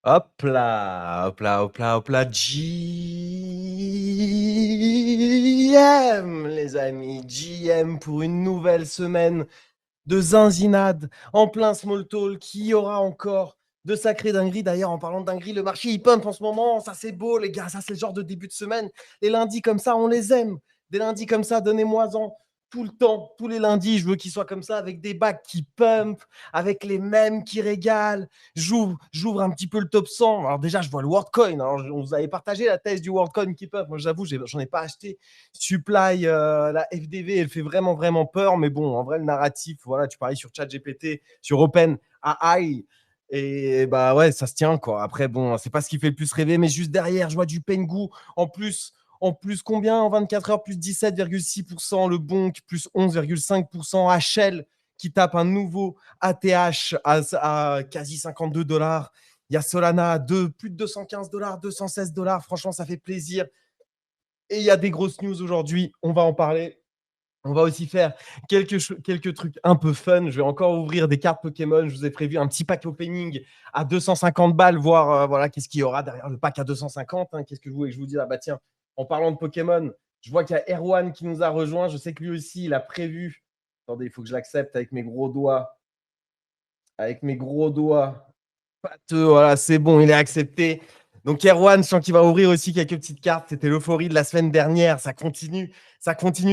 Hop là, hop là, hop là, hop là, GM, les amis, GM pour une nouvelle semaine de zinzinade en plein small talk. Qui y aura encore de sacrées dingueries? D'ailleurs, en parlant de dingueries, le marché il pump en ce moment. Ça, c'est beau, les gars. Ça, c'est le genre de début de semaine. Les lundis comme ça, on les aime. Des lundis comme ça, donnez-moi-en tout le temps. Tous les lundis, je veux qu'ils soient comme ça, avec des bacs qui pump, avec les mêmes qui régalent. J'ouvre un petit peu le top 100. Alors, déjà, je vois le WorldCoin. Alors, on vous avait partagé la thèse du WorldCoin qui pump. Moi, j'avoue, j'en ai pas acheté. Supply, la FDV, elle fait vraiment, vraiment peur. Mais bon, en vrai, le narratif, voilà, tu paries sur ChatGPT, sur Open AI. Et bah ouais, ça se tient quoi. Après, bon, c'est pas ce qui fait le plus rêver, mais juste derrière, je vois du Pengu. En plus, combien en 24 heures? Plus 17,6%. Le Bonk, plus 11,5%. HL qui tape un nouveau ATH à quasi $52. Il y a Solana à plus de $215, $216. Franchement, ça fait plaisir. Et il y a des grosses news aujourd'hui. On va en parler. On va aussi faire quelques trucs un peu fun. Je vais encore ouvrir des cartes Pokémon. Je vous ai prévu un petit pack opening à 250 balles, voir voilà, qu'est-ce qu'il y aura derrière le pack à 250. Hein. Qu'est-ce que je voulais que je vous dise? Ah bah tiens, en parlant de Pokémon, je vois qu'il y a Erwan qui nous a rejoint. Je sais que lui aussi, il a prévu. Attendez, il faut que je l'accepte avec mes gros doigts. Avec mes gros doigts. Pâteux, voilà, c'est bon, il est accepté. Donc Erwan, je sens qu'il va ouvrir aussi quelques petites cartes. C'était l'euphorie de la semaine dernière. Ça continue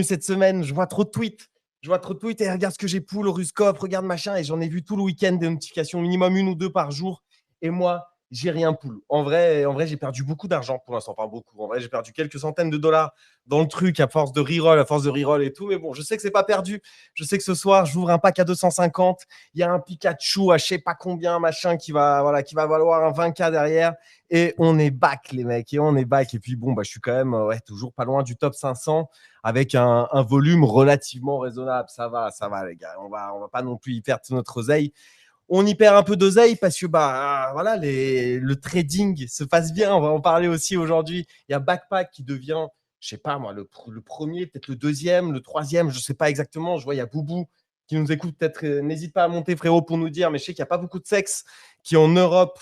cette semaine. Je vois trop de tweets. Je vois trop de tweets et regarde ce que j'ai pull, Horoscope, regarde machin. Et j'en ai vu tout le week-end des notifications, minimum une ou deux par jour. Et moi, j'ai rien pull. En vrai, j'ai perdu beaucoup d'argent pour l'instant. Pas beaucoup. En vrai, j'ai perdu quelques centaines de dollars dans le truc à force de reroll, à force de reroll et tout. Mais bon, je sais que c'est pas perdu. Je sais que ce soir, j'ouvre un pack à 250. Il y a un Pikachu à je sais pas combien, machin, qui va valoir un 20K derrière. Et on est back, les mecs. Et on est back. Et puis, bon, bah, je suis quand même toujours pas loin du top 500 avec un volume relativement raisonnable. Ça va, les gars. On va pas non plus y perdre notre oseille. On y perd un peu d'oseille parce que voilà, le trading se passe bien. On va en parler aussi aujourd'hui. Il y a Backpack qui devient, je sais pas moi, le premier, peut-être le deuxième, le troisième, je sais pas exactement. Je vois, il y a Boubou qui nous écoute. Peut-être, n'hésite pas à monter, frérot, pour nous dire. Mais je sais qu'il n'y a pas beaucoup de sexe qui en Europe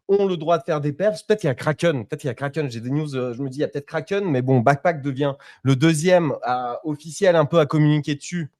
ont le droit de faire des perfs. Peut-être qu'il y a Kraken. Peut-être qu'il y a Kraken. J'ai des news. Je me dis, il y a peut-être Kraken. Mais bon, Backpack devient le deuxième officiel un peu à communiquer dessus.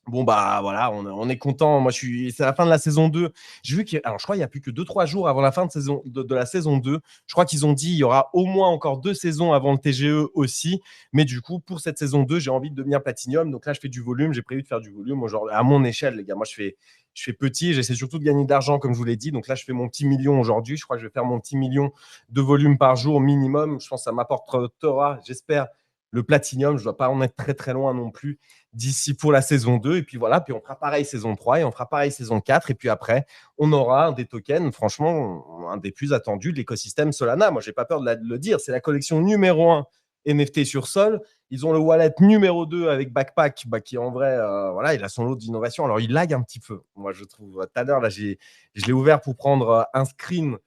Bon, bah voilà, on est content. Moi, c'est la fin de la saison 2. J'ai vu alors, je crois qu'il n'y a plus que 2-3 jours avant la fin de la saison 2. Je crois qu'ils ont dit qu'il y aura au moins encore 2 saisons avant le TGE aussi. Mais du coup, pour cette saison 2, j'ai envie de devenir Platinum. Donc là, je fais du volume. J'ai prévu de faire du volume aujourd'hui à mon échelle, les gars. Moi, je fais petit. J'essaie surtout de gagner de l'argent, comme je vous l'ai dit. Donc là, je fais mon petit million aujourd'hui. Je crois que je vais faire mon petit million de volume par jour minimum. Je pense que ça m'apportera, j'espère, le Platinum. Je ne dois pas en être très, très loin non plus d'ici pour la saison 2. Et puis voilà, puis on fera pareil saison 3 et on fera pareil saison 4. Et puis après, on aura un des tokens, franchement, un des plus attendus de l'écosystème Solana. Moi, j'ai pas peur de le dire. C'est la collection numéro 1 NFT sur Sol. Ils ont le wallet numéro 2 avec Backpack, qui en vrai, voilà, il a son lot d'innovation. Alors, il lag un petit peu. Moi, je trouve, tout à l'heure, là, je l'ai ouvert pour prendre un screen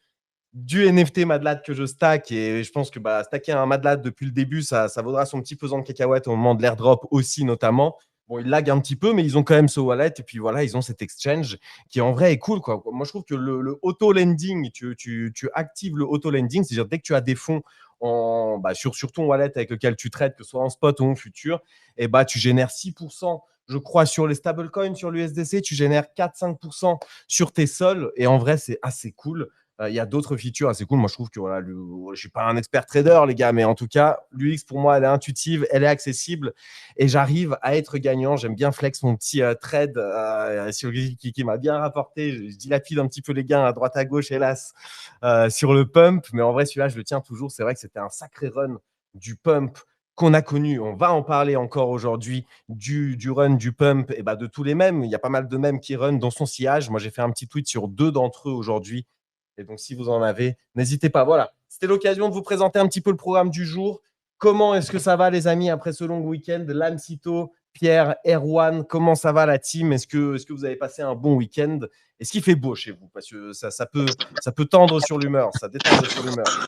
du NFT Madlad que je stack et je pense que stacker un Madlad depuis le début, ça vaudra son petit pesant de cacahuètes au moment de l'airdrop aussi notamment. Bon, ils lag un petit peu, mais ils ont quand même ce wallet et puis voilà, ils ont cet exchange qui en vrai est cool quoi. Moi, je trouve que le auto-lending, tu actives le auto-lending, c'est-à-dire dès que tu as des fonds sur ton wallet avec lequel tu traites, que ce soit en spot ou en futur, et tu génères 6%. Je crois sur les stablecoins, sur l'USDC, tu génères 4-5% sur tes sols et en vrai, c'est assez cool. Il y a d'autres features assez cool. Moi, je trouve que voilà, je ne suis pas un expert trader, les gars, mais en tout cas, l'UX, pour moi, elle est intuitive, elle est accessible et j'arrive à être gagnant. J'aime bien flex mon petit trade sur qui m'a bien rapporté. Je dilapide un petit peu les gains à droite à gauche, hélas, sur le pump. Mais en vrai, celui-là, je le tiens toujours. C'est vrai que c'était un sacré run du pump qu'on a connu. On va en parler encore aujourd'hui du run, du pump et de tous les mèmes. Il y a pas mal de mèmes qui run dans son sillage. Moi, j'ai fait un petit tweet sur 2 d'entre eux aujourd'hui. Et donc, si vous en avez, n'hésitez pas. Voilà, c'était l'occasion de vous présenter un petit peu le programme du jour. Comment est-ce que ça va, les amis, après ce long week-end? Lamsito, Pierre, Erwan, comment ça va, la team? Est-ce que vous avez passé un bon week-end? Est-ce qu'il fait beau chez vous? Parce que ça peut tendre sur l'humeur, ça détendre sur l'humeur.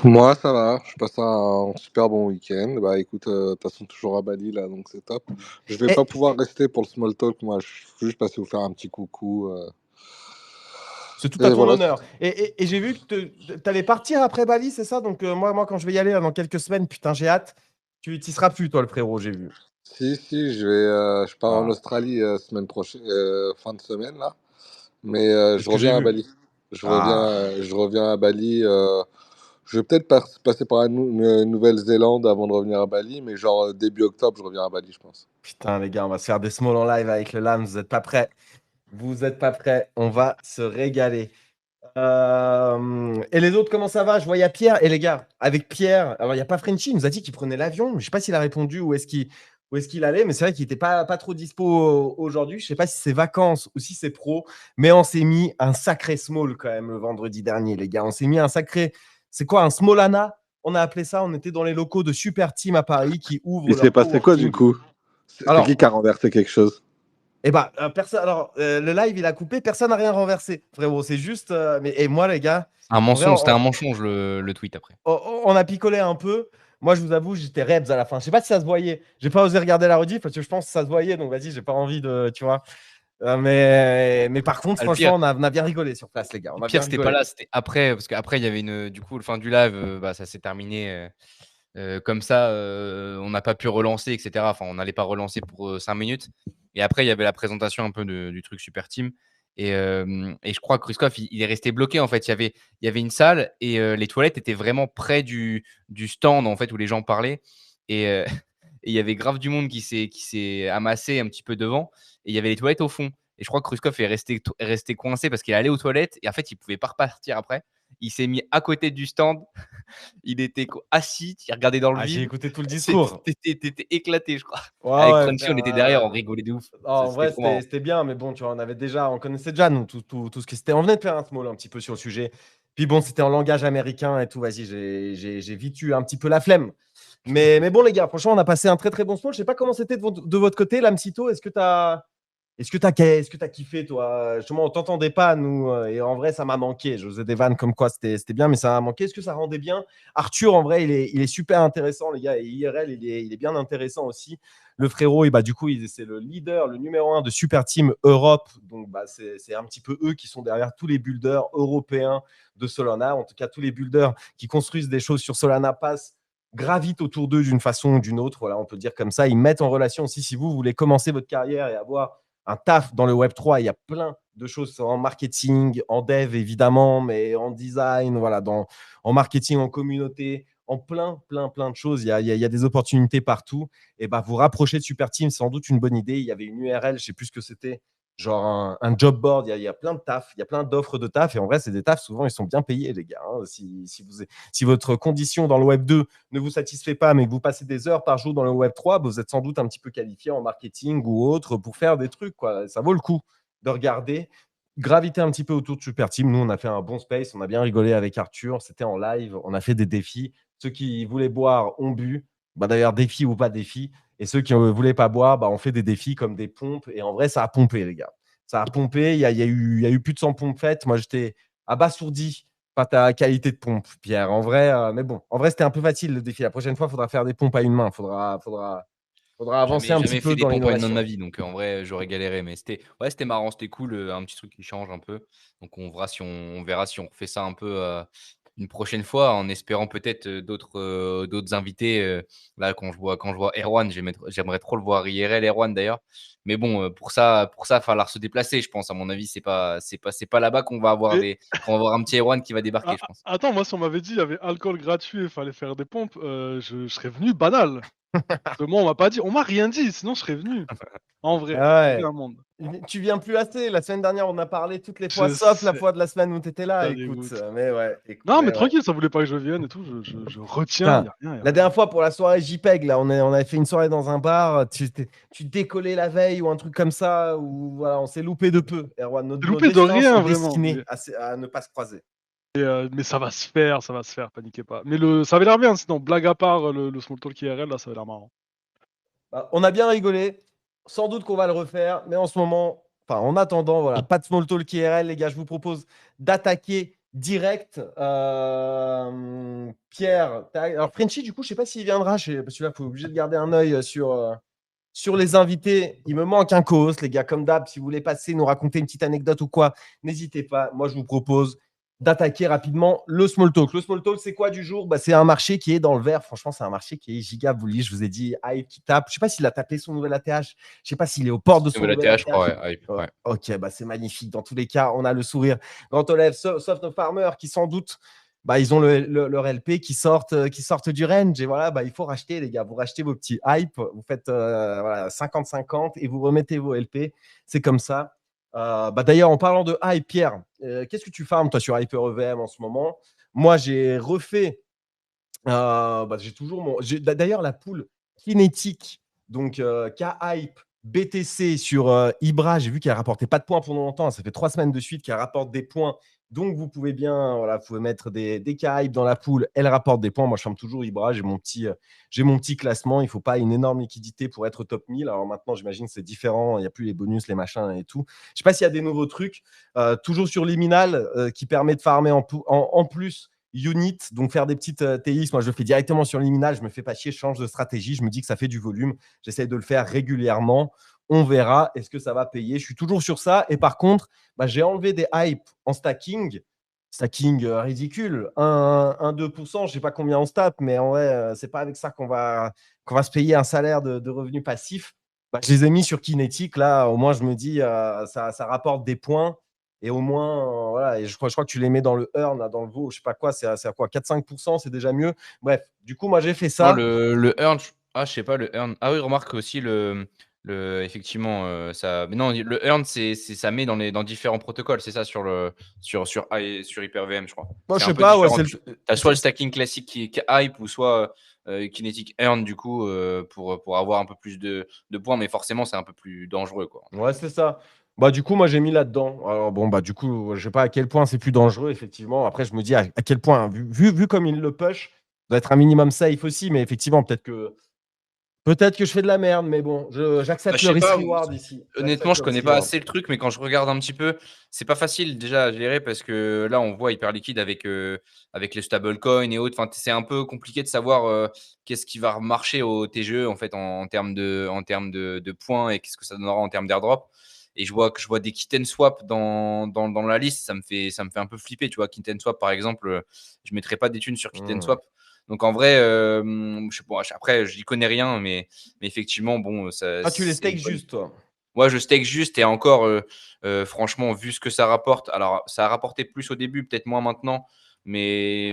Moi, ça va. Je passe un super bon week-end. Bah écoute, de toute façon, toujours à Bali là, donc c'est top. Je vais Et, pas pouvoir rester pour le small talk. Moi, je suis juste passé vous faire un petit coucou. C'est tout à Et ton voilà. honneur. Et j'ai vu que tu allais partir après Bali, c'est ça? Donc, moi, quand je vais y aller dans quelques semaines, putain, j'ai hâte. Tu t'y seras plus, toi, le frérot, j'ai vu. Si, je pars en Ah, Australie semaine prochaine, fin de semaine là. Mais c'est ce je que j'ai reviens à vu. Bali. Ah, Je reviens à Bali. Je vais peut-être passer par la Nouvelle-Zélande avant de revenir à Bali, mais genre début octobre, je reviens à Bali, je pense. putain, les gars, on va se faire des small en live avec le LAN. Vous n'êtes pas prêts. Vous n'êtes pas prêts. On va se régaler. Et les autres, comment ça va? Je vois, il y a Pierre. Et les gars, avec Pierre, alors il n'y a pas Frenchy, il nous a dit qu'il prenait l'avion. Je ne sais pas s'il a répondu où est-ce qu'il allait, mais c'est vrai qu'il n'était pas trop dispo aujourd'hui. Je ne sais pas si c'est vacances ou si c'est pro, mais on s'est mis un sacré small quand même le vendredi dernier, les gars. On s'est mis un sacré. C'est quoi, un smallana? On a appelé ça. On était dans les locaux de Super Team à Paris qui ouvrent Il s'est leur passé quoi du coworking. coup? C'est qui Alors, a renversé quelque chose? personne. Alors, le live, il a coupé. Personne n'a rien renversé, frérot. C'est juste. Et moi, les gars, Un en vrai, mensonge, c'était un mensonge le tweet après. on a picolé un peu. Moi, je vous avoue, j'étais rebs à la fin. Je sais pas si ça se voyait. J'ai pas osé regarder la rediff parce que je pense que ça se voyait. Donc, vas-y, j'ai pas envie de. Tu vois. Mais par contre, Ah, le pire, franchement, on a bien rigolé sur place, les gars. On le a pire, bien c'était pas rigolé. là, c'était après, parce qu'après, il y avait du coup, le fin du live, ça s'est terminé comme ça. On n'a pas pu relancer, etc. Enfin, on n'allait pas relancer pour 5 minutes. Et après, il y avait la présentation un peu du truc Super Team. Et je crois que Ruskov, il est resté bloqué en fait. Il y avait une salle et les toilettes étaient vraiment près du stand en fait où les gens parlaient. Et, et il y avait grave du monde qui s'est amassé un petit peu devant. Et il y avait les toilettes au fond. Et je crois que Ruskov est resté coincé parce qu'il allait aux toilettes et en fait, il pouvait pas repartir après. Il s'est mis à côté du stand. Il était assis, il regardait dans le Ah, j'ai vide. écouté tout le discours. T'étais éclaté, je crois. Ouais, Avec ouais, Frenchy, on frère. était derrière, on rigolait de ouf. En C'était vrai, trop marrant. c'était bien, mais bon, tu vois, on connaissait déjà nous, tout ce que c'était. On venait de faire un small un petit peu sur le sujet. Puis bon, c'était en langage américain et tout. Vas-y, j'ai vite eu un petit peu la flemme. Mais bon, les gars, franchement, on a passé un très très bon small. Je sais pas comment c'était de votre côté, l'Amsito. Est-ce que t'as kiffé, toi? Justement, on t'entendait pas, nous, et en vrai, ça m'a manqué. Je faisais des vannes comme quoi c'était bien, mais ça m'a manqué. Est-ce que ça rendait bien? Arthur, en vrai, il est super intéressant, les gars. Et IRL, il est bien intéressant aussi. Le frérot, et bah, du coup, c'est le leader, le numéro un de Super Team Europe. Donc, bah, c'est un petit peu eux qui sont derrière tous les builders européens de Solana. En tout cas, tous les builders qui construisent des choses sur Solana passent gravitent autour d'eux d'une façon ou d'une autre. Voilà, on peut dire comme ça. Ils mettent en relation aussi, si vous voulez commencer votre carrière et avoir un taf dans le Web3. Il y a plein de choses en marketing, en dev évidemment, mais en design, voilà, en marketing, en communauté, en plein de choses. Il y a des opportunités partout. Et bah, vous rapprocher de Super Team, c'est sans doute une bonne idée. Il y avait une URL, je ne sais plus ce que c'était, genre un job board. Il y a plein de taf, il y a plein d'offres de taf. Et en vrai, c'est des tafs, souvent, ils sont bien payés, les gars. Hein. Si votre condition dans le Web 2 ne vous satisfait pas, mais que vous passez des heures par jour dans le Web 3, vous êtes sans doute un petit peu qualifié en marketing ou autre pour faire des trucs. Quoi. Ça vaut le coup de regarder, graviter un petit peu autour de Super Team. Nous, on a fait un bon space, on a bien rigolé avec Arthur, c'était en live, on a fait des défis. Ceux qui voulaient boire ont bu. Bah, d'ailleurs, défi ou pas défi. Et ceux qui ne voulaient pas boire, bah, on fait des défis comme des pompes. Et en vrai, ça a pompé, les gars. Ça a pompé. Il y a eu plus de 100 pompes faites. Moi, j'étais abasourdi par ta qualité de pompe, Pierre. En vrai, mais bon, en vrai, c'était un peu facile le défi. La prochaine fois, il faudra faire des pompes à une main. Faudra avancer Jamais, un petit jamais fait peu des dans pompes à une main de l'innovation. ma vie, donc en vrai, j'aurais galéré. Mais c'était marrant, c'était cool, un petit truc qui change un peu. Donc on verra si on refait ça un peu une prochaine fois, en espérant peut-être d'autres invités. Là, quand je vois Erwan, j'aimerais trop le voir IRL, Erwan d'ailleurs. Mais bon, pour ça, il va falloir se déplacer, je pense. À mon avis, c'est pas là-bas Et qu'on va avoir un petit Erwan qui va débarquer, je pense. attends, moi, si on m'avait dit il y avait alcool gratuit et il fallait faire des pompes, je serais venu banal. Parce que moi, on m'a rien dit, sinon je serais venu. En vrai, Ah il y a ouais. un monde. Tu viens plus assez. La semaine dernière, on a parlé toutes les fois, Je sauf la sais, fois de la semaine où tu étais là. ça Écoute, dégoûte. mais ouais. Non, mais Mais ouais. tranquille, ça voulait pas que je vienne et tout. Je retiens, il Putain, n'y a rien, il a la rien. dernière fois pour la soirée JPEG, là, on avait fait une soirée dans un bar. Tu décollais la veille ou un truc comme ça, ou voilà, on s'est loupé de peu. Erwan, nos, J'ai nos loupé de destins sont rien, vraiment. destinés à ne pas se croiser. Mais ça va se faire, paniquez pas. Mais ça avait l'air bien, sinon, blague à part, le small talk IRL, là, ça avait l'air marrant. Bah, on a bien rigolé. Sans doute qu'on va le refaire, mais en ce moment, enfin, en attendant, voilà, pas de small talk IRL, les gars. Je vous propose d'attaquer direct. Pierre, alors Frenchy, du coup, je sais pas s'il viendra, parce que là, il faut obligé de garder un œil sur Sur les invités, il me manque un co-host, les gars. Comme d'hab, si vous voulez passer, nous raconter une petite anecdote ou quoi, n'hésitez pas. Moi, je vous propose d'attaquer rapidement le small talk. Le small talk, c'est quoi du jour? C'est un marché qui est dans le vert. Franchement, c'est un marché qui est giga bullish. Je vous ai dit, Hype qui tape. Je ne sais pas s'il a tapé son nouvel ATH. Je ne sais pas s'il est aux portes de son nouvel ATH, je crois, ATH. ouais. Ouais. Ok, c'est magnifique. Dans tous les cas, on a le sourire. Grand Olève, sauf nos farmers qui sans doute, ils ont leur LP qui sortent du range. Et voilà, il faut racheter, les gars. Vous rachetez vos petits hype. Vous faites 50-50 et vous remettez vos LP. C'est comme ça. D'ailleurs, en parlant de hype, Pierre, qu'est-ce que tu farmes, toi, sur Hyper EVM en ce moment? Moi, j'ai refait. J'ai toujours d'ailleurs, la poule kinétique, donc K-Hype, BTC sur Ibra, j'ai vu qu'elle rapportait pas de points pendant longtemps. Ça fait 3 semaines de suite qu'elle rapporte des points. Donc, vous pouvez bien, vous pouvez mettre des K-Hype dans la poule. Elle rapporte des points. Moi, je ferme toujours Ibra. J'ai mon petit classement. Il ne faut pas une énorme liquidité pour être top 1000. Alors maintenant, j'imagine que c'est différent. Il n'y a plus les bonus, les machins et tout. Je ne sais pas s'il y a des nouveaux trucs. Toujours sur Liminal, qui permet de farmer en plus unit, donc faire des petites TX. Moi, je le fais directement sur Liminal. Je me fais pas chier, je change de stratégie. Je me dis que ça fait du volume. J'essaie de le faire régulièrement. On verra. Est-ce que ça va payer? Je suis toujours sur ça. Et par contre, j'ai enlevé des hype en stacking. Stacking ridicule. 1-2%, je ne sais pas combien on se tape, mais en vrai, c'est pas avec ça qu'on va se payer un salaire de revenus passifs. Je les ai mis sur Kinetic. Là, au moins, je me dis, ça rapporte des points. Et au moins, voilà, et je crois que tu les mets dans le earn, là, dans le veau, je sais pas quoi, c'est à quoi, 4-5%, c'est déjà mieux. Bref, du coup, moi, j'ai fait ça. Non, le earn, je sais pas, le earn. Ah oui, remarque aussi effectivement, ça. Mais non, le earn, ça met dans différents protocoles, c'est ça sur HyperVM, je crois. Moi, C'est je un sais peu pas, ouais, différent. Tu as soit le stacking classique qui est hype ou soit Kinetic Earn, du coup, pour avoir un peu plus de points, mais forcément, c'est un peu plus dangereux, quoi. Ouais, c'est ça. Du coup, moi, j'ai mis là-dedans. Alors, bon, du coup, je sais pas à quel point c'est plus dangereux, effectivement. Après, je me dis à quel point, vu comme il le push, ça doit être un minimum safe aussi, mais effectivement, peut-être que je fais de la merde, mais bon, j'accepte Je le sais pas, risk-reward ici. honnêtement, je connais pas assez le truc, mais quand je regarde un petit peu, c'est pas facile déjà à gérer parce que là, on voit hyper liquide avec les stablecoins et autres. Enfin, c'est un peu compliqué de savoir qu'est-ce qui va marcher au TGE en fait en termes de points et qu'est-ce que ça donnera en termes d'airdrop. Et je vois des kitten swap dans la liste, ça me fait un peu flipper, tu vois. Kitten swap, par exemple, je mettrais pas des thunes sur kitten swap. Donc en vrai, je sais pas, après, je n'y connais rien, mais effectivement, bon, ça. Ah, tu les stakes juste, toi? Ouais, je stake juste et encore, franchement, vu ce que ça rapporte, alors ça a rapporté plus au début, peut-être moins maintenant, mais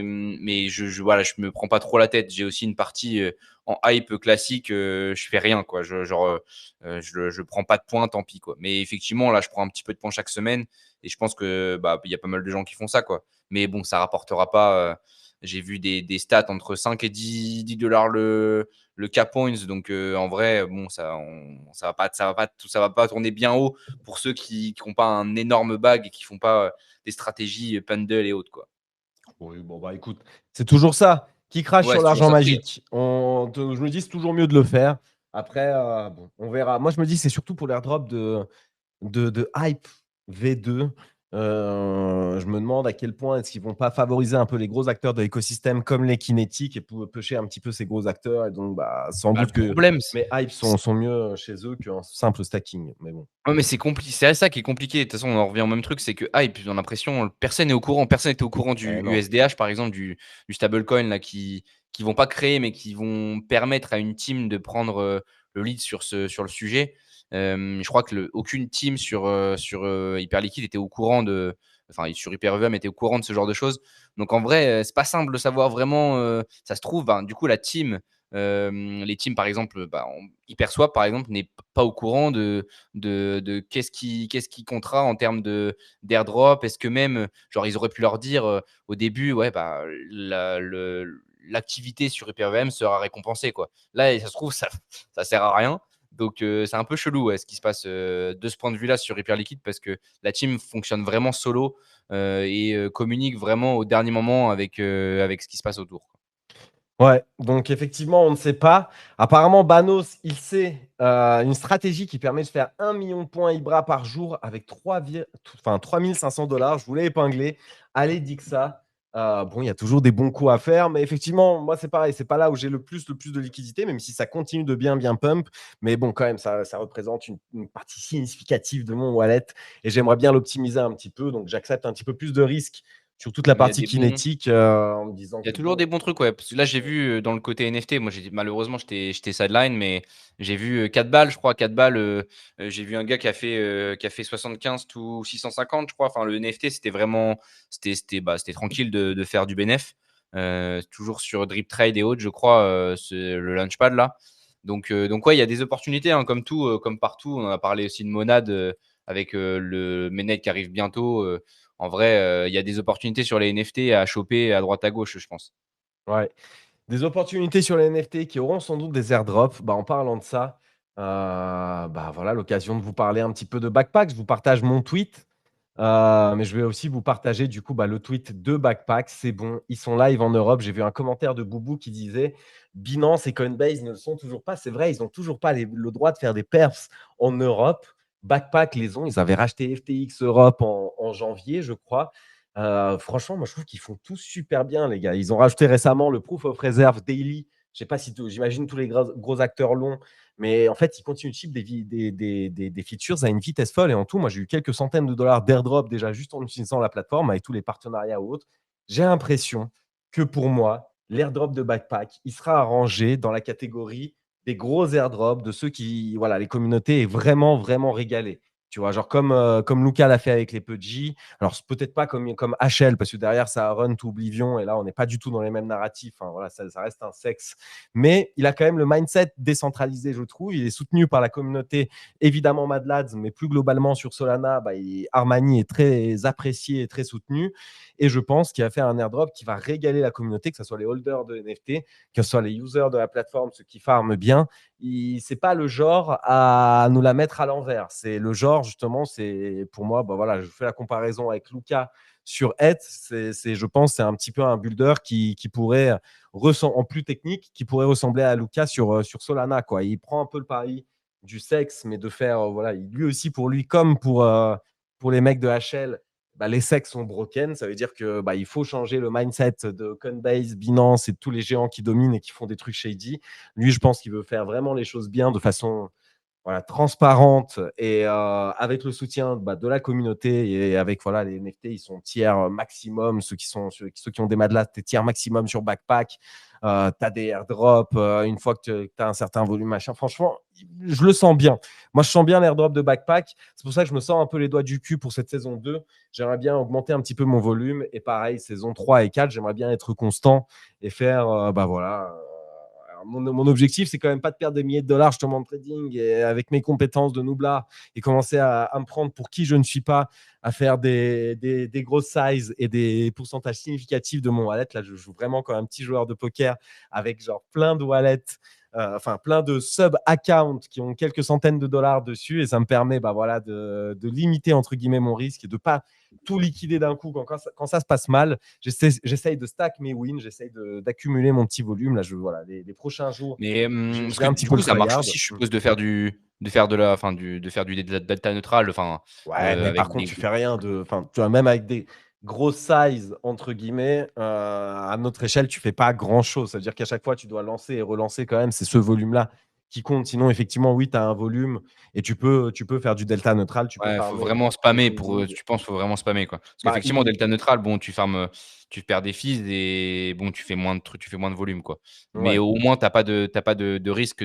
voilà, je me prends pas trop la tête. J'ai aussi une partie en hype classique, je fais rien, quoi. Je prends pas de points, tant pis, quoi. Mais effectivement, là, je prends un petit peu de points chaque semaine et je pense que il y a pas mal de gens qui font ça, quoi. Mais bon, ça rapportera pas. J'ai vu des stats entre 5 et 10 $ le K-Points. Donc, en vrai, bon, ça va pas tourner bien haut pour ceux qui n'ont pas un énorme bag et qui font pas des stratégies Pendle et autres, quoi. Oui, bon, écoute, c'est toujours ça. Qui crache Ouais, sur c'est toujours l'argent ça. magique. Je me dis, c'est toujours mieux de le faire. Après, bon, on verra. Moi, je me dis, c'est surtout pour l'airdrop de Hype V2. Je me demande à quel point est-ce qu'ils vont pas favoriser un peu les gros acteurs de l'écosystème comme les kinétiques et pour pêcher un petit peu ces gros acteurs. Et donc, sans doute le problème, que mes hypes sont mieux chez eux qu'un simple stacking. Mais bon. ouais, mais c'est compliqué. C'est ça qui est compliqué. De toute façon, on en revient au même truc, c'est que Hype, j'ai l'impression, personne n'est au courant. Personne n'était au courant du Non. USDH, par exemple, du stablecoin là, qui vont pas créer, mais qui vont permettre à une team de prendre le lead sur le sujet. Je crois que aucune team sur Hyperliquid était au courant sur HyperVM était au courant de ce genre de choses. Donc en vrai, c'est pas simple de savoir vraiment. Ça se trouve, du coup, la team, les teams, par exemple, HyperSwap, par exemple, n'est pas au courant de qu'est-ce qui comptera en termes d'airdrop. Est-ce que même, genre, ils auraient pu leur dire au début, ouais, l'activité sur HyperVM sera récompensée, quoi. Là, ça se trouve, ça sert à rien. Donc, c'est un peu chelou ce qui se passe de ce point de vue-là sur Hyperliquid parce que la team fonctionne vraiment solo et communique vraiment au dernier moment avec ce qui se passe autour. Ouais, donc effectivement, on ne sait pas. Apparemment, Banos, il sait une stratégie qui permet de faire 1 million de points Ibra par jour avec 3 500 $. Je vous l'ai épinglé. Allez, Dixa. Bon, il y a toujours des bons coups à faire, mais effectivement, moi, c'est pareil. C'est pas là où j'ai le plus de liquidité, même si ça continue de bien pump. Mais bon, quand même, ça représente une partie significative de mon wallet et j'aimerais bien l'optimiser un petit peu. Donc, j'accepte un petit peu plus de risques sur toute la Mais il y a partie des bons kinétique en me disant Il y a que toujours bon, des bons trucs, ouais. Parce que là, j'ai vu, dans le côté NFT, moi, malheureusement, j'étais sideline, mais j'ai vu, 4 balles, je crois, 4 balles, j'ai vu un gars qui a fait 75 to 650, je crois. Enfin, le NFT, c'était vraiment c'était tranquille de faire du bénéf. Toujours sur Drip Trade et autres, je crois, c'est le Launchpad là. Donc ouais, il y a des opportunités, hein, comme tout, comme partout. On en a parlé aussi de Monad, avec, le mainnet qui arrive bientôt, en vrai, il y a des opportunités sur les NFT à choper à droite à gauche, je pense. ouais. Des opportunités sur les NFT qui auront sans doute des airdrops. Bah, en parlant de ça, bah, voilà l'occasion de vous parler un petit peu de Backpack. Je vous partage mon tweet, mais je vais aussi vous partager du coup, bah, le tweet de Backpack. C'est bon, ils sont live en Europe. J'ai vu un commentaire de Boubou qui disait: «Binance et Coinbase ne le sont toujours pas». C'est vrai, ils ont toujours pas le droit de faire des perfs en Europe. Backpack les ont. Ils avaient racheté FTX Europe en janvier, je crois. Franchement, moi, je trouve qu'ils font tout super bien, les gars. Ils ont rajouté récemment le Proof of Reserve Daily. Je sais pas si j'imagine tous les gros acteurs l'ont, mais en fait, ils continuent de ship des features à une vitesse folle. Et en tout, moi, j'ai eu quelques centaines de dollars d'airdrop déjà juste en utilisant la plateforme avec tous les partenariats ou autres. J'ai l'impression que pour moi, l'airdrop de Backpack, il sera arrangé dans la catégorie des gros airdrops, de ceux qui, voilà, les communautés est vraiment, vraiment régalées. Tu vois, genre comme Luca l'a fait avec les Pudgy. Alors, c'est peut-être pas comme HL, parce que derrière, ça run to Oblivion, et là, on n'est pas du tout dans les mêmes narratifs. Enfin, voilà, ça reste un sexe. Mais il a quand même le mindset décentralisé, je trouve. Il est soutenu par la communauté, évidemment Mad Lads, mais plus globalement sur Solana, bah, Armani est très apprécié et très soutenu. Et je pense qu'il va faire un airdrop qui va régaler la communauté, que ce soit les holders de NFT, que ce soit les users de la plateforme, ceux qui farment bien. C'est pas le genre à nous la mettre à l'envers. C'est le genre, justement, c'est pour moi, bah voilà, je fais la comparaison avec Luca sur Eth. Je pense, c'est un petit peu un builder qui pourrait, en plus technique, qui pourrait ressembler à Luca sur Solana, quoi. Il prend un peu le pari du sexe, mais de faire, voilà, lui aussi, pour lui, comme pour les mecs de HL, bah, les sexes sont broken. Ça veut dire que bah, il faut changer le mindset de Coinbase, Binance et de tous les géants qui dominent et qui font des trucs shady. Lui, je pense qu'il veut faire vraiment les choses bien de façon, voilà, transparente et avec le soutien, bah, de la communauté et avec, voilà, les NFT, ils sont tiers maximum. Ceux qui ont des Madlas, tu es tiers maximum sur Backpack. Tu as des airdrops une fois que tu as un certain volume, machin. Franchement, je le sens bien. Moi, je sens bien l'airdrop de Backpack. C'est pour ça que je me sens un peu les doigts du cul pour cette saison 2. J'aimerais bien augmenter un petit peu mon volume. Et pareil, saison 3 et 4, j'aimerais bien être constant et faire, bah voilà. Mon objectif, c'est quand même pas de perdre des milliers de dollars justement en trading et avec mes compétences de noublard et commencer à me prendre pour qui je ne suis pas, à faire des grosses sizes et des pourcentages significatifs de mon wallet. Là, je joue vraiment comme un petit joueur de poker avec genre plein de wallets, enfin plein de sub-accounts qui ont quelques centaines de dollars dessus et ça me permet, bah, voilà, de limiter entre guillemets mon risque et de pas tout liquider d'un coup quand ça se passe mal. J'essaye de stack mes wins, j'essaye d'accumuler mon petit volume. Là, voilà, les prochains jours, Mais je parce vais que un petit du peu coup, le ça marche tryhard. aussi, je suppose, de faire du delta neutral, enfin, Ouais, mais par avec contre, des tu fais rien de. Enfin, tu vois, même avec des grosses size, entre guillemets, à notre échelle, tu fais pas grand-chose. Ça veut dire qu'à chaque fois, tu dois lancer et relancer quand même. C'est ce volume-là qui compte. Sinon, effectivement, oui, tu as un volume et tu peux faire du delta neutral. Tu peux ouais, faut farmer vraiment le spammer trading. tu penses, faut vraiment spammer, quoi. Parce Bah, qu'effectivement, delta neutral, bon, tu farmes, tu perds des fees et bon, tu fais moins de volume, quoi. Mais ouais. au moins, tu as pas de risque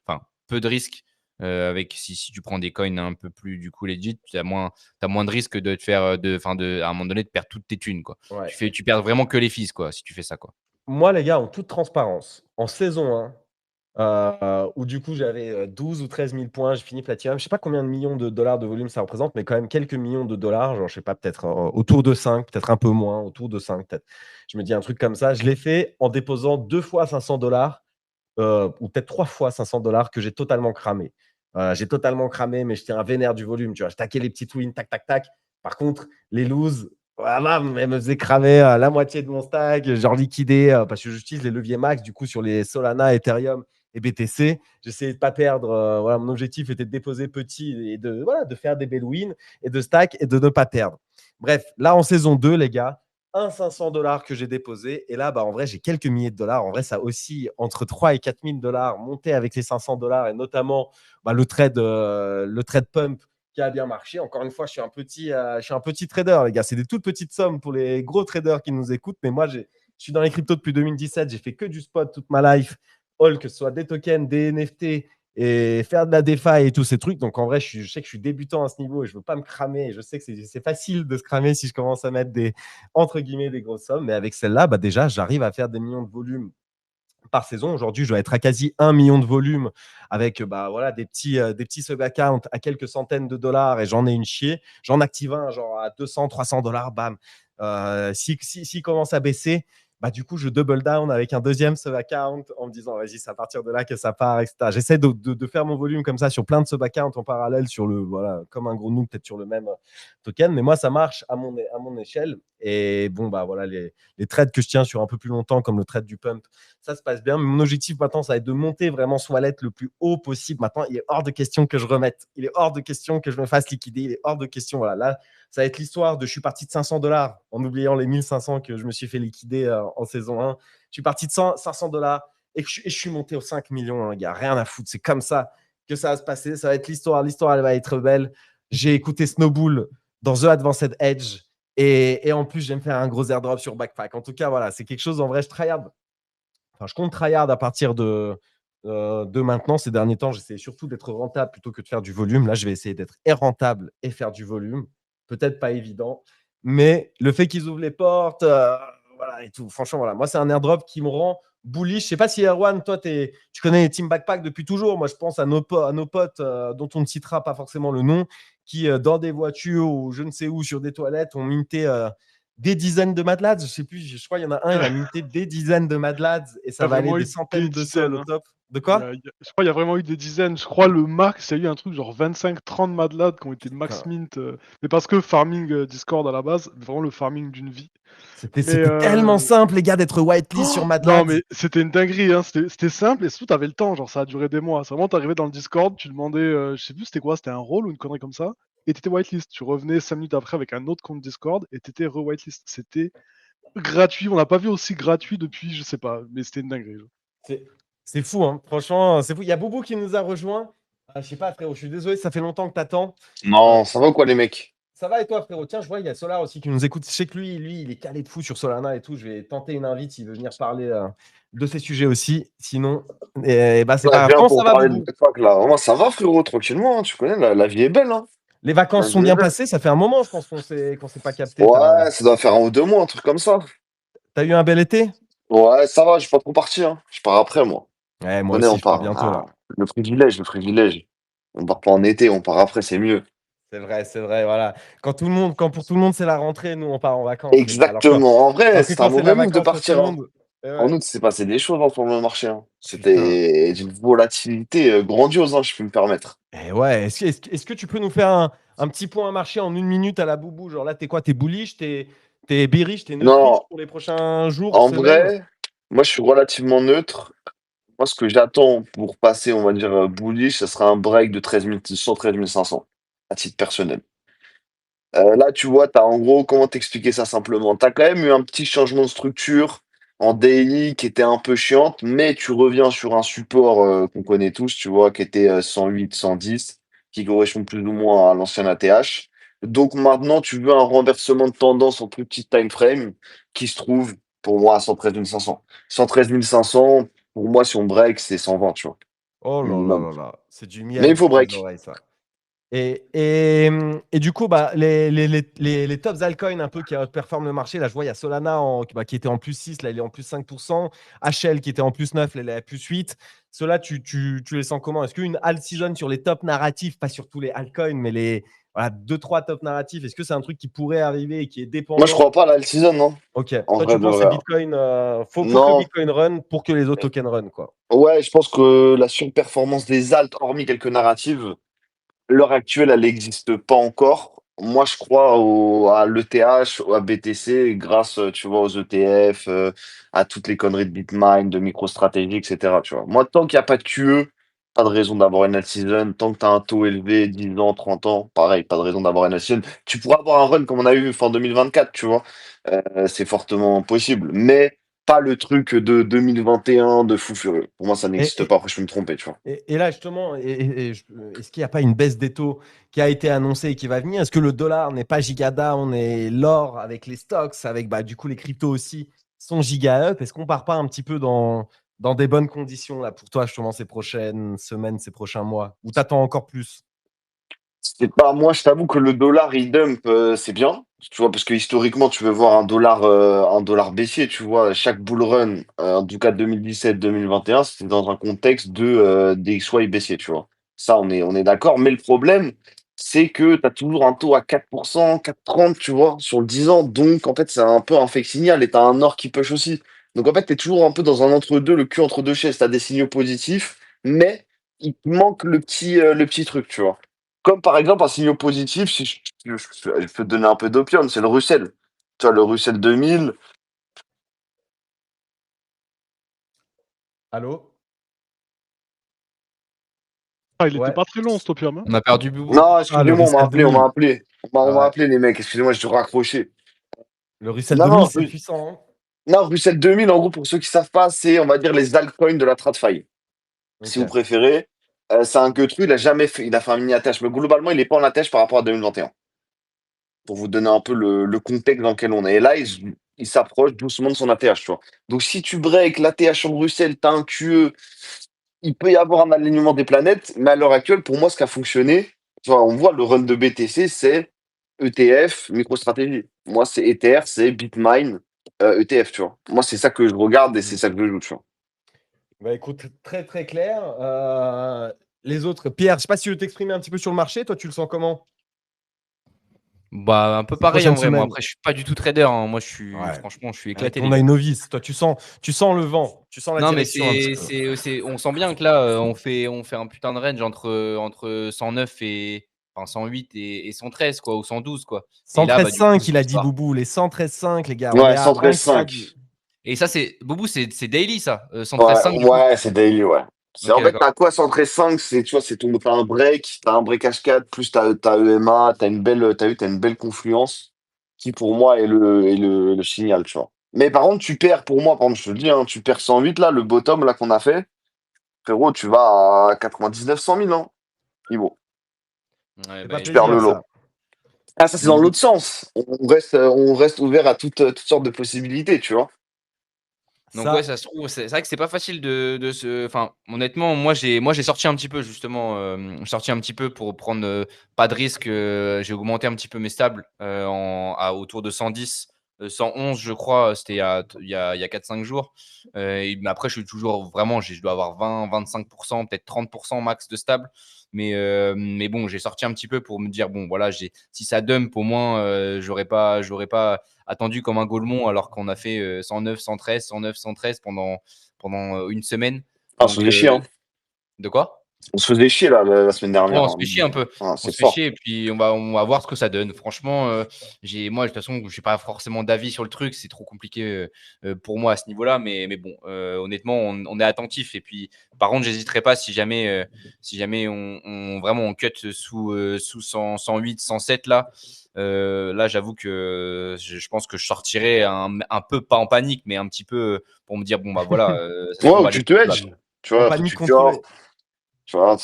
enfin, peu de risque, avec si tu prends des coins un peu plus, du coup, legit, tu as moins de risque de te faire, à un moment donné, de perdre toutes tes thunes, quoi. Ouais. Tu perds vraiment que les fees, quoi, si tu fais ça, quoi. Moi, les gars, en toute transparence, en saison 1, où du coup j'avais 12 ou 13 000 points, j'ai fini Platinum. Je sais pas combien de millions de dollars de volume ça représente, mais quand même quelques millions de dollars, genre je sais pas, peut-être autour de 5, peut-être un peu moins, autour de 5 peut-être. Je me dis un truc comme ça. Je l'ai fait en déposant 2 fois 500 dollars, ou peut-être 3 fois 500 dollars que j'ai totalement cramé. J'ai totalement cramé, mais j'étais un vénère du volume. Tu vois, je taquais les petites wins, tac, tac, tac. Par contre, les loses, voilà, elles me faisaient cramer la moitié de mon stack, genre liquidé, parce que j'utilise les leviers max du coup sur les Solana, Ethereum et BTC. J'essayais de ne pas perdre. Voilà, mon objectif était de déposer petit et de faire des belles wins et de stack et de ne pas perdre. Bref, là en saison 2, les gars, un 500 $ que j'ai déposé. Et là, en vrai, j'ai quelques milliers de dollars. En vrai, ça oscille entre 3 et 4 000 $ monté avec les 500 $ et notamment le trade pump qui a bien marché. Encore une fois, je suis un petit trader, les gars. C'est des toutes petites sommes pour les gros traders qui nous écoutent. Mais moi, je suis dans les cryptos depuis 2017. J'ai fait que du spot toute ma life. All, que ce soit des tokens, des NFT et faire de la DeFi et tous ces trucs. Donc, en vrai, je sais que je suis débutant à ce niveau et je ne veux pas me cramer. Je sais que c'est facile de se cramer si je commence à mettre entre guillemets, des grosses sommes. Mais avec celle-là, déjà, j'arrive à faire des millions de volumes par saison. Aujourd'hui, je dois être à quasi 1 million de volume avec des petits sub-accounts à quelques centaines de dollars et j'en ai une chier. J'en active un genre à 200, 300 $, bam. S'il commence à baisser, du coup, je double down avec un deuxième sub-account en me disant, vas-y, c'est à partir de là que ça part, etc. J'essaie de faire mon volume comme ça sur plein de sub-accounts en parallèle comme un gros noob, peut-être sur le même token. Mais moi, ça marche à mon échelle. Et bon, les trades que je tiens sur un peu plus longtemps, comme le trade du pump, ça se passe bien. Mais mon objectif maintenant, ça va être de monter vraiment ce wallet le plus haut possible. Maintenant, il est hors de question que je remette. Il est hors de question que je me fasse liquider. Il est hors de question. Voilà, là, ça va être l'histoire de je suis parti de 500 $ en oubliant les 1500 que je me suis fait liquider en saison 1. Je suis parti de 500 $ et je suis monté aux 5 millions, les gars. Rien à foutre. C'est comme ça que ça va se passer. Ça va être l'histoire. L'histoire, elle va être belle. J'ai écouté Snowball dans The Advanced Edge. Et en plus, je vais me faire un gros airdrop sur Backpack. En tout cas, voilà, c'est quelque chose, en vrai, je compte tryhard à partir de maintenant. Ces derniers temps, j'essaie surtout d'être rentable plutôt que de faire du volume. Là, je vais essayer d'être rentable et faire du volume. Peut-être pas évident, mais le fait qu'ils ouvrent les portes, et tout. Franchement, voilà. Moi, c'est un airdrop qui me rend bullish. Je sais pas si Erwan, toi, tu connais les Team Backpack depuis toujours. Moi, je pense à nos potes dont on ne citera pas forcément le nom, qui, dans des voitures ou je ne sais où, sur des toilettes, ont minté des dizaines de Mad Lads. Je sais plus, je crois qu'il y en a un, il a minté des dizaines de Mad Lads et ça va aller des centaines de sols au top. De quoi? Je crois qu'il y a vraiment eu des dizaines. Je crois le max, il y a eu un truc genre 25-30 Mad Lads qui ont été max mint. Mais parce que farming Discord à la base, vraiment le farming d'une vie. C'était tellement simple, les gars, d'être whitelist sur Mad Lads. Non, mais c'était une dinguerie. Hein. C'était simple et surtout, t'avais le temps. Genre, ça a duré des mois. C'est vraiment, t'arrivais dans le Discord, tu demandais, je sais plus c'était quoi, c'était un rôle ou une connerie comme ça. Et t'étais whitelist. Tu revenais 5 minutes après avec un autre compte Discord et t'étais re-whitelist. C'était gratuit. On n'a pas vu aussi gratuit depuis, je sais pas, mais c'était une dinguerie. C'est fou, hein. Franchement, c'est fou. Il y a Boubou qui nous a rejoint. Je sais pas, frérot, je suis désolé, ça fait longtemps que t'attends. Non, ça va ou quoi, les mecs? Ça va et toi, frérot? Tiens, je vois, il y a Solar aussi qui nous écoute. Je sais que lui, il est calé de fou sur Solana et tout. Je vais tenter une invite s'il veut venir parler de ces sujets aussi. Sinon, c'est pas grave. Comment ça va, parler de Boubou? Backpack, là. Vraiment, ça va, frérot, tranquillement. Hein. Tu connais, la vie est belle. Hein. Les vacances sont bien passées. Ça fait un moment, je pense qu'on s'est pas capté. Ouais, ça doit faire 1 ou 2 mois, un truc comme ça. T'as eu un bel été? Ouais, ça va, je suis pas trop parti. Hein. Je pars après, moi. Ouais, moi Connais, aussi, on je pars part. bientôt là. Le privilège. On part pas en été, on part après, c'est mieux. C'est vrai, voilà. Quand pour tout le monde, c'est la rentrée, nous, on part en vacances. Les gars. Exactement. En vrai, alors que c'est quand un c'est la mauvais move de vacances pour tout partir. le Hein. monde. En août, c'est passé des choses hein, sur le marché. Hein. C'était d'une volatilité grandiose, hein, je peux me permettre. Et ouais, est-ce que tu peux nous faire un petit point à marché en 1 minute à la Boubou? Genre là, t'es quoi? T'es bullish, t'es bearish, t'es neutrish Non, pour les prochains jours, en semaines? vrai, moi, je suis relativement neutre. Moi, ce que j'attends pour passer, on va dire, bullish, ce sera un break de 13 100, 13 500, à titre personnel. Là, tu vois, en gros, comment t'expliquer ça simplement? Tu as quand même eu un petit changement de structure en daily qui était un peu chiante, mais tu reviens sur un support qu'on connaît tous, tu vois, qui était 108, 110, qui correspond plus ou moins à l'ancien ATH. Donc maintenant, tu veux un renversement de tendance en plus petit time frame qui se trouve pour moi à 113 500. 113 500, pour moi, si on break, c'est 120, tu vois, Oh là là minimum. là là, c'est du Mais miel il faut sur les break. oreilles, ça. Et du coup, les tops altcoins un peu qui outperforment le marché, là je vois, il y a Solana qui était en plus 6, là il est en plus 5%. HL qui était en plus 9, là il est à plus 8. Ceux-là, tu les sens comment? Est-ce qu'une alt season sur les top narratifs, pas sur tous les altcoins, mais les 2-3 top narratifs, est-ce que c'est un truc qui pourrait arriver et qui est Moi, je dépendant? crois pas à la season, non? Ok. En Toi, vrai tu de penses que vrai. Bitcoin, faut que Non, Bitcoin run pour que les autres tokens run, quoi. ouais, je pense que la surperformance des alts, hormis quelques narratives, l'heure actuelle, elle n'existe pas encore. Moi, je crois à l'ETH, à BTC, grâce, tu vois, aux ETF, à toutes les conneries de Bitmine, de MicroStrategy, etc. Tu vois. Moi, tant qu'il n'y a pas de QE, Pas de raison d'avoir une all-season. Tant que tu as un taux élevé, 10 ans, 30 ans, pareil, pas de raison d'avoir une all-season. Tu pourras avoir un run comme on a eu fin 2024, tu vois. C'est fortement possible. Mais pas le truc de 2021 de fou furieux. Pour moi, ça n'existe Et, pas. Après, je peux me tromper, tu vois. et là, justement, est-ce qu'il n'y a pas une baisse des taux qui a été annoncée et qui va venir? Est-ce que le dollar n'est pas giga down et l'or avec les stocks, avec du coup les cryptos aussi, sont giga up? Est-ce qu'on part pas un petit peu dans des bonnes conditions là pour toi, justement, ces prochaines semaines, ces prochains mois? Ou t'attends encore plus? C'est pas moi, je t'avoue que le dollar il dump, c'est bien, tu vois, parce que historiquement, tu veux voir un dollar baissier, tu vois, chaque bull run, en tout cas 2017-2021, c'était dans un contexte de DXY baissier, tu vois. Ça, on est d'accord, mais le problème, c'est que tu as toujours un taux à 4%, 4,30, tu vois, sur le 10 ans, donc en fait, c'est un peu un fake signal et tu as un or qui push aussi. Donc en fait, tu es toujours un peu dans un entre-deux, le cul entre deux chaises, tu as des signaux positifs, mais il te manque le petit truc, tu vois. Comme par exemple un signal positif, si je peux te donner un peu d'opium, c'est le Russell. Tu vois, le Russell 2000. Allô? Ah, il était Ouais. pas très long, cet opium. Hein. On a perdu Boubou. Non, Ah, le excusez-moi, Russell on m'a 2000. appelé. On Ah m'a ouais. appelé les mecs, excusez-moi, je dois raccrocher. Le Russell Non, 2000, c'est puissant, hein. non, Russell 2000, en gros, pour ceux qui savent pas, c'est, on va dire, les altcoins de la TradFi, si Ok. vous préférez. C'est un gueux il a jamais fait, il a fait un mini attach, mais globalement, il est pas en attach par rapport à 2021. Pour vous donner un peu le contexte dans lequel on est. Et là, il s'approche doucement de son ATH, tu vois. Donc, si tu breaks l'ATH sur Bruxelles, t'as un QE, il peut y avoir un alignement des planètes, mais à l'heure actuelle, pour moi, ce qui a fonctionné, tu vois, on voit le run de BTC, c'est ETF, MicroStratégie. Moi, c'est Ether, c'est Bitmine, ETF, tu vois. Moi, c'est ça que je regarde et c'est ça que je joue, tu vois. Bah écoute, très très clair. Les autres, Pierre, je sais pas si tu veux t'exprimer un petit peu sur le marché. Toi, tu le sens comment Bah, un peu ces pareil en prochaines vrai. Moi, semaines? après, je suis pas du tout trader, hein. Moi, Ouais. franchement, je suis Avec éclaté, ton les œil gars. novice, toi, tu sens le vent, tu sens la Non, mais direction un petit peu. on sent bien que là, on fait un putain de range entre 109 et, enfin, 108 et 113, quoi, ou 112, quoi. Et là, bah, du coup, 113,5, ce il a dit soir. Boubou, les 113,5, les gars. On est Ouais, à un 113,5. CAD. Et ça, Boubou, c'est daily, ça. Ouais, 113,5, du coup. ouais, c'est daily, ouais. C'est Ok, en fait, d'accord. t'as quoi 113,5, c'est, tu vois, t'as un break H4, plus t'as EMA, t'as une belle confluence, qui pour moi est le signal, tu vois. Mais par contre, tu perds, pour moi, par exemple, je te le dis, hein, tu perds 108, là, le bottom, là, qu'on a fait, frérot, tu vas à 99, 100 000, hein. Ivo, Ouais, C'est bah, pas tu perds le plaisir, lot. ça. Ah, ça, c'est dans l'autre sens. On reste ouvert à toutes sortes de possibilités, tu vois. Donc ouais, Ça, ça se trouve, c'est vrai que c'est pas facile de se. Enfin, honnêtement, moi j'ai sorti un petit peu justement, sorti un petit peu pour prendre pas de risque. J'ai augmenté un petit peu mes stables autour de 110, 111, je crois. C'était il y a 4-5 jours. Mais après, je suis toujours vraiment, je dois avoir 20, 25%, peut-être 30% max de stables. Mais bon, j'ai sorti un petit peu pour me dire bon, voilà, si ça dump, au moins, j'aurais pas attendu comme un Gaulmont alors qu'on a fait 109, 113, 109, 113 pendant une semaine. Ah, on se Donc, faisait chier, hein. de quoi? On se faisait chier, là, la semaine Ouais, dernière, on se hein. fait chier un peu. Ah, On c'est se fait fort. chier et puis on va voir ce que ça donne. Franchement, moi, de toute façon, je n'ai pas forcément d'avis sur le truc. C'est trop compliqué pour moi à ce niveau-là. Mais bon, honnêtement, on est attentif. Et puis, par contre, j'hésiterai pas si jamais vraiment on cut sous 100, 108, 107 là. Là, j'avoue que je pense que je sortirai un peu, pas en panique, mais un petit peu pour me dire, bon, bah voilà, ça se Ouais, trouve, on ou va aller tu te là. hedges, tu en vois, après panique tu cures, contrôlée. tu vois, en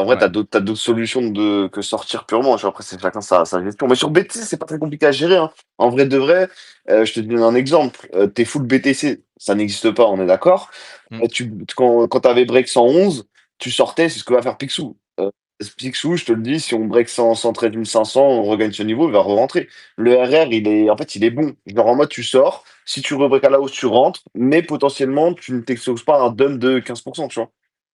vrai, Ouais. t'as d'autres solutions que sortir purement, tu vois, après, c'est chacun sa gestion. Mais sur BTC, c'est pas très compliqué à gérer, hein. En vrai de vrai, je te donne un exemple, t'es full BTC, ça n'existe pas, on est d'accord. Mm. Quand t'avais break 111, tu sortais, c'est ce que va faire Picsou. Picsou, je te le dis, si on break 113 500, on regagne ce niveau, il va re-rentrer. Le RR, il est bon. Genre en mode, tu sors, si tu rebreaks à la hausse, tu rentres, mais potentiellement, tu ne t'exposes pas à un dump de 15%, tu vois.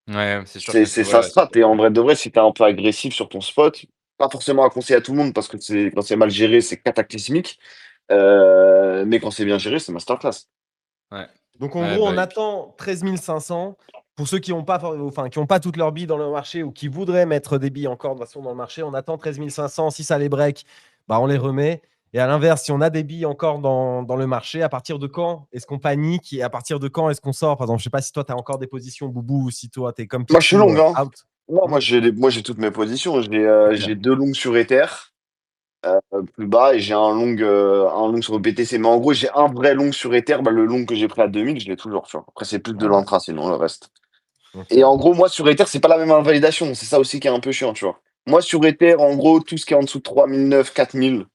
Ouais, c'est sûr C'est que c'est c'est sa voilà. strat. Et en vrai de vrai, si t'es un peu agressif sur ton spot, pas forcément à conseiller à tout le monde parce que quand c'est mal géré, c'est cataclysmique. Mais quand c'est bien géré, c'est masterclass. Ouais. Donc en Ouais, gros, bah, on attend 13 500. Pour ceux qui n'ont pas, qui ont pas toutes leurs billes dans le marché ou qui voudraient mettre des billes encore de toute façon dans le marché, on attend 13 500. Si ça les break, bah on les remet. Et à l'inverse, si on a des billes encore dans le marché, à partir de quand est-ce qu'on panique et à partir de quand est-ce qu'on sort? Par exemple, je sais pas si toi, tu as encore des positions, Boubou, ou si toi, tu es comme Moi, je suis Picsou, long, hein. out. Non, Hmm. moi, j'ai toutes mes positions. Ok. J'ai 2 longues sur Ether, plus bas, et j'ai un long sur BTC. Mais en gros, j'ai un vrai long sur Ether. Bah, le long que j'ai pris à 2000, je l'ai toujours, tu vois. Après, c'est plus de Ah, l'intra, sinon, le reste. ok. Et en gros, moi, sur Ether, c'est pas la même invalidation. C'est ça aussi qui est un peu chiant, tu vois. Moi, sur Ether, en gros, tout ce qui est en dessous de 3009, 4000,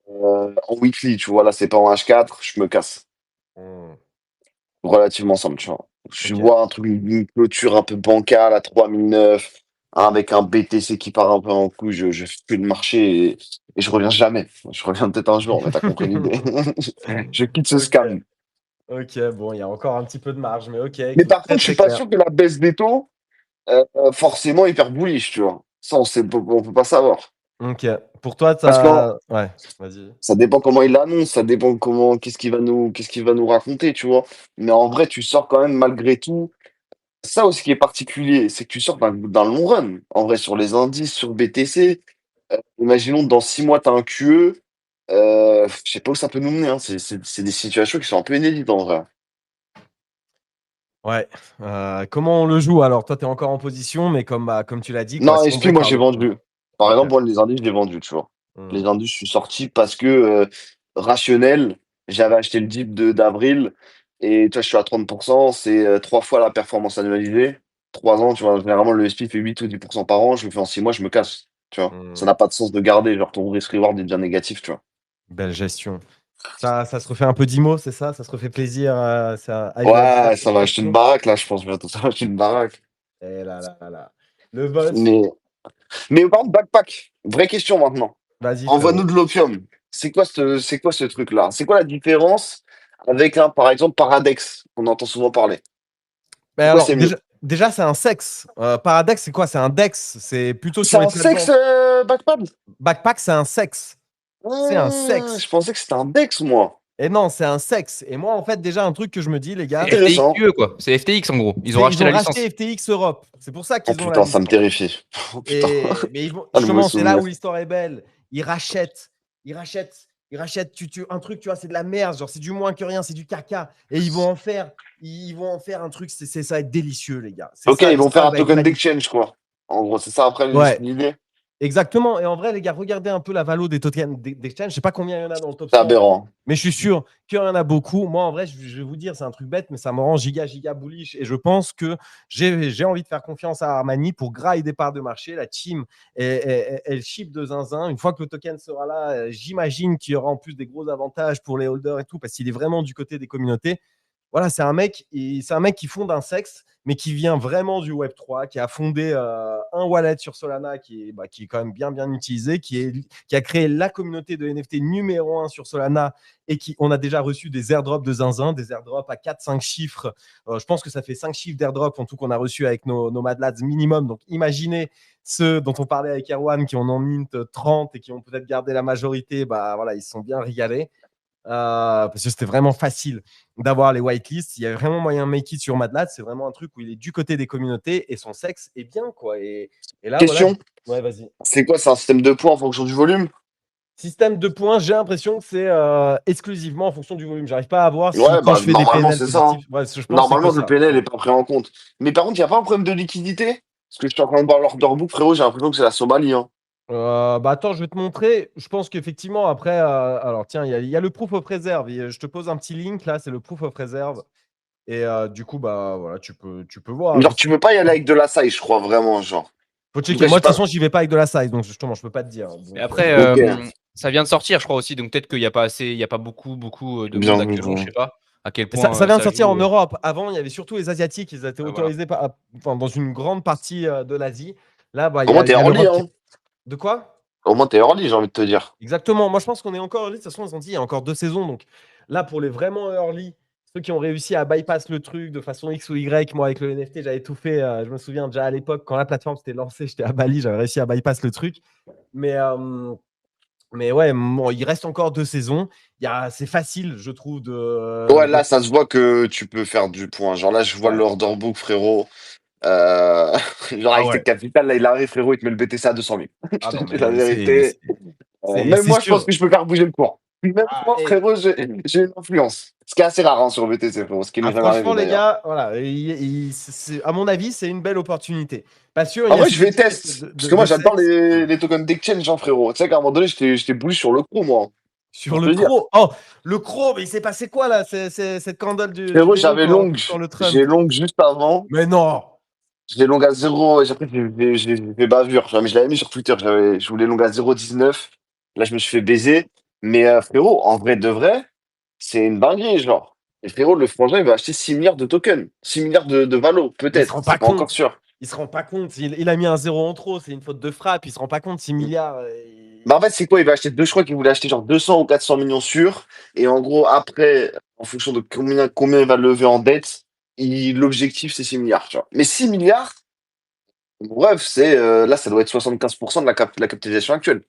en weekly, tu vois, là, c'est pas en H4, je me casse. Hmm. Relativement simple, tu vois. Je Ok. vois un truc, une clôture un peu bancale à 3009, avec un BTC qui part un peu en couille, je fais plus de marché et je reviens jamais. Je reviens peut-être un jour, mais t'as compris l'idée. Je quitte ce Ok. scam. Ok, bon, il y a encore un petit peu de marge, mais ok, Mais écoute, par très contre, je suis très pas clair. sûr que la baisse des taux, forcément hyper bullish, tu vois. Ça, on peut pas savoir. Ok. Pour toi, Parce que ouais, vas-y. ça dépend comment il l'annonce, ça dépend comment, qu'est-ce qu'il va nous raconter, tu vois. Mais en vrai, tu sors quand même malgré tout. Ça aussi qui est particulier, c'est que tu sors d'un long run. En vrai, sur les indices, sur BTC, imaginons dans 6 mois, tu as un QE. Je sais pas où ça peut nous mener, hein. C'est des situations qui sont un peu inédites en vrai. Ouais. Comment on le joue alors? Toi, tu es encore en position, mais comme tu l'as dit, quoi, Non, si on SP, break moi par j'ai le haut. vendu. Par Ok. exemple, moi les indices, je l'ai vendu, tu vois. Les Hmm. indices, je suis sorti parce que rationnel, j'avais acheté le dip d'avril et toi, je suis à 30%, c'est 3 fois la performance annualisée. 3 ans, tu vois, généralement le SP fait 8 ou 10% par an, je le fais en 6 mois, je me casse. Tu vois. Ça Hmm. n'a pas de sens de garder, genre ton risk reward est bien négatif, tu vois. Belle gestion. Ça se refait un peu d'IMO, c'est ça? Ça se refait plaisir, ça agréable Ouais, ça va acheter une satisfaction? baraque là, je pense bientôt, ça va acheter une baraque. Eh là là là là. Le boss, Mais, mais par contre, backpack, vraie question maintenant. vas-y Envoie-nous frérot. de l'opium. C'est quoi ce truc-là? C'est quoi la différence avec un, par exemple, Paradex, qu'on entend souvent parler? Mais Pourquoi alors, c'est mieux? déjà c'est un sexe. Paradex, c'est quoi? C'est un DEX. C'est plutôt C'est sur les un sexe plateformes. backpad? Backpack, c'est un sexe. C'est un Ah, je sexe. pensais que c'était un Dex, moi. Et non, c'est un sexe. Et moi, en fait, déjà, un truc que je me dis, les C'est gars, FTX Intéressant. UE, quoi. C'est FTX en gros. Ils ont ils racheté ont la racheté licence. FTX Europe. C'est pour ça Oh qu'ils ont la putain, ça me licence. terrifie. Oh putain, Mais ah, le mauvais justement, c'est là souvenir. où l'histoire est belle. Ils rachètent, ils rachètent un truc, tu vois, c'est de la merde, genre c'est du moins que rien, c'est du caca. Et ils vont en faire un truc, ça va être délicieux, les gars. C'est Ok, ça, ils vont faire l'histoire un va être token magnifique. d'exchange, quoi. En gros, c'est ça après Ouais, l'idée. exactement. Et en vrai, les gars, regardez un peu la valo des tokens d'exchange. Je sais pas combien il y en a dans le top C'est 100, aberrant. mais je suis sûr qu'il y en a beaucoup. Moi, en vrai, je vais vous dire, c'est un truc bête, mais ça me rend giga bullish. Et je pense que j'ai envie de faire confiance à Armani pour grailler des parts de marché. La team, elle ship de zinzin. Une fois que le token sera là, j'imagine qu'il y aura en plus des gros avantages pour les holders et tout, parce qu'il est vraiment du côté des communautés. Voilà, c'est un mec qui fonde un sexe, mais qui vient vraiment du Web3, qui a fondé un wallet sur Solana qui est quand même bien utilisé, qui a créé la communauté de NFT numéro 1 sur Solana et on a déjà reçu des airdrops de zinzin, des airdrops à 4-5 chiffres. Je pense que ça fait 5 chiffres d'airdrops en tout qu'on a reçu avec nos Mad Lads minimum. Donc imaginez ceux dont on parlait avec Erwan qui en ont mint 30 et qui ont peut-être gardé la majorité, bah voilà, ils se sont bien régalés. Parce que c'était vraiment facile d'avoir les whitelists. Il y a vraiment moyen de make it sur Madlad. C'est vraiment un truc où il est du côté des communautés et son sexe est bien, quoi. Et là, voilà. Question, Ouais, vas-y. c'est quoi? C'est un système de points en fonction du volume? Système de points, j'ai l'impression que c'est exclusivement en fonction du volume. J'arrive pas à voir si Ouais, quand bah je fais des normalement PNL c'est ça, hein. positifs. Ouais, je pense que c'est que Normalement le ça. PNL n'est pas pris en compte. Mais par contre, il n'y a pas un problème de liquidité? Parce que je suis en train de voir l'order book, frérot, j'ai l'impression que c'est la Somalie, hein. Bah attends, je vais te montrer. Je pense qu'effectivement, après, alors tiens, il y a le proof of reserve. Je te pose un petit link là, c'est le proof of reserve. Et du coup, bah voilà, tu peux voir. Genre, tu peux pas y aller avec de la saille, je crois, vraiment, genre. Faut En tout checker. cas, je Moi, sais de toute pas. façon, j'y vais pas avec de la size, donc justement, je peux pas te dire. Mais Donc, après, Ok, ça vient de sortir, je crois aussi. Donc peut-être qu'il n'y a pas assez, il y a pas beaucoup de bien monde vu. actuellement. Je sais pas à quel ça point vient de ça sortir en joue. Europe. Avant, il y avait surtout les Asiatiques. Ils étaient Voilà. autorisés dans une grande partie de l'Asie. Là, bah, Au moins, il t'es y a early, l'Europe qui. hein. De quoi? Au moins, t'es early, j'ai envie de te dire. Exactement. Moi, je pense qu'on est encore early. De toute façon, ils ont dit il y a encore 2 saisons. Donc là, pour les vraiment early, ceux qui ont réussi à bypass le truc de façon X ou Y, moi, avec le NFT, j'avais tout fait. Je me souviens déjà à l'époque, quand la plateforme s'était lancée, j'étais à Bali, j'avais réussi à bypass le truc. Mais ouais, bon, il reste encore 2 saisons. C'est facile, je trouve, Ouais, là, ça se voit que tu peux faire du point. Genre là, je vois Ouais. l'order book, frérot. Euh, Genre Ah avec tes ouais. capitales, là, il arrive, frérot, il te met le BTC à 200 000. Ah Je te non, dis la mais vérité. Même c'est moi, je pense sûr. que je peux faire bouger le cours. Même Ah, moi, et- frérot, j'ai une influence. Ce qui est assez rare sur BTC, frérot. Ce qui n'est jamais franchement, arrivé les d'ailleurs. gars, voilà, à mon avis, c'est une belle opportunité. Pas sûr, il En y a vrai, ce je que vais tu dis test. Parce que moi, de j'adore sexe. les tokens d'exchange, hein, frérot. Tu sais qu'à un moment donné, j'étais bullish sur le CRO, moi. Sur Pour te le dire. CRO. Oh, le CRO, mais il s'est passé quoi là, cette candale du Frérot, démon j'avais long. quand le Trump. J'ai long juste avant. Mais non! J'ai long à 0. Et après, j'ai fait bavure. Genre, mais je l'avais mis sur Twitter. Je voulais long à 0,19. Là, je me suis fait baiser. Mais frérot, en vrai de vrai, c'est une dinguerie, genre. Et frérot, le frangin, il va acheter 6 milliards de tokens. 6 milliards de valo, Mais il se peut-être. rend C'est pas pas encore compte. sûr. Il se rend pas compte. Il a mis un 0 en trop. C'est une faute de frappe. Il se rend pas compte. 6 milliards. Bah en fait, c'est quoi? Il va acheter je crois qu'il voulait acheter genre 200 ou 400 millions sûrs. Et en gros, après, en fonction de combien il va lever en dette, l'objectif, c'est 6 milliards, tu vois. Mais 6 milliards, bref, là, ça doit être 75% de la capitalisation actuelle.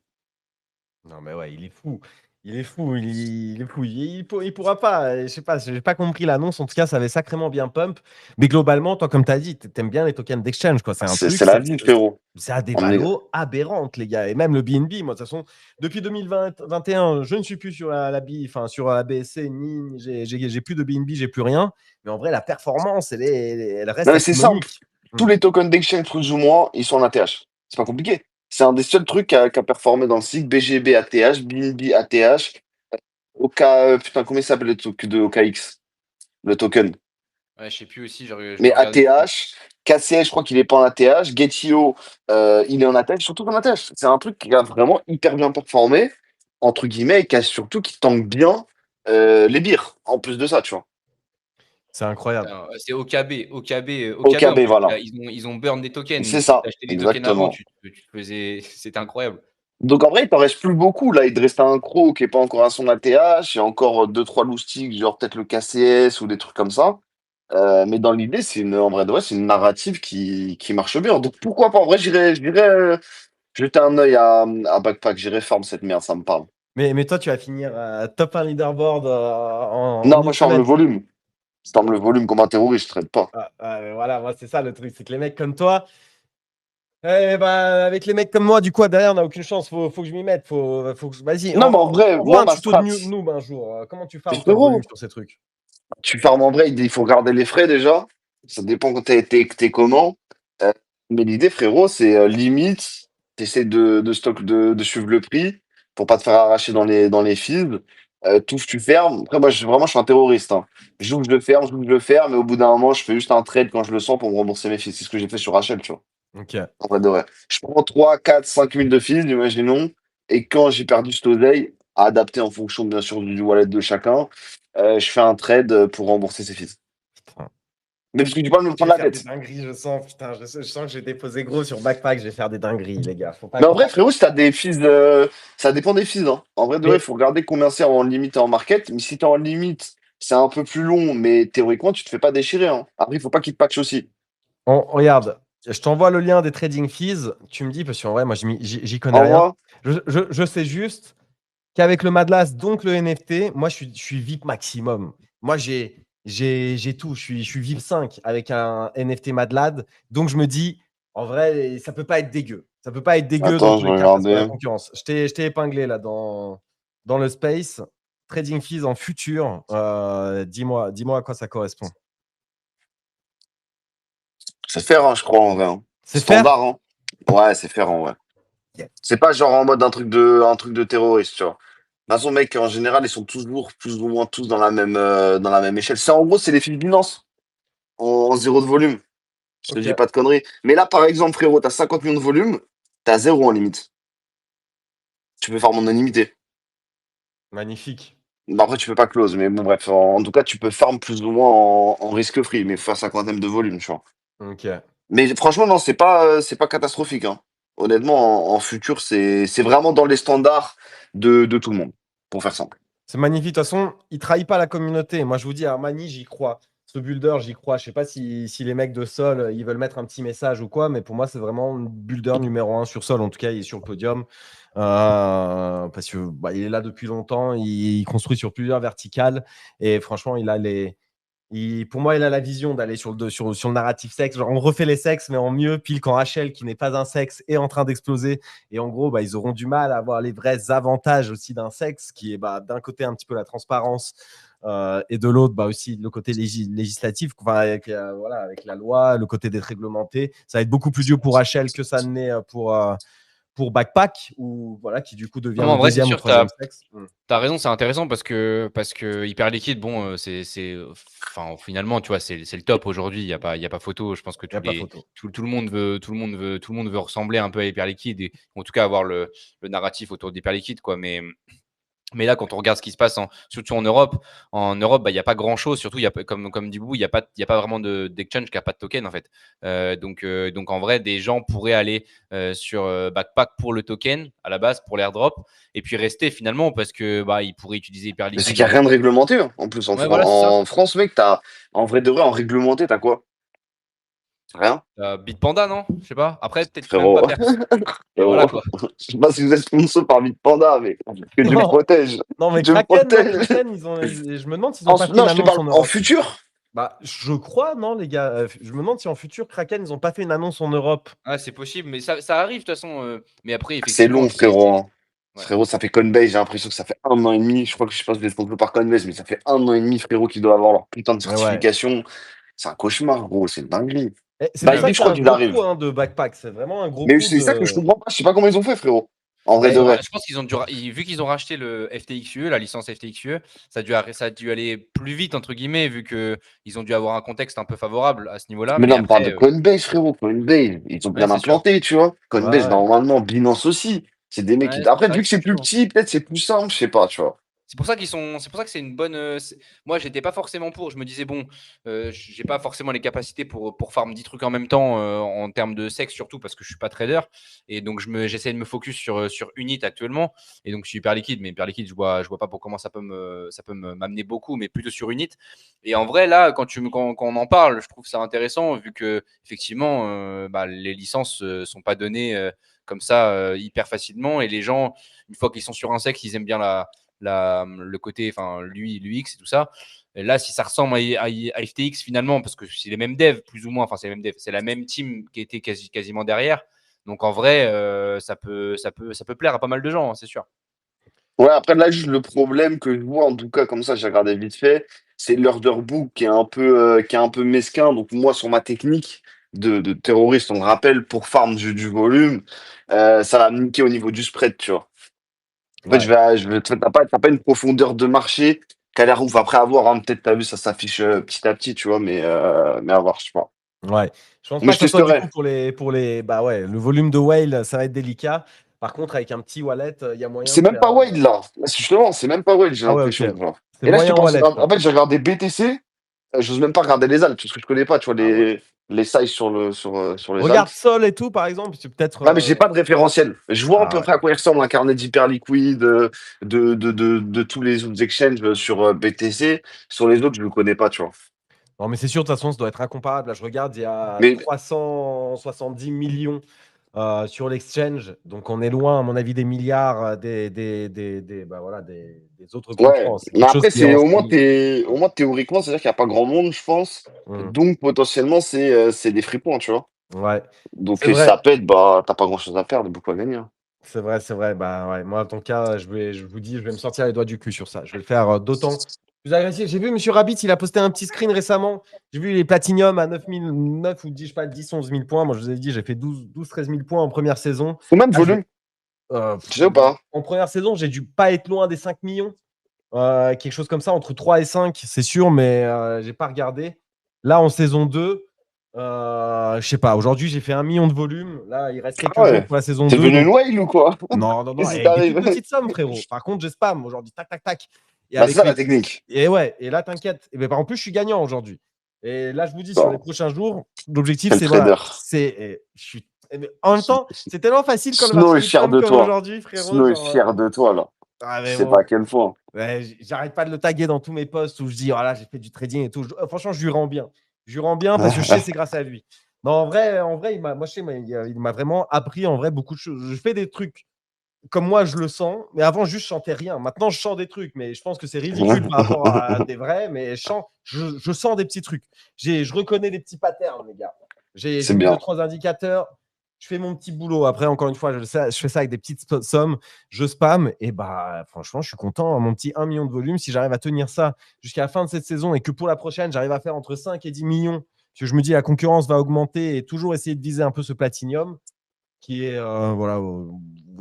Non, mais ouais, il est fou. Il est fou. Il est fou. Il pourra pas. Je sais pas. J'ai pas compris l'annonce. En tout cas, ça avait sacrément bien pump. Mais globalement, toi, comme tu as dit, t'aimes bien les tokens d'exchange, quoi. C'est un truc. C'est la vie, frérot. C'est à des On est- valos aberrantes, les gars. Et même le BNB, moi, de toute façon, depuis 2021, je ne suis plus sur sur la BSC, ni j'ai plus de BNB, j'ai plus rien. Mais en vrai, la performance, elle reste Non, mais c'est simple. astronomique. Tous les tokens d'exchange, plus ou moins, ils sont en ATH. C'est pas compliqué. C'est un des seuls trucs qui a performé dans le cycle. BGB ATH, BNB ATH, putain, comment il s'appelle le truc de OKX, le token? Ouais, je sais plus aussi, je Mais dois regarder. ATH, KCS, je crois qu'il est pas en ATH. Getio, il est en ATH, surtout en ATH. C'est un truc qui a vraiment hyper bien performé, entre guillemets, et qui tank bien les bières, en plus de ça, tu vois. C'est incroyable. Putain, c'est OKB. OKB en OKB, plus, voilà. ils ont burn des tokens. C'est Si tu ça, achetais des tokens avant, exactement. tu te faisais. C'était incroyable. Donc en vrai, il t'en reste plus beaucoup. Là, il te reste un Croc qui est pas encore à son ATH, et encore deux trois loustiques, genre peut-être le KCS ou des trucs comme ça. Mais dans l'idée, en vrai de vrai, c'est une narrative qui marche bien. Donc pourquoi pas? En vrai, j'irais jeter un œil à Backpack. J'irais farm cette merde, ça me parle. Mais toi, tu vas finir top 1 leaderboard en Non, moi une je farm le semaine. volume. Je farm le volume comme un terroriste, je traite pas. Voilà, moi, c'est ça le truc. C'est que les mecs comme toi, avec les mecs comme moi, du coup, derrière, on n'a aucune chance. Faut que je m'y mette. Vas-y, Non, mais en vrai, envoie moi un ma tuto de strat. noob un jour. Comment tu Mais farmes, toi, le volume frérot, sur ces trucs? tu farmes en vrai, il faut regarder les frais déjà. Ça dépend quand t'es comment. Euh, mais l'idée, frérot, c'est limite, t'essaies de stock de suivre le prix pour pas te faire arracher dans les feeds. Tout tu fermes. Après, moi, vraiment, je suis un terroriste, hein. J'ouvre, je le ferme, mais au bout d'un moment, je fais juste un trade quand je le sens pour me rembourser mes fees. C'est ce que j'ai fait sur Rachel, tu vois. Ok. En vrai de vrai. Je prends 3 4 5 000 de fees, imaginons. Et quand j'ai perdu cette oseille, à adapter en fonction, bien sûr, du wallet de chacun, je fais un trade pour rembourser ses fees. Putain. Mais parce que tu parles de me Je prendre vais la faire des tête. dingueries, je sens. Putain, je sens que j'ai déposé gros sur Backpack. Je vais faire des dingueries, les gars. Faut pas Mais en vrai, croire. frérot, si t'as des fees, ça dépend des fees, hein. En vrai, de vrai, il Mais faut regarder combien c'est en limite et en market. Mais si t'es en limite, c'est un peu plus long, mais théoriquement, tu te fais pas déchirer, hein. Après, il faut pas qu'il te patch aussi. regarde, je t'envoie le lien des trading fees. Tu me dis, parce qu'en vrai, moi, j'y connais rien. Envoie. Je sais juste qu'avec le Madlas, donc le NFT, moi, je suis VIP maximum. Moi, j'ai tout. Je suis VIP 5 avec un NFT Madlad. Donc, je me dis, en vrai, ça peut pas être dégueu. Ça peut pas être dégueu dans Attends, tous je vais les cas face à la regarder. concurrence. Je t'ai épinglé là dans le space. Trading fees en futur. Dis-moi à quoi ça correspond. C'est faire, hein, je crois, en vrai, hein. C'est faire? Standard, hein. Ouais, c'est faire, en vrai. Yeah. C'est pas genre en mode un truc de terroriste, tu vois. De toute façon, mec, en général, ils sont toujours plus ou moins tous dans la même échelle. C'est en gros, c'est les fees Binance en zéro de volume. Je te Ok, dis pas de conneries. Mais là, par exemple, frérot, t'as 50 millions de volume, t'as zéro en limite. Tu peux faire mon anonymité. magnifique. Bah, après, tu peux pas close, mais bon, bref. En tout cas, tu peux farm plus ou moins en risque free, mais faut faire 50 M de volume, tu vois. Ok. Mais franchement, non, c'est pas catastrophique, hein. Honnêtement, en futur, c'est vraiment dans les standards de tout le monde, pour faire simple. C'est magnifique. De toute façon, il trahit pas la communauté. Moi, je vous dis, Armani, j'y crois. Ce builder, j'y crois. Je sais pas si les mecs de Sol, ils veulent mettre un petit message ou quoi, mais pour moi, c'est vraiment le builder numéro 1 sur Sol. En tout cas, il est sur le podium. Parce que il est là depuis longtemps. Il construit sur plusieurs verticales. Et franchement, il a Pour moi, il a la vision d'aller sur le narratif sexe. Genre, on refait les sexes, mais en mieux, pile quand Rachel, qui n'est pas un sexe, est en train d'exploser. Et en gros, ils auront du mal à avoir les vrais avantages aussi d'un sexe, qui est d'un côté un petit peu la transparence, et de l'autre aussi le côté législatif, avec la loi, le côté d'être réglementé. Ça va être beaucoup plus dur pour Rachel que ça n'est pour Backpack, qui du coup devient Non, en le vrai, c'est deuxième ou sûr, troisième sexe. t'as raison, c'est intéressant parce que Hyper Liquide, bon, enfin, finalement, tu vois, c'est le top aujourd'hui. Il y a pas photo. Je pense que Il n'y a pas photo. tout le monde veut ressembler un peu à Hyper Liquide et en tout cas avoir le narratif autour d'Hyper Liquide, quoi. Mais là, quand on regarde ce qui se passe, surtout en Europe, il n'y a pas grand-chose. Surtout, comme dit Boubou, il n'y a pas vraiment d'exchange qui n'a pas de token, en fait. Donc, en vrai, des gens pourraient aller sur Backpack pour le token, à la base, pour l'airdrop, et puis rester finalement, parce que ils pourraient utiliser Hyper Mais c'est Liquide. qu'il n'y a rien de réglementé. Hein. En plus, Ouais, voilà, c'est ça. en France, mec, en vrai de vrai, en réglementé, t'as quoi? Rien, Bitpanda, non? Je sais pas. Après, peut-être même frérot. pas perso. Et Frérot. voilà, quoi. Je sais pas si vous êtes sponsor par Bitpanda, mais que Dieu me Non. protège. Non, mais Dieu me Kraken, protège. je me demande s'ils n'ont pas fait une Non, je te annonce parle en en Europe. futur. Je crois, non, les gars. Je me demande si en futur, Kraken, ils n'ont pas fait une annonce en Europe. Ah, c'est possible, mais ça arrive de toute façon. Mais après, C'est effectivement, long, frérot. Hein. Ouais. Frérot, ça fait Coinbase. J'ai l'impression que ça fait 1 an et demi. Je crois que je sais pas si vous êtes sponsor par Coinbase, mais ça fait 1 an et demi, frérot, qu'ils doivent avoir leur putain de Ouais. certification. C'est un cauchemar, gros. C'est une dinguerie. C'est pour ça je que c'est crois un qu'ils gros arrivent. coup de Backpack. C'est vraiment un gros Mais coup c'est ça que je de. comprends pas. Je sais pas comment ils ont fait, frérot. En vrai de vrai. Je pense qu'ils ont vu qu'ils ont racheté le FTXUE, la licence FTXUE, ça a dû aller plus vite, entre guillemets, vu qu'ils ont dû avoir un contexte un peu favorable à ce niveau-là. Mais Mais non, on parle de après, Coinbase, frérot. Coinbase, ils ont ouais, bien c'est sûr. implanté, tu vois. Coinbase, Ouais. normalement, Binance aussi. C'est des mecs Ouais, qui. Après, c'est vrai vu que que c'est c'est plus chaud. petit, peut-être c'est plus simple, je sais pas, tu vois. C'est pour ça que c'est une bonne. Moi, j'étais pas forcément pour. Je me disais bon, j'ai pas forcément les capacités pour farm 10 trucs en même temps en termes de sexe, surtout parce que je suis pas trader. Et donc j'essaie de me focus sur Unit actuellement. Et donc je suis Hyper Liquide, mais Hyper Liquide, je vois pas pour comment ça peut m'amener beaucoup, mais plutôt sur Unit. Et en vrai, là, quand on en parle, je trouve ça intéressant vu que effectivement, les licences sont pas données comme ça hyper facilement, et les gens, une fois qu'ils sont sur un sexe, ils aiment bien le côté, enfin, l'UX et tout ça. Et là, si ça ressemble à FTX finalement, parce que c'est les mêmes devs, plus ou moins, enfin, c'est les mêmes devs, c'est la même team qui était quasiment derrière. Donc en vrai, ça peut plaire à pas mal de gens, hein, c'est sûr. Ouais, après, là, juste le problème que je vois, en tout cas, comme ça, j'ai regardé vite fait, c'est l'order book qui est un peu mesquin. Donc, moi, sur ma technique de terroriste, on le rappelle, pour farm du volume, ça va me niquer au niveau du spread, tu vois. En fait, t'as pas une profondeur de marché qui a l'air ouf. Après avoir, hein, peut-être, t'as vu, ça s'affiche petit à petit, tu vois, mais à voir, je sais pas. Ouais. Je pense Moi, pas je que ce soit du testerai. coup pour les. Le volume de whale, ça va être délicat. Par contre, avec un petit wallet, il y a moyen C'est de même faire. pas Wade, là. Justement, c'est même pas Wade, j'ai Ah ouais, ok. l'impression, genre. C'est Et là, je te moyen pense, wallet, en quoi. fait, j'ai regardé BTC. J'ose même pas regarder les altes parce que je connais pas, tu vois, Ah ouais. les sizes sur les Regarde altes. Sol et tout, par exemple. C'est peut-être. Ouais, mais j'ai pas de référentiel. Je vois à Ah peu ouais. près à quoi il ressemble un carnet d'hyper liquide de tous les autres exchanges sur BTC. Sur les autres, je le connais pas, tu vois. Non, mais c'est sûr, de toute façon, ça doit être incomparable. Là, je regarde, il y a Mais 370 millions sur l'exchange. Donc, on est loin, à mon avis, des milliards des autres ouais, concurrents. C'est mais quelque chose après, qui est c'est en au moins théoriquement, c'est-à-dire qu'il n'y a pas grand monde, je pense. Hmm. Donc potentiellement, c'est des free-points, tu vois. Ouais, Donc c'est si ça vrai. pète, t'as pas grand-chose à perdre, beaucoup à gagner. Hein. C'est vrai, c'est vrai. Bah ouais, moi, en ton cas, je vous dis, je vais me sortir les doigts du cul sur ça. Je vais le faire d'autant plus agressif. J'ai vu Monsieur Rabbit, il a posté un petit screen récemment. J'ai vu les Platinum à 9 ou 10, je sais pas, 10, 11 000 points. Moi, je vous ai dit, j'ai fait 12, 13 000 points en première saison. Combien de Là, volume? Tu sais ou pas? en première saison, j'ai dû pas être loin des 5 millions. Quelque chose comme ça, entre 3 et 5, c'est sûr, mais j'ai pas regardé. Là, en saison 2, je sais pas. Aujourd'hui, j'ai fait 1 million de volume. Là, il reste quelques Ah jours ouais. pour la saison T'es 2. devenu Donc... une whale ou quoi? Non, Qu'est-ce qui avec des t'arrive? toutes petites sommes, frérot. Par contre, je spam aujourd'hui. Tac, tac, tac. Et Bah, c'est avec ça la les... technique. Et ouais, et là, t'inquiète. Et ben, en plus, je suis gagnant aujourd'hui. Et là, je vous dis, sur les Bon, prochains jours, l'objectif, quel c'est voilà. trader. En même temps, c'est tellement facile quand le Snow est marché fier tombe de comme toi. aujourd'hui, frérot. Snow est Genre, fier de toi, là. ah, Je mais sais pas bon. à quel point. Ouais, j'arrête pas de le taguer dans tous mes posts où je dis, voilà, j'ai fait du trading et tout. Franchement, je lui rends bien. Je lui rends bien parce que je sais que c'est grâce à lui. Non, en vrai, moi, je sais, il m'a vraiment appris en vrai beaucoup de choses. Je fais des trucs comme moi je le sens. Mais avant, juste je chantais rien. Maintenant, je chante des trucs, mais je pense que c'est ridicule par rapport à des vrais. Mais je sens des petits trucs. Je reconnais des petits patterns, les gars. J'ai C'est mis bien. 2-3 indicateurs. Je fais mon petit boulot. Après, encore une fois, je fais ça avec des petites sommes. Je spam. Et bah, franchement, je suis content. Mon petit 1 million de volume, si j'arrive à tenir ça jusqu'à la fin de cette saison et que pour la prochaine, j'arrive à faire entre 5 et 10 millions, parce que je me dis la concurrence va augmenter et toujours essayer de viser un peu ce platinium qui est, voilà,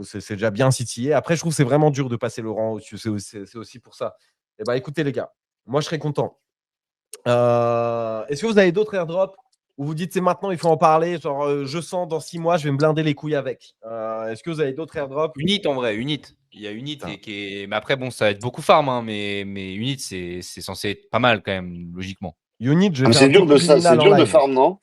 c'est déjà bien titillé. Après, je trouve que c'est vraiment dur de passer le rang au-dessus. C'est aussi pour ça. Et bah, écoutez, les gars, moi, je serais content. Est-ce que vous avez d'autres airdrops où vous dites c'est maintenant, il faut en parler, genre je sens dans 6 mois, je vais me blinder les couilles avec. Est-ce que vous avez d'autres airdrops? Unit en vrai, Unit. Il y a Unit Putain. mais après, bon, ça va être beaucoup farm, hein, mais Unit, c'est censé être pas mal quand même, logiquement. Unit, je Ah, vais mais faire beaucoup de c'est liminal en dur de live. farm, non?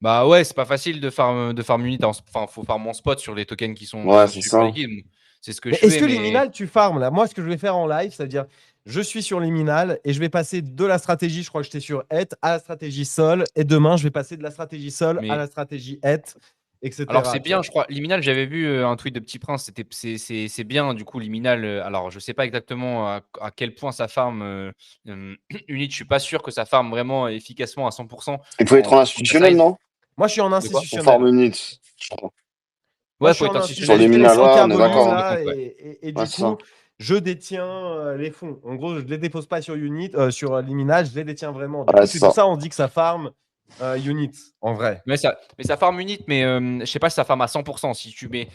Bah ouais, c'est pas facile de farm Unit. Enfin, faut farm en spot sur les tokens qui Ouais, sont c'est super ça. liquides. C'est ce que Mais je est-ce fais, que mais liminal, tu farmes là? Moi, ce que je vais faire en live, c'est-à-dire, je suis sur liminal et je vais passer de la stratégie, je crois que j'étais sur het, à la stratégie sol. Et demain, je vais passer de la stratégie sol à la stratégie het, etc. alors c'est tu bien, vois. je crois. Liminal, j'avais vu un tweet de Petit Prince. C'est bien du coup Liminal. Alors je sais pas exactement à quel point ça farm Unit. Je suis pas sûr que ça farm vraiment efficacement à 100% Il faut être en en institutionnel, side. non? Moi, je suis en De quoi? Pour farm institutionnel. unit, je crois. Moi, Ouais, je suis faut en être Sur institutionnel. institutionnel. les Je fais les minales, ouais, 100K on est volume d'accord. Hein. De là compte, ouais. et Ouais, du c'est ça. coup, je détiens les fonds. En gros, je ne les dépose pas sur Unit, sur Liminal, je les détiens vraiment. Du Ouais, coup, c'est c'est pour ça. ça on dit que ça farm Unit en vrai. Mais ça farm Unit, mais je sais pas si ça farm à 100%. Si tu mets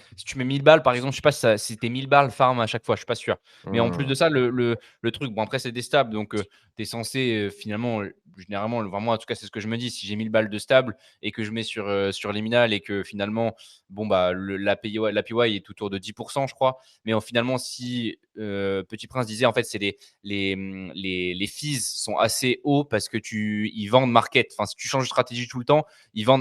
1000 balles, par exemple, je sais pas si t'es 1000 balles farm à chaque fois, je suis pas sûr. Mais en plus de ça, le truc, bon, après, c'est des stables, donc tu es censé finalement, généralement, vraiment, en tout cas, c'est ce que je me dis. Si j'ai 1000 balles de stable et que je mets sur Liminal et que finalement, bon, bah, la PY est autour de 10%, je crois. Mais finalement, si Petit Prince disait, en fait, c'est les fees sont assez hauts parce que ils vendent market. Enfin, si tu changes de stratégie tout le temps,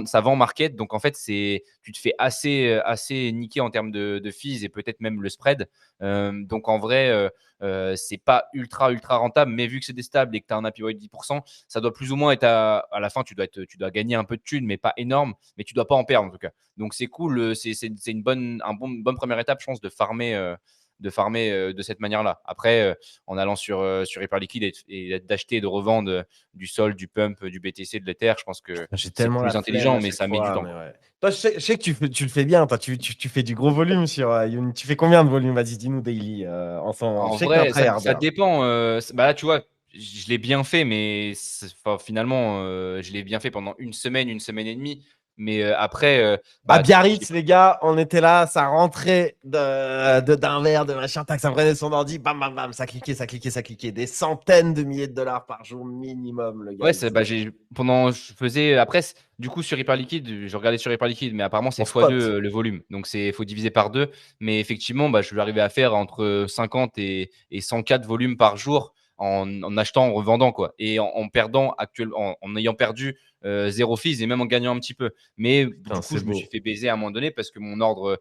ça vend market. Donc, en fait, tu te fais assez niquer en termes de fees et peut-être même le spread. Donc, en vrai, c'est pas ultra rentable, mais vu que c'est des stables et que tu as un APY de 10%, ça doit plus ou moins être à la fin, tu dois gagner un peu de thunes, mais pas énorme, mais tu dois pas en perdre en tout cas. Donc c'est cool, c'est une bonne première étape, je pense, de farmer de cette manière-là. Après, en allant sur Hyperliquid et d'acheter et de revendre du Sol, du Pump, du BTC, de l'Ether, je pense que J'ai c'est tellement la plus flemme intelligent, à mais chaque ça met du fois. temps. Mais ouais. Toi, je sais que tu le fais bien. Toi, tu fais du gros volume sur Unit. Tu fais combien de volume? Vas-y, dis-nous daily. Je En sais que t'es un vrai, ça tryharder. dépend. Bah là, tu vois, je l'ai bien fait, mais finalement, je l'ai bien fait pendant une semaine et demie. Mais après, À bah, Biarritz, les gars, on était là, ça rentrait d'un verre, de machin, tac, ça prenait son ordi, bam, bam, bam, ça cliquait, ça cliquait, ça cliquait. Des centaines de milliers de dollars par jour minimum, le gars. ouais, il disait. bah, je faisais après, du coup, sur Hyperliquid, je regardais sur Hyperliquid, mais apparemment, c'est En x2 spot. le volume. Donc, il faut diviser par 2. Mais effectivement, bah, je vais arriver à faire entre 50 et 104 volumes par jour en achetant, en revendant, quoi. Et en perdant en ayant perdu 0 fees et même en gagnant un petit peu. Mais Putain, du coup, c'est je me suis beau. fait baiser à un moment donné parce que mon ordre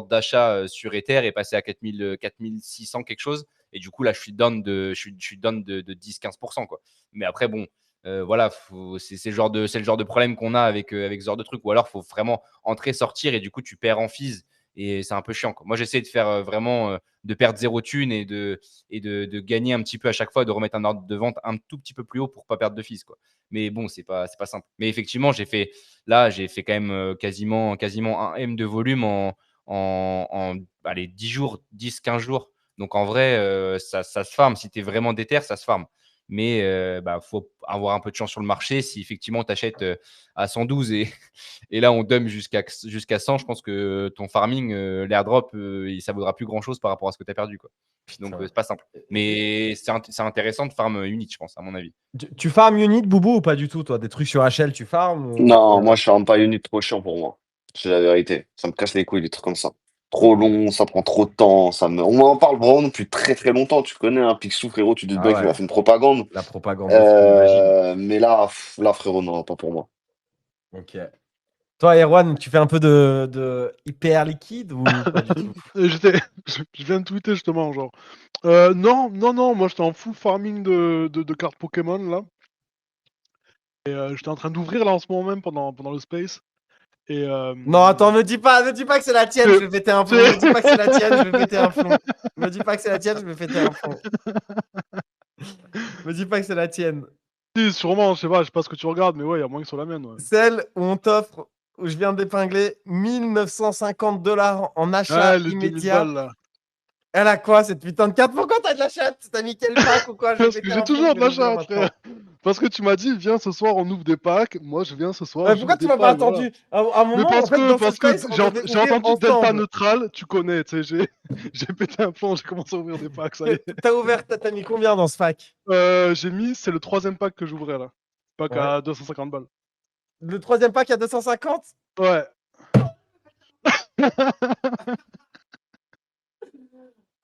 d'achat sur Ether est passé à 4600 quelque chose. Et du coup, là, je suis down de 10-15%, quoi. Mais après, bon, voilà, c'est le genre de problème qu'on a avec ce genre de truc. Ou alors, il faut vraiment entrer, sortir et du coup, tu perds en fees et c'est un peu chiant, quoi. Moi, j'essaie de faire vraiment de perdre 0 thune et de gagner un petit peu à chaque fois, de remettre un ordre de vente un tout petit peu plus haut pour pas perdre de fees, quoi. Mais bon, c'est pas simple. Mais effectivement, j'ai fait quand même quasiment un M de volume en allez, 10 jours, 10-15 jours. Donc en vrai, ça se farm. Si tu es vraiment déter, ça se farm. Mais bah, faut avoir un peu de chance sur le marché. Si effectivement tu achètes à 112 et là on dump jusqu'à 100, je pense que ton farming, l'airdrop, ça vaudra plus grand chose par rapport à ce que tu as perdu, quoi. Donc Putain. c'est pas simple. Mais c'est intéressant de farm unit, je pense, à mon avis. Tu farmes Unit, Boubou, ou pas du tout, toi? Des trucs sur HL, tu farmes Non, moi, je farm pas unit, trop chiant pour moi. C'est la vérité. Ça me casse les couilles, des trucs comme ça. Trop long, ça prend trop de temps. On m'en parle vraiment depuis très très longtemps. Tu connais, hein, Picsou, frérot, tu te dis Ah bien qu'il m'a ouais, fait une propagande. la propagande de fou, j'imagine. Mais là, frérot, non, pas pour moi. Ok. Toi, Erwan, tu fais un peu de hyper liquide ou pas du tout? Je viens de tweeter justement, genre. Non, moi j'étais en full farming de cartes Pokémon là. Et j'étais en train d'ouvrir là en ce moment même pendant le space. Et, Non, attends, me dis pas que c'est la tienne, je vais péter un plomb. Me dis pas que c'est la tienne, je vais péter un plomb. Me dis pas que c'est la tienne, je vais péter un plomb. Me dis pas que c'est la tienne. Si, sûrement, je sais pas ce que tu regardes, mais ouais, il y a moins que sur la mienne. Ouais. Celle où on t'offre, où je viens d'épingler 1950 $ en achat Ah, les 2000 immédiat. balles là. Elle a quoi cette putain de carte? Pourquoi t'as de la chatte? T'as mis quel pack ou quoi? Je vais Parce que péter j'ai un plomb, toujours je de vais la l'ouvrir chatte, maintenant. frère. Parce que tu m'as dit, viens ce soir, on ouvre des packs. Moi, je viens ce soir. Ouais, j'ouvre pourquoi tu des m'as pas packs, voilà. attendu? À un Mais moment, en fait, dans ce space, on devait j'ai ouvrir entendu Delta ensemble. neutral, tu connais, tu sais, j'ai pété un plomb, j'ai commencé à ouvrir des packs, ça y est. T'as ouvert, t'as mis combien dans ce pack? J'ai mis, c'est le 3e pack que j'ouvrais là. Pack Ouais. à 250 balles. Le 3e pack à 250? Ouais.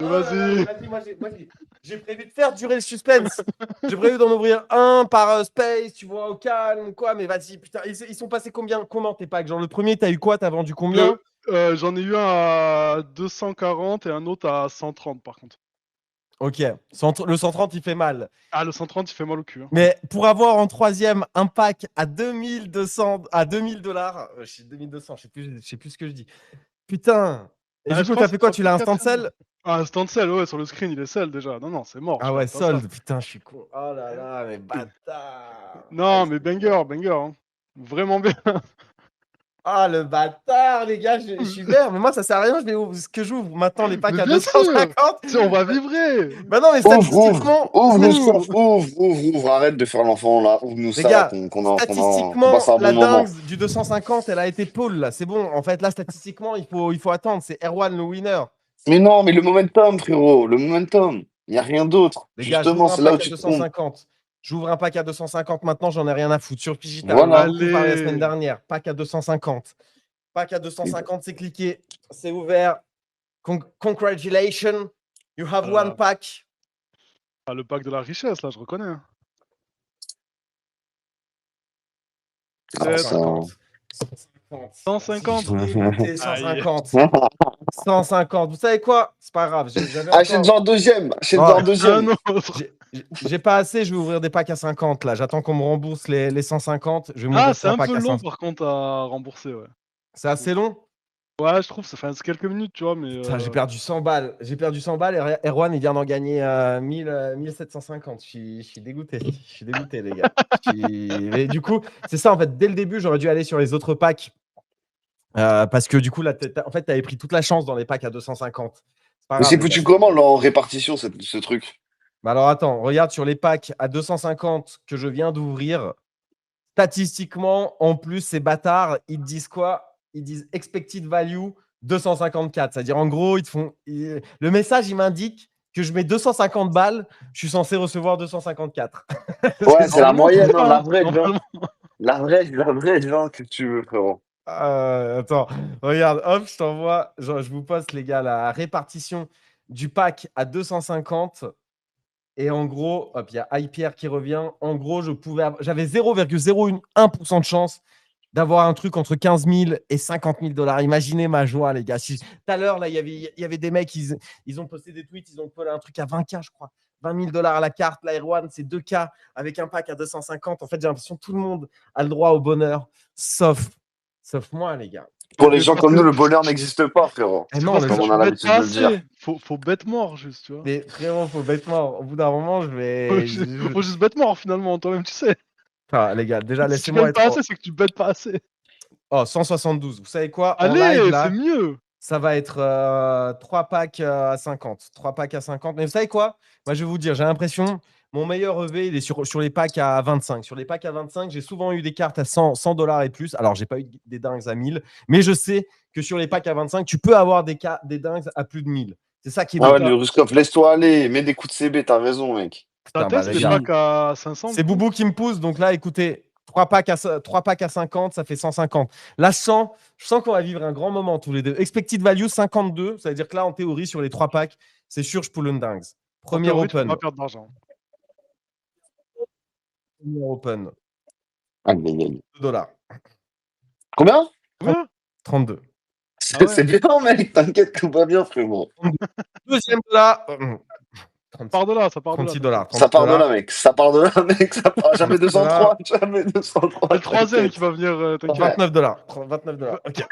Oh là là, Vas-y. vas-y, moi, j'ai prévu de faire durer le suspense. J'ai prévu d'en ouvrir un par space, tu vois, au calme, quoi. Mais vas-y, putain, ils sont passés combien tes packs? Genre, le premier, t'as eu quoi? T'as vendu combien? J'en ai eu un à 240 et un autre à 130 par contre. Ok, le 130, il fait mal. Ah, le 130, il fait mal au cul. Hein. Mais pour avoir en 3e un pack à 2200, à 2000 $, je suis 2200, je sais plus ce que je dis. Putain. Et du coup, t'as fait quoi? Tu l'as instant sell? Ah, instant sell, ouais, sur le screen, il est sell déjà. Non, c'est mort. Ah ouais, pas ça. sold. Putain, je suis con. Oh là là, mais bâtard. Non, mais banger. Hein. Vraiment bien. Ah, le bâtard, les gars, je suis vert. Mais moi, ça sert à rien. Ce que j'ouvre maintenant, les packs Mais à bien 250. On va vivrer. Bah non, mais statistiquement. Ouvre le stuff, ouvre, arrête de faire l'enfant là, ouvre-nous Les ça, gars, qu'on statistiquement, passe un la bon moment. dingue du 250, elle a été pole là. C'est bon. En fait, là, statistiquement, il faut attendre. C'est Erwan le winner. Mais non, mais le momentum, frérot, le momentum, il n'y a rien d'autre. Les gars, Justement, j'ouvre un c'est là où pack à tu te trompes. 250. J'ouvre un pack à 250 maintenant, j'en ai rien à foutre. Sur Pigita, Voilà. on a beaucoup parlé la Allez. semaine dernière. Pack à 250. Pack à 250, c'est cliqué. C'est ouvert. Congratulations. You have Voilà. one pack. Ah, le pack de la richesse, là, je reconnais. Hein. Ah, 150. 150. Dégoûté, 150. 150. Vous savez quoi? C'est pas grave. Achète-en un deuxième. Achète-en un deuxième. Un autre. J'ai pas assez, je vais ouvrir des packs à 50 là. J'attends qu'on me rembourse les 150. Je vais m'ouvrir C'est un 3 peu packs à long 500. par contre à rembourser, ouais. C'est assez long? Ouais, je trouve, c'est quelques minutes, tu vois, mais. Putain, j'ai perdu 100 balles. J'ai perdu 100 balles et Erwan, il vient d'en gagner 1750. Je suis dégoûté. Je suis dégoûté, les gars. Mais du coup, c'est ça, en fait. Dès le début, j'aurais dû aller sur les autres packs. Parce que du coup, là, en fait, tu avais pris toute la chance dans les packs à 250. Mais c'est foutu comment là en répartition ce truc? Bah alors attends, regarde sur les packs à 250 que je viens d'ouvrir. Statistiquement, en plus, ces bâtards, ils te disent quoi? Ils disent expected value 254. C'est-à-dire, en gros, le message, il m'indique que je mets 250 balles, je suis censé recevoir 254. Ouais, c'est la Normalement, moyenne, c'est ça, hein, la hein. vraie, genre. Normalement. La vraie, genre, que tu veux, frérot. Attends, regarde, hop, je t'envoie. Je vous poste, les gars, la répartition du pack à 250. Et en gros, hop, il y a iPierre qui revient. En gros, j'avais 0,01% de chance d'avoir un truc entre 15 000 et 50 000 $. Imaginez ma joie, les gars. Tout à l'heure, là, il y avait des mecs, ils ont posté des tweets, ils ont posté un truc à 20K, je crois. 20 000 $ à la carte. La Erwan, c'est 2K avec un pack à 250. En fait, j'ai l'impression que tout le monde a le droit au bonheur, sauf moi, les gars. Pour les gens comme nous, le bonheur n'existe pas, frérot. Eh non, Comme on a l'habitude de le dire. Faut bête mort, juste, tu vois. Mais frérot, faut bête mort. Au bout d'un moment, je vais. Faut juste bête mort, finalement, toi-même, tu sais. Enfin, les gars, déjà, Si tu laissez-moi bêtes être. pas assez, c'est que tu bêtes pas assez. Oh, 172. Vous savez quoi? En Allez, live, là, c'est mieux. ça va être 3 packs à 50. 3 packs à 50. Mais vous savez quoi? Moi, je vais vous dire, j'ai l'impression, mon meilleur EV, il est sur les packs à 25. Sur les packs à 25, j'ai souvent eu des cartes à 100 $ et plus. Alors, j'ai pas eu des dingues à 1000. Mais je sais que sur les packs à 25, tu peux avoir des dingues à plus de 1000. C'est ça qui est Ah ouais, bien. le Ruskov, laisse-toi aller, mets des coups de CB, t'as raison, mec. Putain, T'as testé les les gars. packs à 500. C'est Boubou qui me pousse. Donc là, écoutez, 3 packs à 50, ça fait 150. Là, je sens qu'on va vivre un grand moment tous les deux. Expected value 52. Ça veut dire que là, en théorie, sur les 3 packs, c'est sûr, je pull un dingue. Premier Tu vas open. pas perdre d'argent. Premier open. Aïe, aïe, aïe. $2. Combien? Combien? 32. C'est bien, mec, t'inquiète, tout va bien, frérot. Deuxième là. Part de là, ça part de là. 36 dollars. Ça part de là, mec. Ça part de là, mec. Ça part jamais 203. Jamais 203. C'est le troisième t'inquiète. qui va venir, t'inquiète. 29 dollars. 29 dollars. Ok.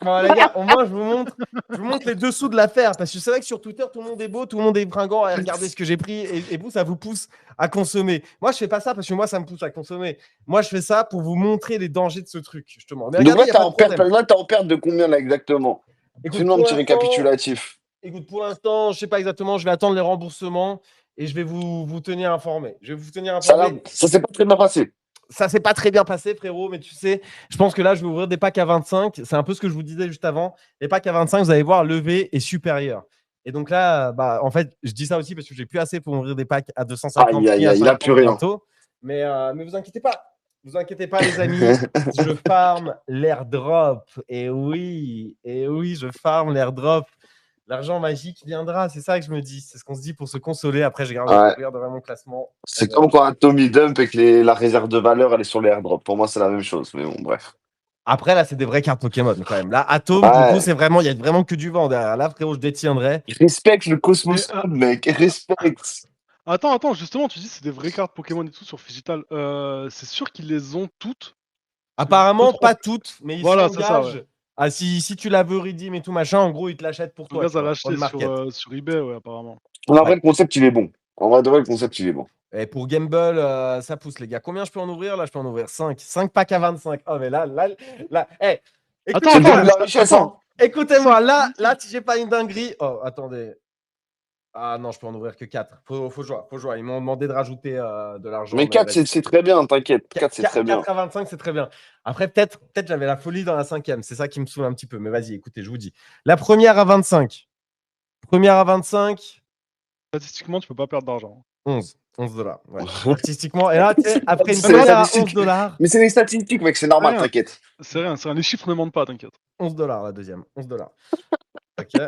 Bon, les gars, au moins, je vous montre les dessous de l'affaire. Parce que c'est vrai que sur Twitter, tout le monde est beau, tout le monde est fringant à regarder ce que j'ai pris. Et vous, ça vous pousse à consommer. Moi, je fais pas ça parce que moi, ça me pousse à consommer. Moi, je fais ça pour vous montrer les dangers de ce truc, justement. Mais Donc regardez, là, il y a t'es pas en de perte. problème. Là, t'es en perte de combien, là, exactement? Écoute, Fais-nous un pour petit l'instant, récapitulatif. écoute, pour l'instant, je sais pas exactement. Je vais attendre les remboursements et je vais vous tenir informé. Je vais vous tenir informé. Ça s'est pas très bien passé. Ça s'est pas très bien passé, frérot, mais tu sais, je pense que là, je vais ouvrir des packs à 25. C'est un peu ce que je vous disais juste avant. Les packs à 25, vous allez voir, levé est supérieur. Et donc là, bah, en fait, je dis ça aussi parce que j'ai plus assez pour ouvrir des packs à 250 Aïe, aïe, ni à aïe, il a 50 plus rien. bientôt. Mais vous inquiétez pas. Vous inquiétez pas, les amis. Je farm l'airdrop. Et oui, je farm l'airdrop. L'argent magique viendra. C'est ça que je me dis. C'est ce qu'on se dit pour se consoler. Après, je Ouais. regarderai mon classement. C'est comme quand un Tommy Dump et que la réserve de valeur, elle est sur les airdrops. Pour moi, c'est la même chose. Mais bon, bref. Après, là, c'est des vraies cartes Pokémon quand même. Là, Atom, Ouais. du coup, c'est vraiment, il y a vraiment que du vent derrière. Là, frérot, je détiendrai. Respecte le Cosmos Mais, Code, mec. Respecte. Attends, justement, tu dis c'est des vraies cartes Pokémon et tout sur Phygital. C'est sûr qu'ils les ont toutes. Apparemment, Deux, trois- pas toutes, mais ils Voilà, c'est ça, s'engagent. ouais. Ah, si tu la veux redeem et tout machin, en gros, ils te l'achètent pour On toi. gaz tu à vois, l'acheter on market. sur eBay, ouais, apparemment. En vrai, le concept, il est bon. En vrai, de vrai, le concept, il est bon. Et pour Gamble, ça pousse, les gars. Combien je peux en ouvrir? Là, je peux en ouvrir 5. 5 packs à 25. Oh, mais là. Hey, Attends, C'est le écoutez-moi, début de la richesse, hein. écoutez-moi, là, si j'ai pas une dinguerie. Oh, attendez. Ah non, je peux en ouvrir que 4. Faut jouer. Ils m'ont demandé de rajouter de l'argent. Mais 4, vas-y. c'est très bien, t'inquiète. 4, c'est très 4 bien. à 25, c'est très bien. Après, peut-être j'avais la folie dans la 5e. C'est ça qui me saoule un petit peu. Mais vas-y, écoutez, je vous dis. La première à 25. Première à 25, Statistiquement, tu peux pas perdre d'argent. 11. 11 dollars. Ouais. Statistiquement. Et là, tu sais, après une C'est première à statistique. 11 dollars. Mais c'est les statistiques, mec, c'est normal, Rien. t'inquiète. C'est rien. Les chiffres ne mentent pas, t'inquiète. 11 dollars la deuxième. 11 dollars. Ok.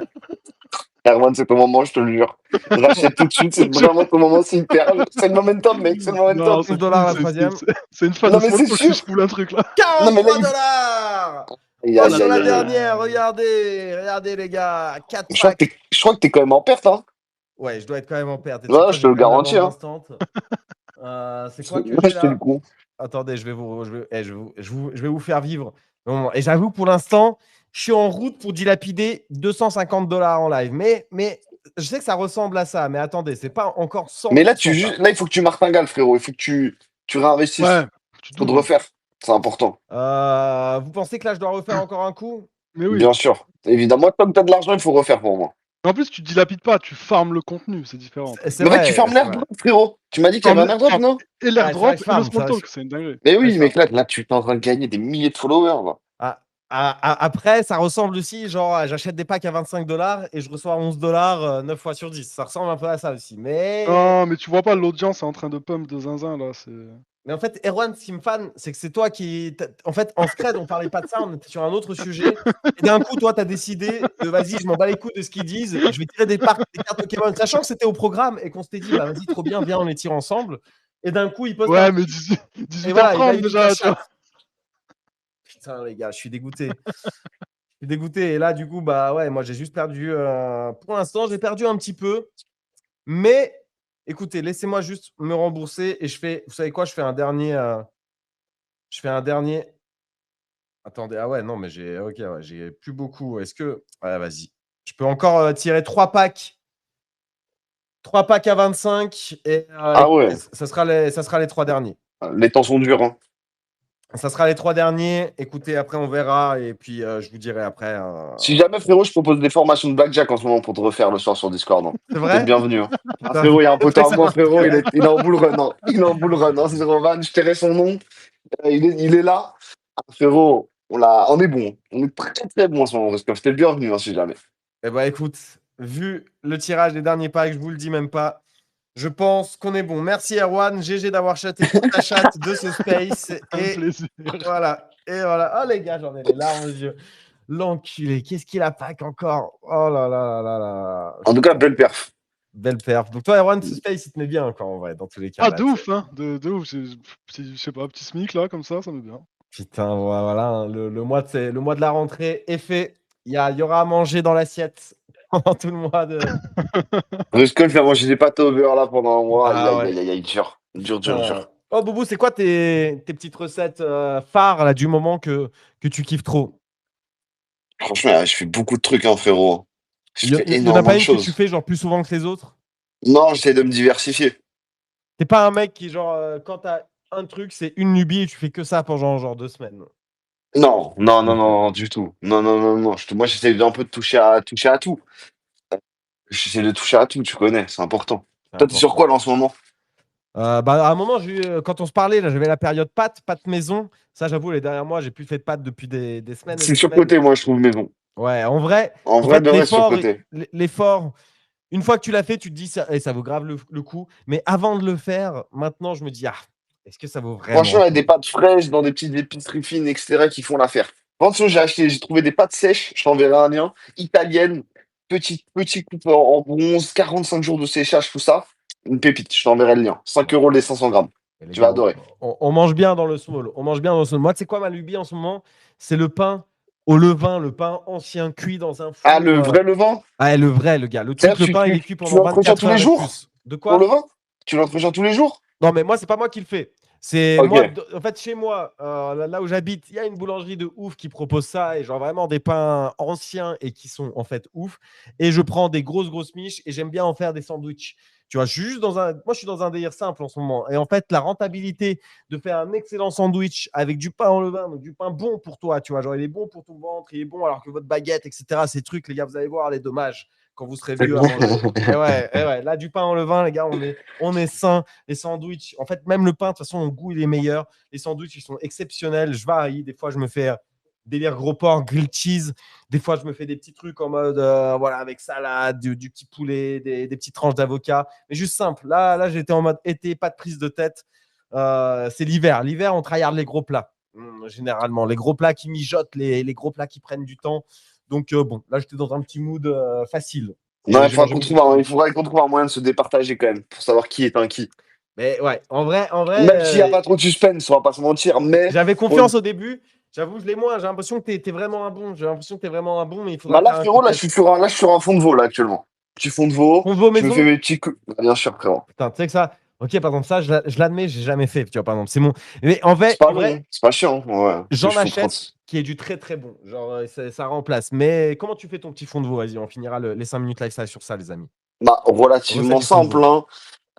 Erwan, c'est ton moment, je te le jure. Rachète tout de suite, c'est vraiment ton moment, c'est hyper. C'est le momentum, mec, c'est le momentum. Non, 11 dollars la troisième. C'est une phase Non, de mais small c'est talk sûr. que je foule un truc là. 43 il- dollars. Aïe, Oh, aïe, sur aïe, la aïe, aïe. dernière, regardez les gars. 4 Je crois que t'es quand même en perte, hein. Ouais, je dois être quand même en perte. Et Ouais, tu sais quoi, je te le j'ai quand même la garantis, vente hein. instant. C'est quoi que Moi, j'ai je fais le là? coup. Attendez, je vais vous faire vivre. Et j'avoue, pour l'instant, je suis en route pour dilapider 250 dollars en live. Mais je sais que ça ressemble à ça. Mais attendez, c'est pas encore 100%. Mais là, ça. là, il faut que tu martingales, frérot. Il faut que tu réinvestisses. Ouais, tu Faut te doubles. refaire. C'est important. Vous pensez que là, je dois refaire encore un coup? Mais oui. Bien sûr. Évidemment, tant que t'as de l'argent, il faut refaire pour moi. En plus, tu dilapides pas, tu farmes le contenu, c'est différent. C'est Mais en fait, vrai, tu fermes c'est vrai. l'airdrop, frérot. Tu m'as dit qu'il y avait un airdrop, non? Et l'airdrop Ouais, c'est vrai que je et le farme, small ça, talk, c'est une dinguerie. Mais oui, Ouais, mec, là, tu es en train de gagner des milliers de followers, là. Après, ça ressemble aussi, genre, j'achète des packs à 25 dollars et je reçois 11 dollars 9 fois sur 10. Ça ressemble un peu à ça aussi. Mais Non, mais tu vois pas, l'audience est en train de pump de zinzin là. en fait, Erwan, ce qui me fan, c'est que c'est toi qui. En fait, en scred, on parlait pas de ça, on était sur un autre sujet. Et d'un coup, toi, tu as décidé de vas-y, je m'en bats les couilles de ce qu'ils disent. Je vais tirer des cartes Pokémon, sachant que c'était au programme et qu'on s'était dit, bah vas-y, trop bien, viens, on les tire ensemble. Et d'un coup, il poste Ouais, un- mais Et voilà, il 18h30 valide déjà, la tu vois. chatte. Putain, les gars, je suis dégoûté. Je suis dégoûté. Et là, du coup, bah ouais, moi, j'ai juste perdu. Pour l'instant, j'ai perdu un petit peu. Mais écoutez, laissez-moi juste me rembourser et je fais. Vous savez quoi? Je fais un dernier. Je fais un dernier. Attendez, ah ouais, non, mais j'ai. Ok, ouais, j'ai plus beaucoup. Est-ce que. Ouais, vas-y. Je peux encore tirer 3 packs. 3 packs à 25. Et Ah ouais. ça sera les 3 derniers. Les temps sont durs, hein. Ça sera les 3 derniers. Écoutez, après, on verra. Et puis, je vous dirai après. Si jamais, frérot, je propose des formations de blackjack en ce moment pour te refaire le soir sur Discord. Hein. C'est T'es vrai? le bienvenu. Hein. Ah, Putain. frérot, il y a un pote à moi, frérot, il est en bull run. Hein. Il est en bull run. Hein. C'est Rovan, je tairai son nom. Il est là. Ah, frérot, on est bon. On est très très bon en ce moment. Parce que t'es le bienvenu, hein, si jamais. Eh ben, écoute, vu le tirage des derniers packs, je vous le dis même pas. Je pense qu'on est bon. Merci Erwan, GG d'avoir chaté toute la chatte de ce space. Un Et plaisir. voilà. Et voilà. Oh les gars, j'en ai les larmes aux yeux. L'enculé, qu'est-ce qu'il a pack encore? Oh là là là là là. En tout cas, belle perf. Belle perf. Donc toi, Erwan, ce space, il te met bien encore en vrai, dans tous les cas. Ah, là, de ouf, hein. De ouf. Je sais pas, petit SMIC là, comme ça me met bien. Putain, voilà. Le mois de la rentrée est fait. Il y aura à manger dans l'assiette. pendant tout le mois de. Ruskov, il a mangé des pâtes au beurre là pendant un mois. Aïe, Ah aïe, ouais. aïe, aïe, aïe, dur. Dur, dur, dur. Oh, Boubou, c'est quoi tes petites recettes phares là, du moment que tu kiffes trop? Franchement, je fais beaucoup de trucs, hein, frérot. Je fais Il y en a énormément pas de une que tu choses. fais genre plus souvent que les autres? Non, j'essaie de me diversifier. T'es pas un mec qui, genre, quand t'as un truc, c'est une lubie et tu fais que ça pendant genre 2 semaines. Non, non, non, Ok. non, du tout. Non, non, non, non. Moi, j'essaie un peu de toucher à tout. J'essaie de toucher à tout, tu connais, c'est important. C'est Toi, t'es sur important. quoi là en ce moment? Bah, à un moment, quand on se parlait, là, j'avais la période pâtes maison. Ça, j'avoue, les derniers mois, j'ai plus fait de pâtes depuis des semaines et C'est des semaines. surcoté, moi, je trouve, maison. Ouais, en vrai, En vrai, de vrai, c'est surcoté. l'effort, une fois que tu l'as fait, tu te dis, ça vaut grave le coup. Mais avant de le faire, maintenant, je me dis, est-ce que ça vaut vraiment Franchement, il y a le des coup? pâtes fraîches dans des petites épiceries fines, etc., qui font l'affaire. Attention, j'ai trouvé des pâtes sèches, je t'enverrai un lien, italiennes, petit coupe en bronze, 45 jours de séchage, tout ça. Une pépite, je t'enverrai le lien. 5 euros les 500 grammes. Et les Tu vas gars, adorer. on mange bien dans le small. On mange bien dans le small. Moi, tu sais quoi, ma lubie en ce moment? C'est le pain au levain, le pain ancien cuit dans un Ah, le four. vrai levain? Ah, le vrai, le gars. Le truc, C'est-à-dire, le pain, il est cuit tu pendant l'entretiens 24 tous les heures et jours? plus. De Ton quoi? levain? Tu l'entretiens tous les jours? Non, mais moi, c'est pas moi qui le fais. C'est Ok. moi, en fait, chez moi, là où j'habite, il y a une boulangerie de ouf qui propose ça et genre vraiment des pains anciens et qui sont en fait ouf. Et je prends des grosses miches et j'aime bien en faire des sandwichs. Tu vois, moi, je suis dans un délire simple en ce moment. Et en fait, la rentabilité de faire un excellent sandwich avec du pain en levain, donc du pain bon pour toi, tu vois, genre il est bon pour ton ventre, il est bon alors que votre baguette, etc. Ces trucs, les gars, vous allez voir les dommages quand vous serez vieux à manger. Et ouais, là, du pain en levain, les gars, on est sain. Les sandwichs, en fait, même le pain, de toute façon, au goût, il est meilleur. Les sandwichs, ils sont exceptionnels. Je varie. Des fois, je me fais délire gros porc, grilled cheese. Des fois, je me fais des petits trucs en mode, voilà, avec salade, du petit poulet, des petites tranches d'avocat. Mais juste simple. Là, j'étais en mode été, pas de prise de tête. C'est l'hiver. L'hiver, on tryhard les gros plats. Généralement, les gros plats qui mijotent, les gros plats qui prennent du temps. Donc, bon, là, j'étais dans un petit mood facile. Non, Et j'ai mangé beaucoup de il sandwichs. faudrait qu'on trouve un moyen de se départager quand même, pour savoir qui est un qui. Mais ouais, en vrai, Même s'il n'y a pas trop de suspense, on va pas se mentir, mais j'avais confiance au début. J'avoue, je l'ai moins. J'ai l'impression que t'es vraiment un bon. J'ai l'impression que t'es vraiment un bon, mais il faudra bah là, faire un coup frérot, de test. je suis sur un fond de veau, là, actuellement. Petit fond de veau, On veut aux je me fais maisons. mes petits coups. Bah, bien sûr, frérot. Putain, tu sais que ça. Ok, par exemple, ça, je l'admets, j'ai jamais fait. Tu vois, par exemple, c'est mon. Mais C'est pas en long, vrai, hein, c'est pas chiant, ouais. Il j'en faut achète 30. qui est du très très bon. Genre, ça remplace. Mais comment tu fais ton petit fond de veau? Vas-y, on finira les 5 minutes lifestyle sur ça, les amis. Bah, Recette relativement du fond de simple, veau.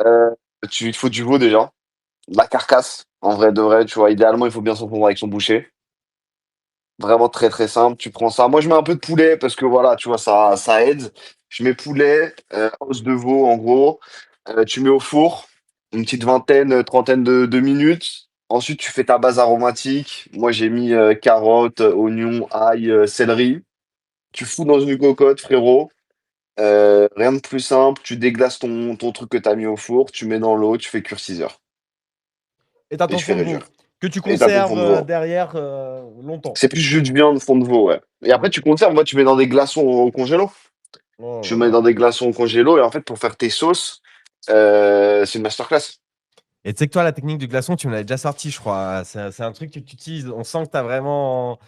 hein. Il te faut du veau déjà, de la carcasse, en vrai de vrai, tu vois. Idéalement, il faut bien s'en prendre avec son boucher. Vraiment très très simple. Tu prends ça. Moi, je mets un peu de poulet parce que voilà, tu vois, ça aide. Je mets poulet, os de veau en gros. Tu mets au four une petite vingtaine, trentaine de minutes. Ensuite, tu fais ta base aromatique. Moi, j'ai mis carottes, oignons, ail, céleri. Tu fous dans une cocotte, frérot. Rien de plus simple. Tu déglaces ton truc que tu as mis au four. Tu mets dans l'eau. Tu fais cuire 6 heures. Et t'as Et ton tu fais fond de réduire. veau que tu Et t'as ton fond conserves de veau. derrière longtemps. C'est plus jus de viande, fond de veau, ouais. Et après, tu conserves. Moi, tu mets dans des glaçons au congélo. Oh Tu là mets là. dans des glaçons au congélo. Et en fait, pour faire tes sauces, c'est une masterclass. Et tu sais que toi, la technique du glaçon, tu me l'avais déjà sorti, je crois. C'est un truc que tu utilises. On sent que tu as vraiment.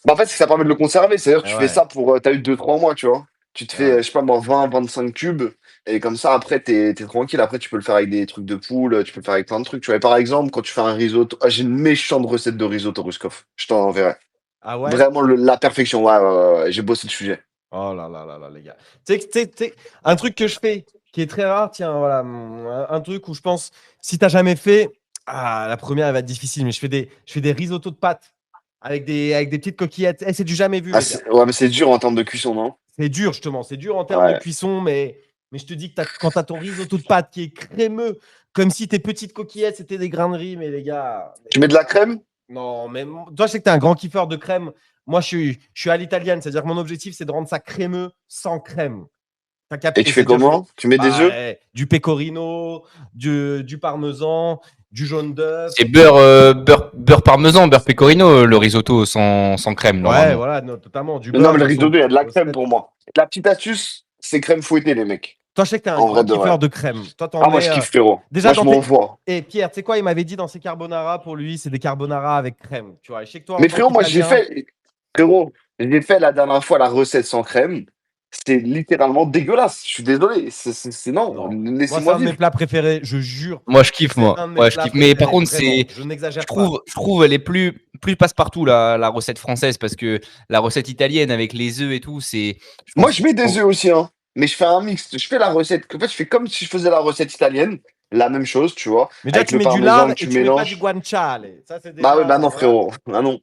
Bah, en fait, c'est que ça permet de le conserver. C'est-à-dire que Ah tu fais ouais, ça pour. T'as eu 2-3 mois, tu vois. Tu te ah fais, ouais. je sais pas moi, 20-25 cubes. Et comme ça, après, t'es tranquille. Après, tu peux le faire avec des trucs de poule. Tu peux le faire avec plein de trucs. Tu vois, et par exemple, quand tu fais un risotto. Ah, j'ai une méchante recette de risotto Ruskov. Je t'en enverrai. Ah ouais? Vraiment la perfection. Ouais, ouais, ouais, ouais. J'ai bossé le sujet. Oh là là là là, les gars. Tu sais, un truc que je fais qui est très rare, tiens, voilà, un truc où je pense, si tu n'as jamais fait, la première, elle va être difficile, mais je fais des risottos de pâtes avec des petites coquillettes. C'est du jamais vu, Ah, les gars. ouais, mais c'est dur en termes de cuisson, non? C'est dur, justement. C'est dur en termes de Ouais. cuisson, mais je te dis que quand tu as ton risotto de pâtes qui est crémeux, comme si tes petites coquillettes, c'était des grains de riz, mais les gars. Tu mets de la crème? Non, mais toi, je sais que tu es un grand kiffeur de crème. Moi, je suis à l'italienne, c'est-à-dire que mon objectif, c'est de rendre ça crémeux sans crème. T'as Et capté, tu fais c'est-à-dire comment? Tu mets des œufs? du pecorino, du parmesan, du jaune d'œuf. C'est beurre parmesan, beurre pecorino, le risotto sans crème, Ouais, normalement. voilà, totalement. Du Non, beurre, mais de le toute façon. risotto, il y a de la crème pour moi. La petite astuce, c'est crème fouettée, les mecs. Toi, je sais que t'es un En vrai grand de vrai. kiffeur de crème. Toi, t'en Ah, moi, mets. je kiffe, frérot. Déjà, Moi, je dans tes. m'envoie. Et Pierre, tu sais quoi, il m'avait dit dans ses carbonara, pour lui, c'est des carbonara avec crème. Tu vois, et je sais que toi, en Mais tant frérot, moi, j'ai qu'Italien. fait. Frérot, j'ai fait la dernière fois la recette sans crème. c'est littéralement dégueulasse. Je suis désolé. Non, Non. Moi, c'est laissez-moi un de mes vivre. plats préférés, je jure. Moi, je kiffe, C'est moi. un de mes Ouais, je plats kiffe. Mais par préférés, contre, vraiment. c'est, Je n'exagère je pas. trouve, elle est plus passe-partout, la recette française, parce que la recette italienne avec les œufs et tout, je Moi, pense, je mets des œufs aussi, hein. Mais je fais un mix. Je fais la recette. En fait, je fais comme si je faisais la recette italienne. La même chose, tu vois. Mais déjà, Avec tu le mets du parmesan lard que et tu tu mets pas du mélanges. guanciale. Ça, c'est Bah oui, bah déjà. non, Voilà. frérot. Ah non,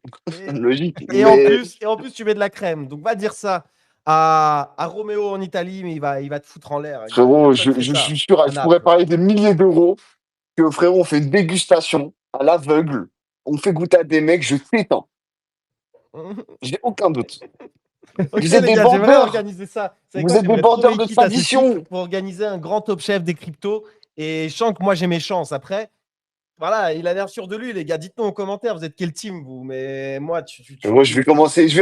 Et, logique. et en Mais plus, tu mets de la crème. Donc, va dire ça à Roméo en Italie, mais il va te foutre en l'air. frérot, Personne fait je ça suis sûr, à je pourrais Naples. parler des milliers d'euros que, frérot, on fait une dégustation à l'aveugle. On fait goûter à des mecs, je t'étends. J'ai aucun doute. Ok, Vous êtes les des gars, j'aimerais vendeurs. organiser ça. C'est Vous quoi? êtes des J'aimerais trop vendeurs de quitte à ce type tradition. pour organiser un grand top chef des cryptos. Et je sens que moi, j'ai mes chances. Après, voilà, il a l'air sûr de lui, les gars. Dites-nous en commentaire, vous êtes quel team, vous? Mais moi, Moi, je vais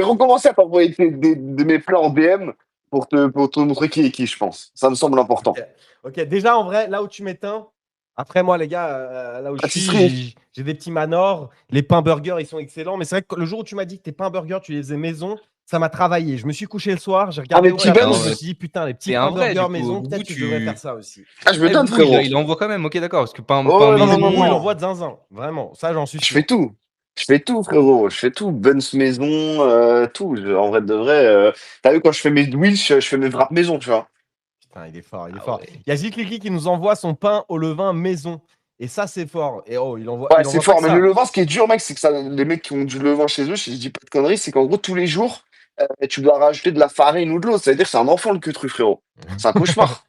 recommencer à t'envoyer de mes plats en DM pour te montrer qui est qui, je pense. Ça me semble important. Ok, déjà, en vrai, là où tu m'éteins, après moi, les gars, là où je suis, Pâtisserie. j'ai des petits manors. Les pains burgers, ils sont excellents. Mais c'est vrai que le jour où tu m'as dit que tes pains burgers, tu les faisais maison, ça m'a travaillé. Je me suis couché le soir, j'ai Ah, regardé mes au petits tableau, Alors, je me Benz. suis dit, putain, les petits t'es pains un vrai, burgers du coup. maison, Boubou, peut-être que je devrais faire ça aussi. Ah, je me donne, Boubou, frérot. il envoie quand même. Ok, d'accord. Parce que pain Oh, pain non, non, Mais non, Boubou, il maison. non. envoie de zinzin. Vraiment, ça, j'en suis Je sûr. fais tout. Je fais tout, frérot. Je fais tout. Benz maison, tout. En vrai de vrai. T'as vu, quand je fais mes Wish, je fais mes wraps maison, tu vois. Putain, il est fort, il est Ah fort. ouais. Il y a Zikliki qui nous envoie son pain au levain maison. Et ça, c'est fort. Et oh, il Ouais, envoie c'est pas fort. que Mais le ça. levain, ce qui est dur, mec, c'est que ça, les mecs qui ont du levain chez eux, si je dis pas de conneries, c'est qu'en gros, tous les jours, tu dois rajouter de la farine ou de l'eau. Ça veut dire que c'est un enfant le queutru, frérot. C'est un cauchemar.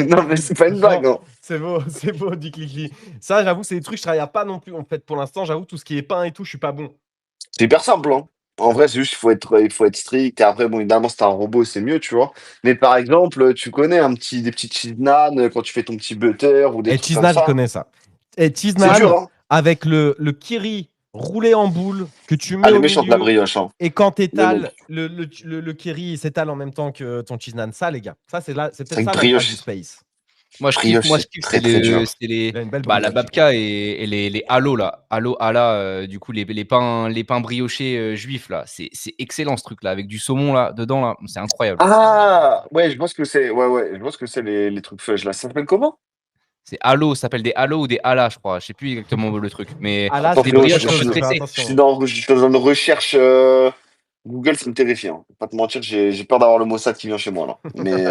Non, mais c'est pas une blague, Franchement, hein. c'est beau, dit Cliqui. Ça, j'avoue, c'est des trucs que je travaille pas non plus. En fait, pour l'instant, j'avoue, tout ce qui est pain et tout, je suis pas bon. C'est hyper simple, hein. En vrai, c'est juste il faut être strict. Et après, bon, évidemment, si t'as un robot, c'est mieux, tu vois. Mais par exemple, tu connais des petits cheese naan quand tu fais ton petit butter ou des Et trucs cheese comme naan, je ça. connais ça. Et cheese C'est dur, naan hein. avec le kiri roulé en boule que tu mets Elle est au méchante, la milieu. brioche, hein. Et quand Mais bon, t'étales, le kiri s'étale en même temps que ton cheese naan. Ça, les gars, ça, c'est c'est peut-être vrai que ça l'endroit du brioche, space. brioche, c'est C'est très, très dur. Il a une belle la brioche. babka et les halos là. Halo, hala, du coup, les pains briochés juifs là. C'est excellent ce truc là, avec du saumon là, dedans là. C'est incroyable. Ah, ouais, je vois ce que c'est. Ouais, ouais, je vois ce que c'est les trucs fudge là. Ça s'appelle comment? C'est halo, ça s'appelle des halos ou des halas, je crois. Je sais plus exactement le truc. Mais Ah là, Attends, c'est c'est des frérot, autre brioches un chose, peu il faut faire stressées. je suis attention. dans une recherche Google, ça me terrifie, hein. Faut pas te mentir, j'ai peur d'avoir le Mossad qui vient chez moi là. Mais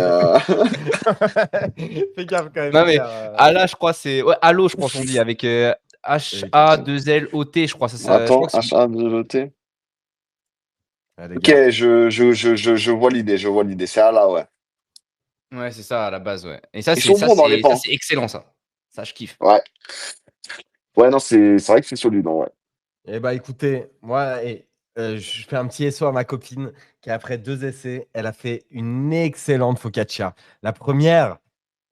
Fais gaffe quand même, Non mais frère. hala, je crois c'est ouais, halo, je pense on dit avec H-A-2-L-O-T, je crois je crois attends, que c'est H-A-2-E-T. Ah, les Ok, gars. je vois l'idée, je vois l'idée. C'est à là, ouais. ouais, c'est ça à la base, ouais. Et ça Ils sont bons dans les pains. c'est excellent ça. Ça je kiffe. Ouais. Ouais, non, c'est vrai que c'est solide, hein, ouais. Eh bah écoutez, moi, je fais un petit SO à ma copine qui, après 2 essais, elle a fait une excellente focaccia. La première,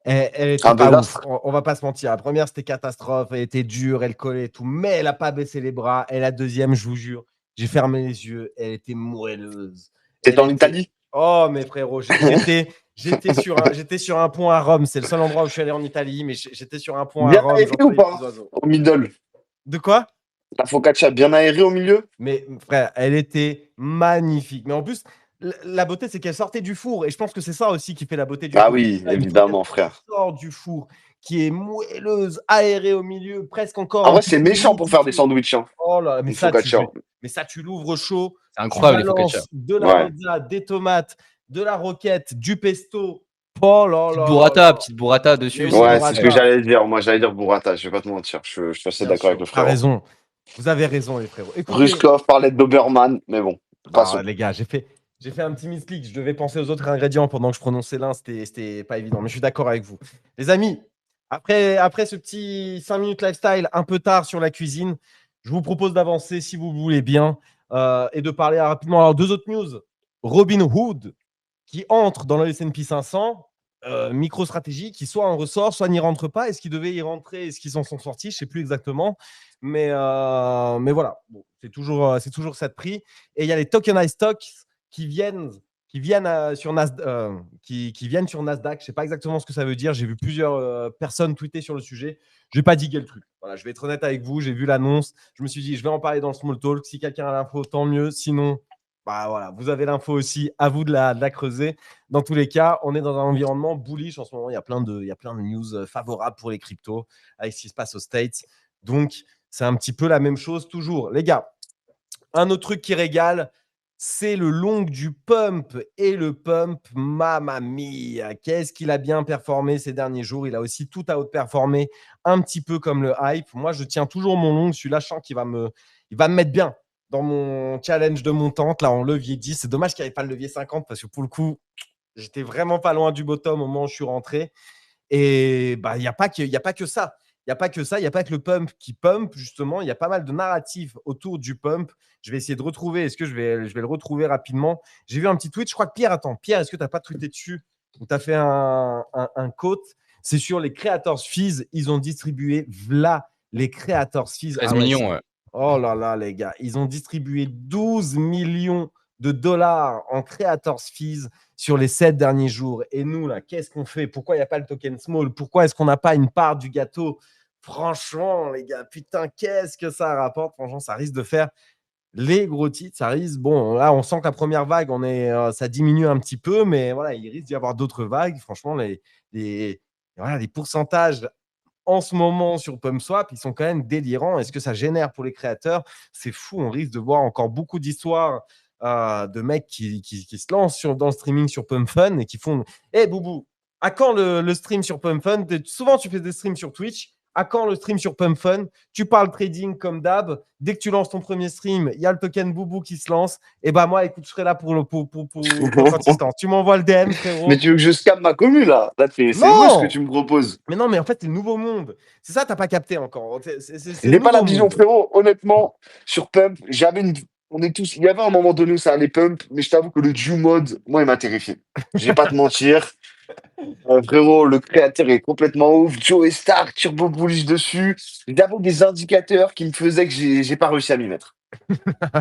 elle était Un pas ouf. désastre. On va pas se mentir. La première, c'était catastrophe. Elle était dure, elle collait et tout. Mais elle a pas baissé les bras. Et la deuxième, je vous jure, j'ai fermé les yeux. Elle était moelleuse. T'étais Elle en était. Italie? Oh, mais frérot, j'étais sur un pont à Rome. C'est le seul endroit où je suis allé en Italie. Mais j'étais sur un pont à Bien Rome. aéré ou J'entendais les petits pas? oiseaux. Au middle. De quoi? La focaccia bien aérée au milieu? Mais frère, elle était magnifique. Mais en plus, la beauté, c'est qu'elle sortait du four. Et je pense que c'est ça aussi qui fait la beauté du Ah truc. oui, T'as une focaccia évidemment, qui frère. sort du four, qui est moelleuse, aérée au milieu, presque encore En un vrai, petit c'est peu méchant pour faire des humidifiée. sandwichs, hein, Oh là là, une focaccia. mais ça, tu l'ouvres chaud, C'est tu incroyable les focaccia. balances de la Ouais. mozza, des tomates, de la roquette, du pesto. Oh là là là là. Petite burrata dessus, Mais c'est oui, Ouais, c'est ce que burrata. j'allais dire. Moi, j'allais dire burrata, je vais pas te mentir. Je suis assez Bien d'accord avec sûr, le t'as frérot. raison. Vous avez raison, les frérots. Écoutez, Ruskov parlait de Doberman, mais bon, passons. les gars, j'ai fait un petit misclick. Je devais penser aux autres ingrédients pendant que je prononçais l'un. C'était pas évident. Mais je suis d'accord avec vous. Les amis, après ce petit 5 minutes lifestyle un peu tard sur la cuisine, je vous propose d'avancer si vous voulez bien et de parler rapidement. Alors, 2 autres news. Robinhood qui entre dans le S&P 500. Micro-stratégie qui soit en ressort, soit n'y rentre pas. Est-ce qu'ils devaient y rentrer? Est-ce qu'ils en sont sortis? Je ne sais plus exactement. Mais voilà, bon, c'est toujours ça de prix. Et il y a les tokenized stocks qui viennent, sur Nasdaq. Qui viennent sur Nasdaq. Je ne sais pas exactement ce que ça veut dire. J'ai vu plusieurs personnes tweeter sur le sujet. Je n'ai pas digué le truc. Voilà, je vais être honnête avec vous. J'ai vu l'annonce. Je me suis dit, je vais en parler dans le small talk. Si quelqu'un a l'info, tant mieux. Sinon, Bah voilà, vous avez l'info aussi, à vous de la creuser. Dans tous les cas, on est dans un environnement bullish en ce moment. Il y a plein de news favorables pour les cryptos avec ce qui se passe aux States. Donc, c'est un petit peu la même chose toujours. Les gars, un autre truc qui régale, c'est le long du pump. Et le pump, mamma mia, qu'est-ce qu'il a bien performé ces derniers jours. Il a aussi tout à outperformé, un petit peu comme le hype. Moi, je tiens toujours mon long. Celui-là, je sens qu'il va me mettre bien dans mon challenge de montante, là, en levier 10. C'est dommage qu'il n'y avait pas le levier 50 parce que pour le coup, j'étais vraiment pas loin du bottom au moment où je suis rentré. Et bah, il n'y a pas que ça. Il n'y a pas que ça, il n'y a pas que le pump qui pump, justement. Il y a pas mal de narratifs autour du pump. Je vais essayer de retrouver. Est-ce que je vais le retrouver rapidement? J'ai vu un petit tweet. Je crois que Pierre, est-ce que tu n'as pas tweeté dessus ou tu as fait un quote? C'est sur les creators fees. Ils ont distribué, voilà, les creators fees. 13 millions, ouais. Oh là là, les gars. Ils ont distribué 12 millions de dollars en creators fees sur les 7 derniers jours. Et nous, là, qu'est-ce qu'on fait? Pourquoi il n'y a pas le token small? Pourquoi est-ce qu'on n'a pas une part du gâteau? Franchement, les gars, putain, qu'est-ce que ça rapporte? Franchement, ça risque de faire les gros titres. Ça risque, bon, là, on sent que la première vague, ça diminue un petit peu, mais voilà, il risque d'y avoir d'autres vagues. Franchement, voilà, les pourcentages en ce moment sur PumpSwap, ils sont quand même délirants. Est-ce que ça génère pour les créateurs? C'est fou. On risque de voir encore beaucoup d'histoires de mecs qui se lancent dans le streaming sur PumpFun et qui font Hé Boubou, à quand le stream sur PumpFun? Souvent, tu fais des streams sur Twitch. À quand le stream sur PumpFun? Tu parles trading comme d'hab. Dès que tu lances ton premier stream, il y a le token Boubou qui se lance. Et bah, moi, écoute, je serai là pour consistance. Tu m'envoies le DM, frérot. Mais tu veux que je scamme ma commu là? Là, c'est moche ce que tu me proposes. Mais non, mais en fait, c'est le nouveau monde. C'est ça, t'as pas capté encore. C'est J'ai pas la vision, frérot. Honnêtement, sur Pump, il y avait un moment donné où ça allait Pump, mais je t'avoue que le Dew mode, moi, il m'a terrifié. Je vais pas te mentir. Frérot, le créateur est complètement ouf. Joe et Stark, turbo bullish dessus. J'avais des indicateurs qui me faisaient que j'ai pas réussi à m'y mettre.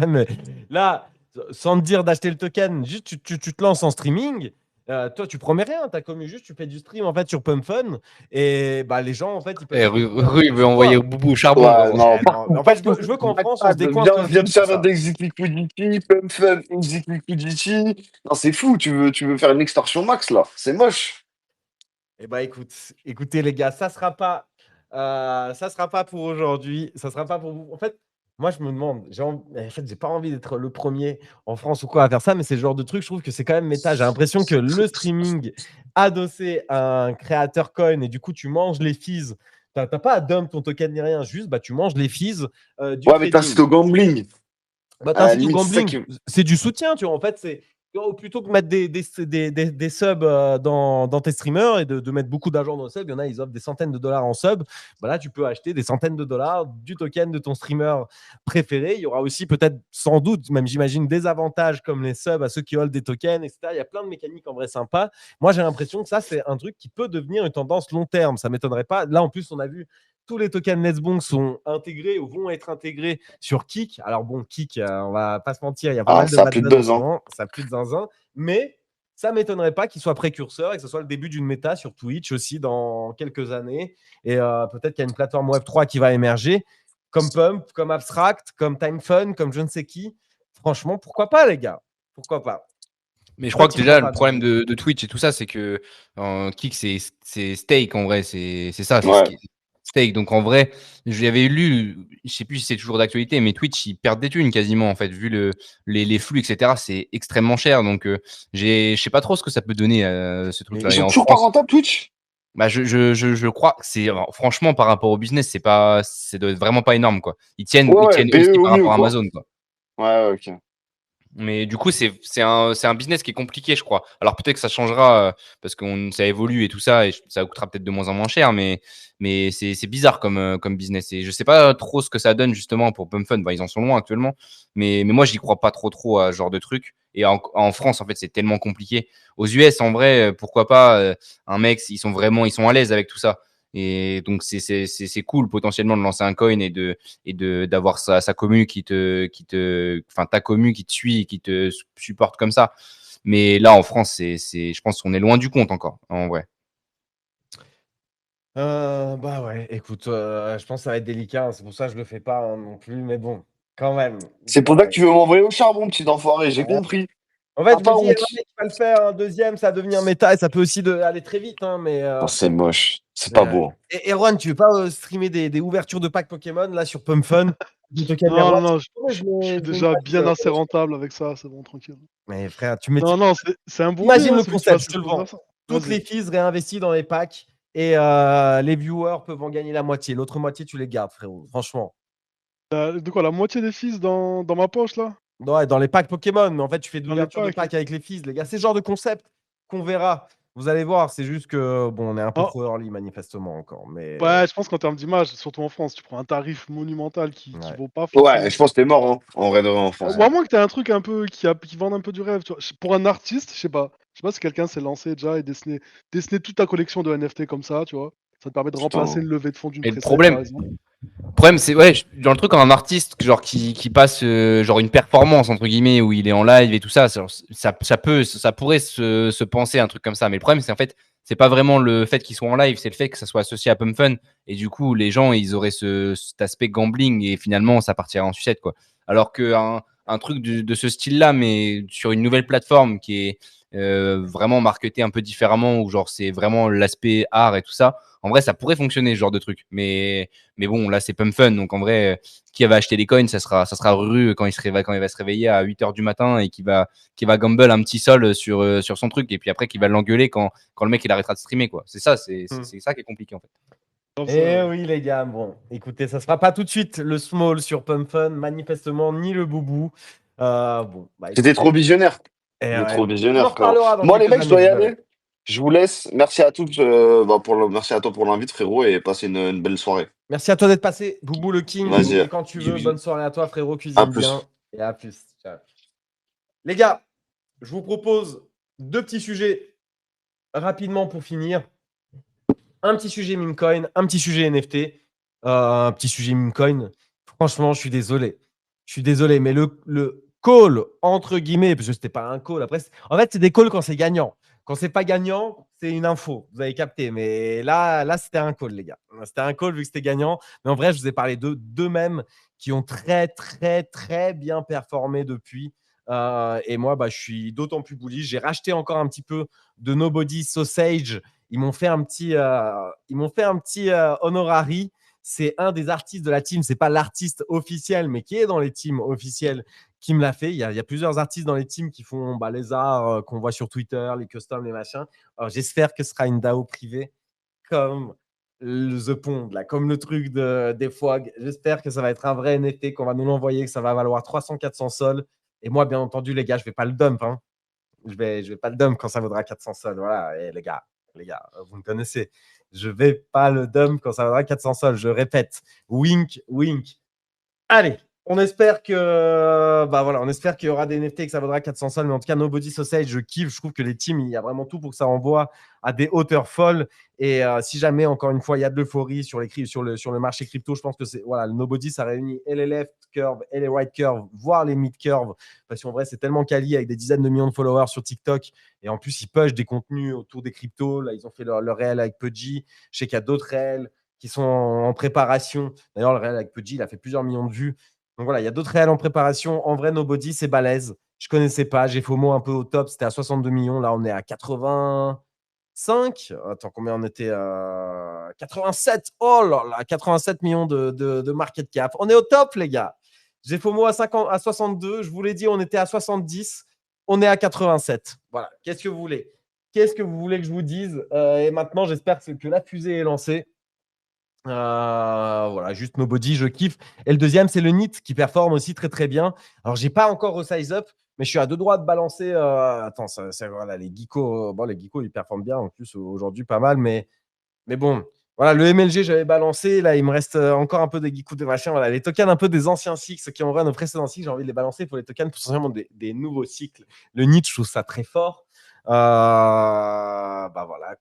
Mais là, sans te dire d'acheter le token, juste tu te lances en streaming. Toi, tu promets rien, ta commu, juste tu fais du stream en fait sur PumpFun et bah les gens en fait ils peuvent. Rue, il veut envoyer au boubou au charbon. Ouais, non, En fait, je veux qu'en France on se décoince. Viens de faire un exit liquidity, Pump Fun, exit liquidity. Non, c'est fou, tu veux faire une extorsion max là. C'est moche. Eh bah écoutez les gars, ça sera pas pour aujourd'hui. Ça sera pas pour vous. En fait, moi je me demande, j'ai pas envie d'être le premier en France ou quoi à faire ça, mais c'est le genre de truc, je trouve que c'est quand même méta. J'ai l'impression que le streaming adossé à un créateur coin et du coup tu manges les fees. T'as pas à dump ton token ni rien, juste bah, tu manges les fees du Ouais, mais trading. t'incites au gambling. Bah, t'incites au gambling. C'est du soutien, tu vois. En fait, c'est plutôt que mettre des subs dans tes streamers et de mettre beaucoup d'argent dans le sub, il y en a, ils offrent des centaines de dollars en sub. Bah là, tu peux acheter des centaines de dollars du token de ton streamer préféré. Il y aura aussi peut-être, sans doute, même j'imagine, des avantages comme les subs à ceux qui holdent des tokens, etc. Il y a plein de mécaniques en vrai sympas. Moi, j'ai l'impression que ça, c'est un truc qui peut devenir une tendance long terme. Ça ne m'étonnerait pas. Là, en plus, on a vu tous les tokens Let's Bonk sont intégrés ou vont être intégrés sur Kik. Alors bon, Kik, on va pas se mentir, il y a pas mal de ça a plus de buzz, hein. Ça a plus de zinzin, mais ça m'étonnerait pas qu'il soit précurseur et que ce soit le début d'une méta sur Twitch aussi dans quelques années. Et peut-être qu'il y a une plateforme Web3 qui va émerger, comme Pump, comme Abstract, comme TimeFun, comme je ne sais qui. Franchement, pourquoi pas, les gars? Pourquoi pas? Mais je crois que déjà, le problème de Twitch et tout ça, c'est que Kik, c'est stake en vrai. C'est ça. Ouais. Stake. Donc en vrai, j'avais lu, je sais plus si c'est toujours d'actualité, mais Twitch, ils perdent des thunes quasiment en fait, vu les flux, etc. C'est extrêmement cher. Donc je sais pas trop ce que ça peut donner ce truc-là. Ils sont toujours pas rentables, Twitch? Bah, je crois que c'est franchement par rapport au business, ça doit être vraiment pas énorme quoi. Ils tiennent aussi par rapport à Amazon quoi. Ouais, ok. Mais du coup, c'est un business qui est compliqué, je crois. Alors peut-être que ça changera parce que ça évolue et tout ça, et ça coûtera peut-être de moins en moins cher, mais c'est bizarre comme business. Et je sais pas trop ce que ça donne justement pour PumpFun. Bah, ils en sont loin actuellement, mais moi, j'y crois pas trop à ce genre de truc. Et en France, en fait, c'est tellement compliqué. Aux US, en vrai, pourquoi pas un mec, ils sont à l'aise avec tout ça. Et donc c'est cool potentiellement de lancer un coin et d'avoir sa commu enfin ta commu qui te suit, qui te supporte comme ça. Mais là en France, je pense qu'on est loin du compte encore en vrai. Bah ouais, écoute, je pense que ça va être délicat, hein, c'est pour ça que je le fais pas non plus, mais bon, Quand même. C'est pour ça que tu veux m'envoyer au charbon, petit enfoiré, j'ai compris. En fait, Ah, je pas me dis, il y a honte. un mec qui va le faire, un deuxième, ça va devenir méta et ça peut aussi aller très vite. Hein, mais, Oh, c'est moche, c'est pas beau. Et Erwan, tu veux pas streamer des ouvertures de packs Pokémon là sur Pump Fun? Non, je je suis déjà bien assez rentable avec ça, c'est bon, tranquille. Mais frère, tu mets. Non, c'est un bon Imagine idée, le celui qui va concept, je te le vends. ça. Toutes Vas-y. les fees réinvesties dans les packs et les viewers peuvent en gagner la moitié. L'autre moitié, tu les gardes, frérot. Franchement. De quoi, la moitié des fils dans ma poche, là? Ouais, dans les packs Pokémon, mais en fait, tu fais de Dans les l'ouverture de packs. packs avec les fees, les gars. C'est le genre de concept qu'on verra. Vous allez voir, c'est juste que, bon, on est un peu Oh. trop early, manifestement, encore. Mais... Ouais, je pense qu'en termes d'image, surtout en France, tu prends un tarif monumental qui Ouais. vaut pas forcément. Ouais, je pense que t'es mort, hein, en vrai de vrai en France. Ou à moins que t'aies un truc un peu qui vende un peu du rêve, tu vois. Pour un artiste, je sais pas. Je sais pas si quelqu'un s'est lancé déjà et dessiner toute ta collection de NFT comme ça, tu vois. Ça te permet de remplacer une levée de fonds d'une Et le précède, par exemple. problème, c'est ouais, dans le truc, un artiste genre qui passe genre une performance entre guillemets où il est en live et tout ça, ça pourrait se penser un truc comme ça. Mais le problème, c'est en fait, c'est pas vraiment le fait qu'il soit en live, c'est le fait que ça soit associé à Pump Fun et du coup, les gens, ils auraient cet aspect gambling et finalement, ça partirait en sucette quoi. Alors que un truc de ce style-là, mais sur une nouvelle plateforme qui est vraiment marketé un peu différemment, où genre c'est vraiment l'aspect art et tout ça. En vrai, ça pourrait fonctionner ce genre de truc. Mais bon, là, c'est Pump Fun. Donc en vrai, qui va acheter des coins, ça sera Ruru quand il va se réveiller à 8h du matin et qui va gamble un petit sol sur son truc. Et puis après, qui va l'engueuler quand le mec il arrêtera de streamer. Quoi. C'est ça, c'est ça qui est compliqué en fait. Eh oui, les gars, bon, écoutez, ça sera pas tout de suite le small sur Pump Fun, manifestement, ni le boubou. Bon, bah, C'était trop visionnaire. eh C'était ouais, trop on en visionnaire, frérot. reparlera dans Moi, les quelques mecs, je dois années, y vous verrez. aller. Je vous laisse. Merci à tous. Merci à toi pour l'invite, frérot, et passez une belle soirée. Merci à toi d'être passé, Boubou le King. Vas-y. Et quand tu veux, bisous. bonne soirée à toi, frérot, À cuisine plus. bien. Et à plus. Ciao. Les gars, je vous propose 2 petits sujets rapidement pour finir. Un petit sujet meme coin, un petit sujet NFT. Un petit sujet meme coin. Franchement, je suis désolé. Mais le call, entre guillemets, parce que c'était pas un call. Après, en fait, c'est des calls quand c'est gagnant. Quand c'est pas gagnant, c'est une info. Vous avez capté. Mais là, c'était un call, les gars. C'était un call vu que c'était gagnant. Mais en vrai, je vous ai parlé d'eux-mêmes qui ont très, très, très bien performé depuis. Et moi, je suis d'autant plus bullish. J'ai racheté encore un petit peu de Nobody Sausage. Ils m'ont fait un petit honorari. C'est un des artistes de la team. C'est pas l'artiste officiel, mais qui est dans les teams officielles qui me l'a fait. Il y a plusieurs artistes dans les teams qui font les arts qu'on voit sur Twitter, les customs, les machins. Alors, j'espère que ce sera une DAO privée comme le The Pond, là, comme le truc des FWAG. J'espère que ça va être un vrai NFT, qu'on va nous l'envoyer, que ça va valoir 300-400 sols. Et moi, bien entendu, les gars, je vais pas le dump. Hein. Je vais pas le dump quand ça vaudra 400 sols. Voilà, et les gars, vous me connaissez. Je vais pas le dump quand ça vaudra 400 sols. Je répète, wink, wink. Allez, on espère qu'il y aura des NFT et que ça vaudra 400 sols. Mais en tout cas, Nobody Sausage, je kiffe. Je trouve que les teams, il y a vraiment tout pour que ça envoie à des hauteurs folles. Et si jamais, encore une fois, il y a de l'euphorie sur le marché crypto, je pense que le Nobody, ça réunit et les left curves et les right curves, voire les mid curves. Parce qu'en vrai, c'est tellement quali avec des dizaines de millions de followers sur TikTok. Et en plus, ils push des contenus autour des cryptos. Là, ils ont fait leur réel avec Pudgy. Je sais qu'il y a d'autres réels qui sont en préparation. D'ailleurs, le réel avec Pudgy, il a fait plusieurs millions de vues. Donc voilà, il y a d'autres réels en préparation. En vrai, Nobody, c'est balèze. Je ne connaissais pas. J'ai FOMO un peu au top. C'était à 62 millions. Là, on est à 85. Attends, combien on était 87. Oh là là, 87 millions de market cap. On est au top, les gars. J'ai FOMO à 62. Je vous l'ai dit, on était à 70. On est à 87. Voilà. Qu'est-ce que vous voulez que je vous dise et maintenant, j'espère que la fusée est lancée. Voilà, juste Nobody, je kiffe. Et le deuxième, c'est le NIT qui performe aussi très très bien. Alors, j'ai pas encore re-size up, mais je suis à 2 doigts de balancer. Attends, voilà, les geekos, ils performent bien en plus aujourd'hui, pas mal, mais bon. Voilà, le MLG, j'avais balancé. Là, il me reste encore un peu des geekos de machin. Voilà, les tokens un peu des anciens cycles qui ont run nos précédents cycles, j'ai envie de les balancer pour les tokens potentiellement des nouveaux cycles. Le NIT, je trouve ça très fort. Voilà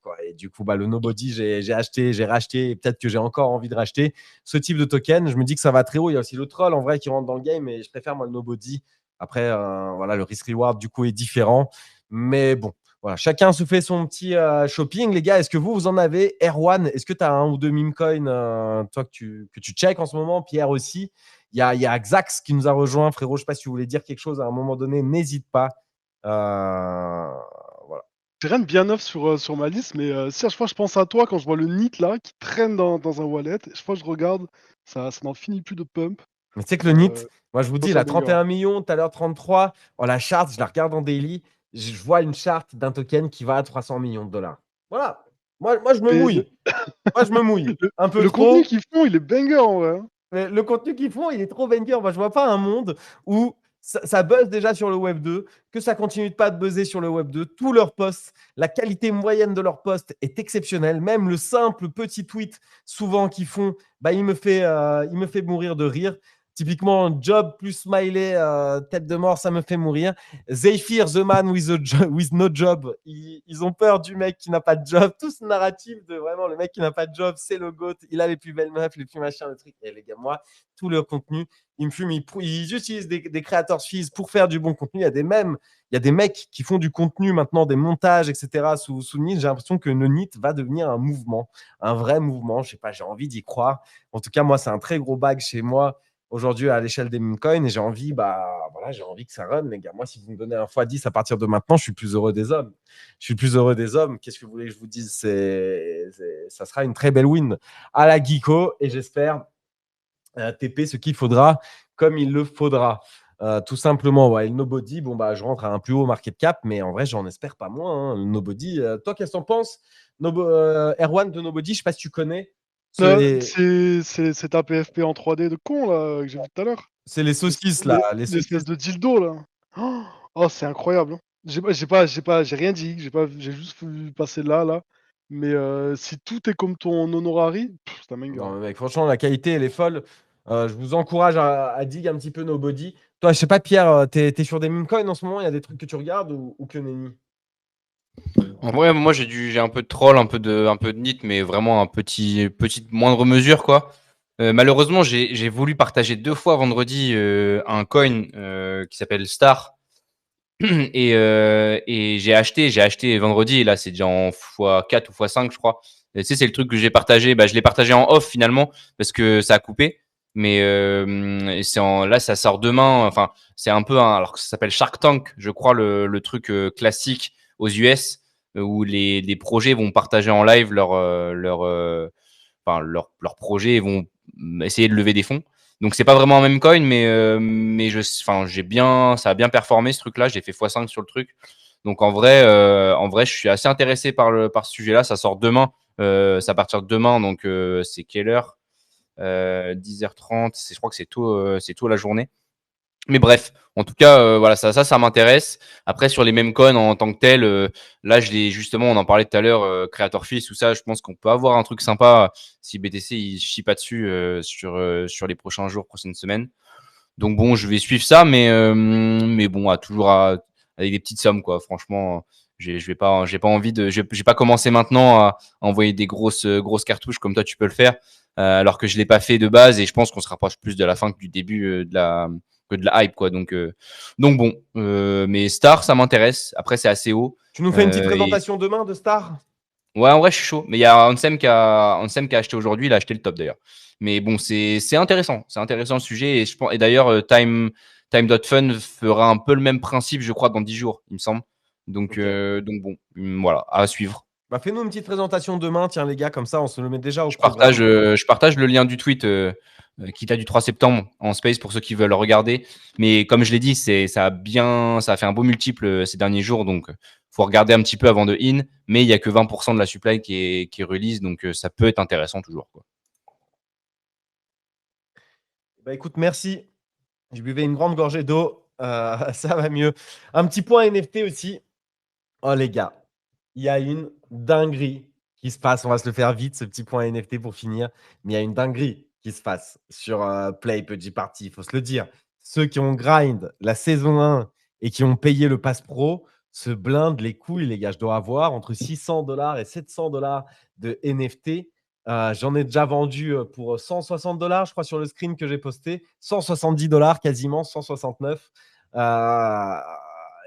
quoi. Et du coup, le Nobody, j'ai acheté, j'ai racheté, et peut-être que j'ai encore envie de racheter ce type de token. Je me dis que ça va très haut. Il y a aussi le troll en vrai qui rentre dans le game, mais je préfère moi le Nobody. Après, voilà, le risk reward du coup est différent, mais bon. Voilà, chacun se fait son petit shopping. Les gars, est-ce que vous en avez? Erwan, est-ce que tu as un ou deux meme coins, toi, que tu check en ce moment? Pierre aussi. Il y a Xax qui nous a rejoint. Frérot, je ne sais pas si vous voulez dire quelque chose à un moment donné. N'hésite pas. Voilà. J'ai rien de bien neuf sur ma liste, mais Serge, je pense à toi quand je vois le NIT là qui traîne dans un wallet. Je crois que je regarde, ça n'en finit plus de pump. Mais tu sais que le NIT, Euh, moi, je vous dis, c'est il un a banger. 31 millions, tout à l'heure 33. Oh, la charte, je la regarde en daily. Je vois une charte d'un token qui va à 300 millions de dollars. Voilà. Moi, je me Mais mouille. Moi, je me mouille. Un peu le contenu trop. qu'ils font, il est banger en vrai. Hein. Mais le contenu qu'ils font, il est trop banger. Moi, je vois pas un monde où ça buzz déjà sur le Web 2, que ça continue de pas de buzzer sur le Web 2. Tous leurs posts, la qualité moyenne de leurs posts est exceptionnelle. Même le simple petit tweet souvent qu'ils font, bah, il me fait mourir de rire. Typiquement, job plus smiley, tête de mort, ça me fait mourir. They fear the man with no job. Ils ont peur du mec qui n'a pas de job. Tout ce narratif de vraiment le mec qui n'a pas de job, c'est le GOAT. Il a les plus belles meufs, les plus machins, le truc. Et les gars, moi, tout leur contenu, ils me fument. Ils utilisent des creators fees pour faire du bon contenu. Il y a des mêmes. Il y a des mecs qui font du contenu maintenant, des montages, etc. sous NIT. J'ai l'impression que le NIT va devenir un mouvement, un vrai mouvement. Je sais pas, j'ai envie d'y croire. En tout cas, moi, c'est un très gros bag chez moi aujourd'hui à l'échelle des meme coins et j'ai envie, j'ai envie que ça run, les gars. Moi, si vous me donnez un x10 à partir de maintenant, je suis plus heureux des hommes. Je suis plus heureux des hommes. Qu'est-ce que vous voulez que je vous dise? Ça sera une très belle win à la Geeko et j'espère TP ce qu'il faudra comme il le faudra. Tout simplement, ouais. Le Nobody, je rentre à un plus haut market cap, mais en vrai, j'en espère pas moins. Hein. Le Nobody, toi, qu'est-ce que t'en penses? Erwan de Nobody, je sais pas si tu connais. C'est un PFP en 3D de con là que j'ai vu tout à l'heure. C'est les saucisses, là. Les L'espèce saucisses. de dildo là. Oh, c'est incroyable. Hein. J'ai rien dit. J'ai juste vu passer là. Mais si tout est comme ton honorari, c'est un banger. Non, mec, franchement, la qualité, elle est folle. Je vous encourage à dig un petit peu Nobody. Toi, je sais pas, Pierre, t'es sur des meme coins en ce moment? Il y a des trucs que tu regardes ou que nenni? En vrai, moi, j'ai un peu de troll, un peu de NIT, mais vraiment petite moindre mesure, quoi. Malheureusement, j'ai voulu partager 2 fois vendredi un coin qui s'appelle Star. Et j'ai acheté vendredi, et là, c'est déjà en x4 ou x5, je crois. Et tu sais, c'est le truc que j'ai partagé. Je l'ai partagé en off finalement, parce que ça a coupé. Mais là, ça sort demain. Enfin, c'est un peu alors que ça s'appelle Shark Tank, je crois, le truc classique aux US, où les projets vont partager en live leur projet et vont essayer de lever des fonds. Donc c'est pas vraiment un même coin, mais ça a bien performé ce truc-là. J'ai fait x5 sur le truc. Donc en vrai, je suis assez intéressé par ce sujet-là. Ça sort demain. Ça partir de demain. Donc c'est quelle heure 10h30. Je crois que c'est tôt la journée. Mais bref, en tout cas, voilà, ça m'intéresse. Après, sur les mêmes coins en tant que tel, là, justement, on en parlait tout à l'heure, Creator Fees, tout ça, je pense qu'on peut avoir un truc sympa si BTC il chie pas dessus sur les prochains jours, prochaines semaines. Donc bon, je vais suivre ça, mais bon, avec des petites sommes, quoi. Franchement, j'ai pas envie j'ai pas commencé maintenant à envoyer des grosses cartouches comme toi tu peux le faire, alors que je l'ai pas fait de base et je pense qu'on se rapproche plus de la fin que du début que de la hype, quoi. Donc bon, mais Star, ça m'intéresse. Après, c'est assez haut. Tu nous fais une petite Et présentation demain de Star? ouais, en vrai, je suis chaud. Mais il y a Ansem qui a acheté aujourd'hui. Il a acheté le top d'ailleurs. Mais bon, c'est intéressant. C'est intéressant le sujet. Et d'ailleurs, Time.Fun fera un peu le même principe, je crois, dans 10 jours, il me semble. Donc, Ok. donc bon, voilà, à suivre. Fais-nous une petite présentation demain, tiens, les gars, comme ça, on se le met déjà au programme. Je partage le lien du tweet qui date du 3 septembre en space pour ceux qui veulent regarder. Mais comme je l'ai dit, ça a fait un beau multiple ces derniers jours. Donc, faut regarder un petit peu avant de in. Mais il n'y a que 20% de la supply qui est release. Donc, ça peut être intéressant toujours, quoi. Écoute, merci. Je buvais une grande gorgée d'eau. Ça va mieux. Un petit point NFT aussi. Oh, les gars, il y a une dinguerie qui se passe. On va se le faire vite, ce petit point NFT pour finir. Mais il y a une dinguerie qui se passe sur Play PG Party, il faut se le dire. Ceux qui ont grind la saison 1 et qui ont payé le Pass Pro se blindent les couilles, les gars. Je dois avoir entre $600 et $700 de NFT. J'en ai déjà vendu pour $160, je crois, sur le screen que j'ai posté. $170 quasiment, 169.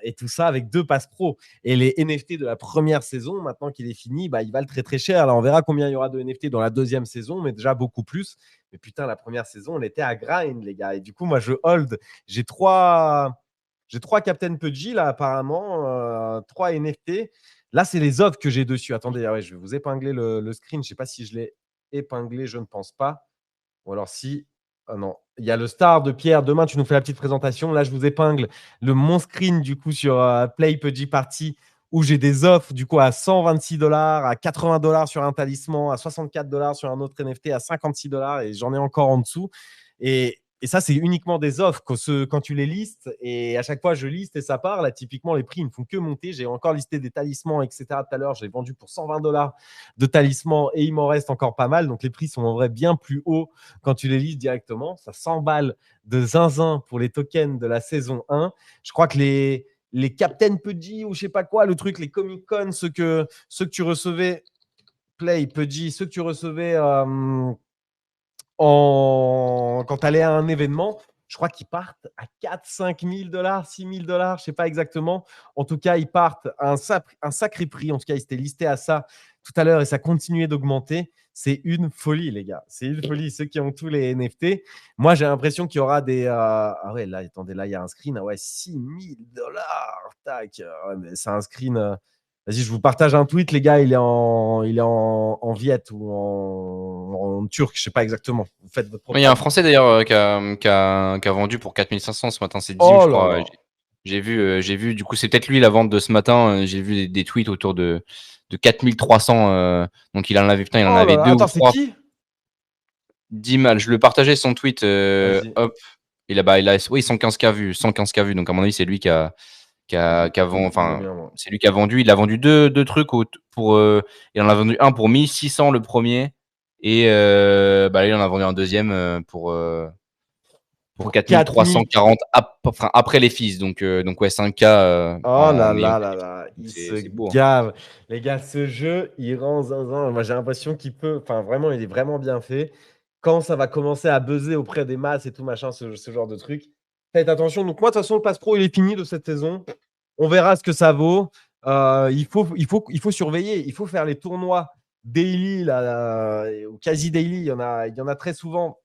Et tout ça avec 2 passes pro. Et les NFT de la première saison, maintenant qu'il est fini, ils valent très très cher. Là, on verra combien il y aura de NFT dans la deuxième saison, mais déjà beaucoup plus. Mais putain, la première saison, on était à grind, les gars. Et du coup, moi, je hold. J'ai 3 Captain Pudgy, là, apparemment. 3 NFT. Là, c'est les offres que j'ai dessus. Attendez, je vais vous épingler le screen. Je ne sais pas si je l'ai épinglé, je ne pense pas. Ou alors si. Ah non, il y a le star de Pierre. Demain, tu nous fais la petite présentation. Là, je vous épingle mon screen du coup sur Play Pudgy Party où j'ai des offres du coup à $126, à $80 sur un talisman, à $64 sur un autre NFT, à $56 et j'en ai encore en dessous. Et ça, c'est uniquement des offres quand tu les listes. Et à chaque fois, je liste et ça part. Là, typiquement, les prix ne font que monter. J'ai encore listé des talismans, etc. Tout à l'heure, j'ai vendu pour $120 de talismans et il m'en reste encore pas mal. Donc, les prix sont en vrai bien plus hauts quand tu les listes directement. Ça s'emballe de zinzin pour les tokens de la saison 1. Je crois que les Captain Pudgy ou je sais pas quoi, le truc, les Comic Con, ceux que tu recevais, Play Pudgy, ceux que tu recevais quand tu allais à un événement, je crois qu'ils partent à 4 000, 5 000 $, 6 000 $, je ne sais pas exactement. En tout cas, ils partent à un sacré prix. En tout cas, ils étaient listés à ça tout à l'heure et ça continuait d'augmenter. C'est une folie, les gars. C'est une folie. Ceux qui ont tous les NFT. Moi, j'ai l'impression qu'il y aura des. Ah ouais, là, attendez, là, il y a un screen. Ah ouais, 6 000 $. Tac. Ouais, mais c'est un screen. Vas-y, je vous partage un tweet, les gars. Il est en Viet ou en turc, je sais pas exactement. Vous faites votre propre. Il y a un Français d'ailleurs qui a vendu pour 4500 ce matin. C'est Dim, Oh je là crois. là. J'ai vu. Du coup, c'est peut-être lui la vente de ce matin. J'ai vu des tweets autour de 4300. Donc il en avait Oh là avait là. 2 ou Attends, c'est 3. qui? Dim, je le partageais son tweet. Vas-y. Hop. Oui, 115K vues. 115K vues. Donc à mon avis, c'est lui qui a vendu. Enfin, Bien, moi. c'est lui qui a vendu. Il a vendu deux trucs pour. Il en a vendu un pour 1600 le premier. Et là, il en a vendu un deuxième pour 4340 après les fees. Donc ouais, 5K Oh là en ayant. là là là, il se C'est beau. Hein. gave. Les gars, ce jeu, il rend zinzin. Moi, j'ai l'impression qu'il peut. Enfin, vraiment, il est vraiment bien fait. Quand ça va commencer à buzzer auprès des masses et tout machin, ce genre de truc, faites attention. Donc, moi, de toute façon, le pass pro, il est fini de cette saison. On verra ce que ça vaut. Il faut surveiller. Il faut faire les tournois daily, là, ou quasi daily. Il y en a très souvent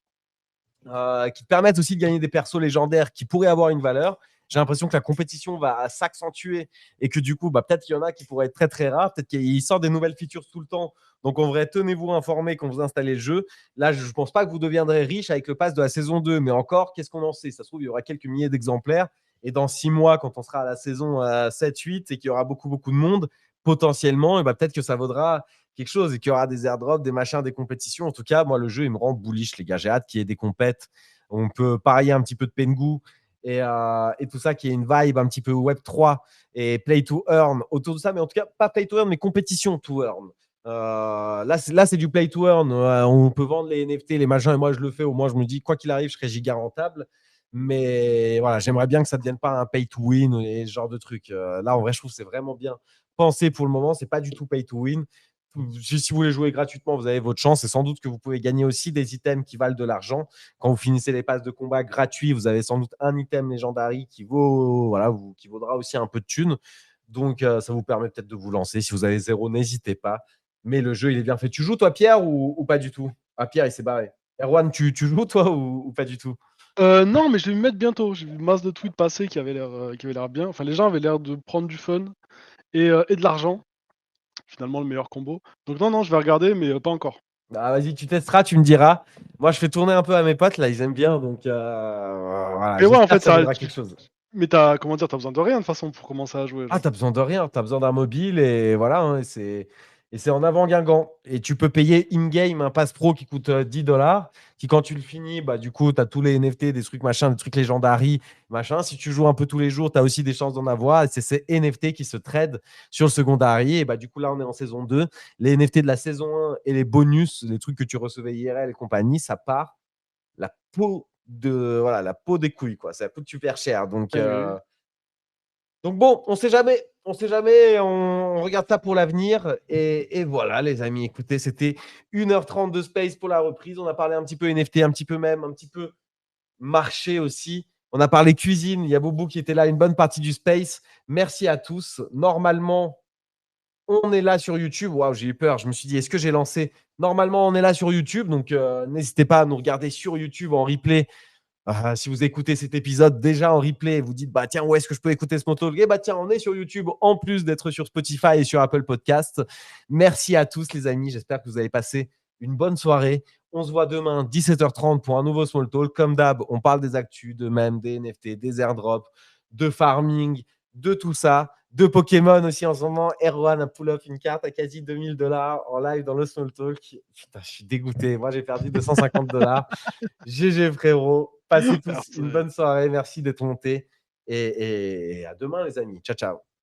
qui te permettent aussi de gagner des persos légendaires qui pourraient avoir une valeur. J'ai l'impression que la compétition va s'accentuer et que du coup, peut-être qu'il y en a qui pourraient être très très rares. Peut-être qu'il sort des nouvelles features tout le temps. Donc en vrai, tenez-vous informés quand vous installez le jeu. Là, je ne pense pas que vous deviendrez riche avec le pass de la saison 2. Mais encore, qu'est-ce qu'on en sait? Ça se trouve, il y aura quelques milliers d'exemplaires. Et dans 6 mois, quand on sera à la saison 7-8 et qu'il y aura beaucoup beaucoup de monde, potentiellement, peut-être que ça vaudra quelque chose et qu'il y aura des airdrops, des machins, des compétitions. En tout cas, moi, le jeu, il me rend bullish, les gars. J'ai hâte qu'il y ait des compètes. On peut parier un petit peu de Pengu et tout ça, qu'il y ait une vibe un petit peu Web3 et Play to Earn autour de ça. Mais en tout cas, pas Play to Earn, mais compétition to Earn. Là, c'est du Play to Earn. On peut vendre les NFT, les machins, et moi, je le fais. Au moins, je me dis, quoi qu'il arrive, je serai giga rentable. Mais voilà, j'aimerais bien que ça ne devienne pas un pay to win et ce genre de truc. Là, en vrai, je trouve que c'est vraiment bien pensé pour le moment. C'est pas du tout pay to win. Si vous voulez jouer gratuitement, vous avez votre chance et sans doute que vous pouvez gagner aussi des items qui valent de l'argent. Quand vous finissez les passes de combat gratuits, vous avez sans doute un item Legendary qui vaudra aussi un peu de thunes. Donc, ça vous permet peut-être de vous lancer. Si vous avez 0, n'hésitez pas. Mais le jeu, il est bien fait. Tu joues, toi, Pierre, ou pas du tout? Ah, Pierre, il s'est barré. Erwan, tu joues, toi, ou pas du tout? Non, mais je vais m'y mettre bientôt. J'ai vu une masse de tweets passer qui avaient l'air bien. Enfin, les gens avaient l'air de prendre du fun et de l'argent. Finalement, le meilleur combo. Donc non, je vais regarder, mais pas encore. Ah, vas-y, tu testeras, tu me diras. Moi, je fais tourner un peu à mes potes, là, ils aiment bien. Donc, voilà, Mais ouais, en j'espère fait, que ça vaudra quelque chose. Mais t'as besoin de rien de toute façon pour commencer à jouer. Ah, Genre. t'as besoin de rien, t'as besoin d'un mobile et voilà, hein, et c'est en avant Guingamp. Et tu peux payer in-game un pass pro qui coûte $10, qui quand tu le finis, du coup, tu as tous les NFT, des trucs machin, des trucs Legendary, machin. Si tu joues un peu tous les jours, tu as aussi des chances d'en avoir. Et c'est ces NFT qui se trade sur le secondary. Et du coup, là, on est en saison 2. Les NFT de la saison 1 et les bonus, les trucs que tu recevais IRL et compagnie, ça part la peau des couilles, quoi. Ça coûte super cher. Donc bon, on sait jamais, on regarde ça pour l'avenir. Et voilà, les amis, écoutez, c'était 1h30 de space pour la reprise. On a parlé un petit peu NFT, un petit peu marché aussi. On a parlé cuisine. Il y a Boubou qui était là une bonne partie du space. Merci à tous. Normalement, on est là sur YouTube. Waouh, j'ai eu peur. Je me suis dit, est-ce que j'ai lancé? Normalement, on est là sur YouTube. Donc, n'hésitez pas à nous regarder sur YouTube en replay. Si vous écoutez cet épisode déjà en replay, vous dites, bah tiens, où est-ce que je peux écouter Small Talk? Eh bah tiens, on est sur YouTube en plus d'être sur Spotify et sur Apple Podcast. Merci à tous, les amis. J'espère que vous avez passé une bonne soirée. On se voit demain, 17h30 pour un nouveau Small Talk. Comme d'hab, on parle des actus, de même, des NFT, des airdrops, de farming, de tout ça. De Pokémon aussi en ce moment. Erwan a pull off une carte à quasi $2000 en live dans le Small Talk. Putain, je suis dégoûté. Moi, j'ai perdu $250. GG frérot. Passez tous Merci. une bonne soirée. Merci d'être montés. Et à demain, les amis. Ciao, ciao.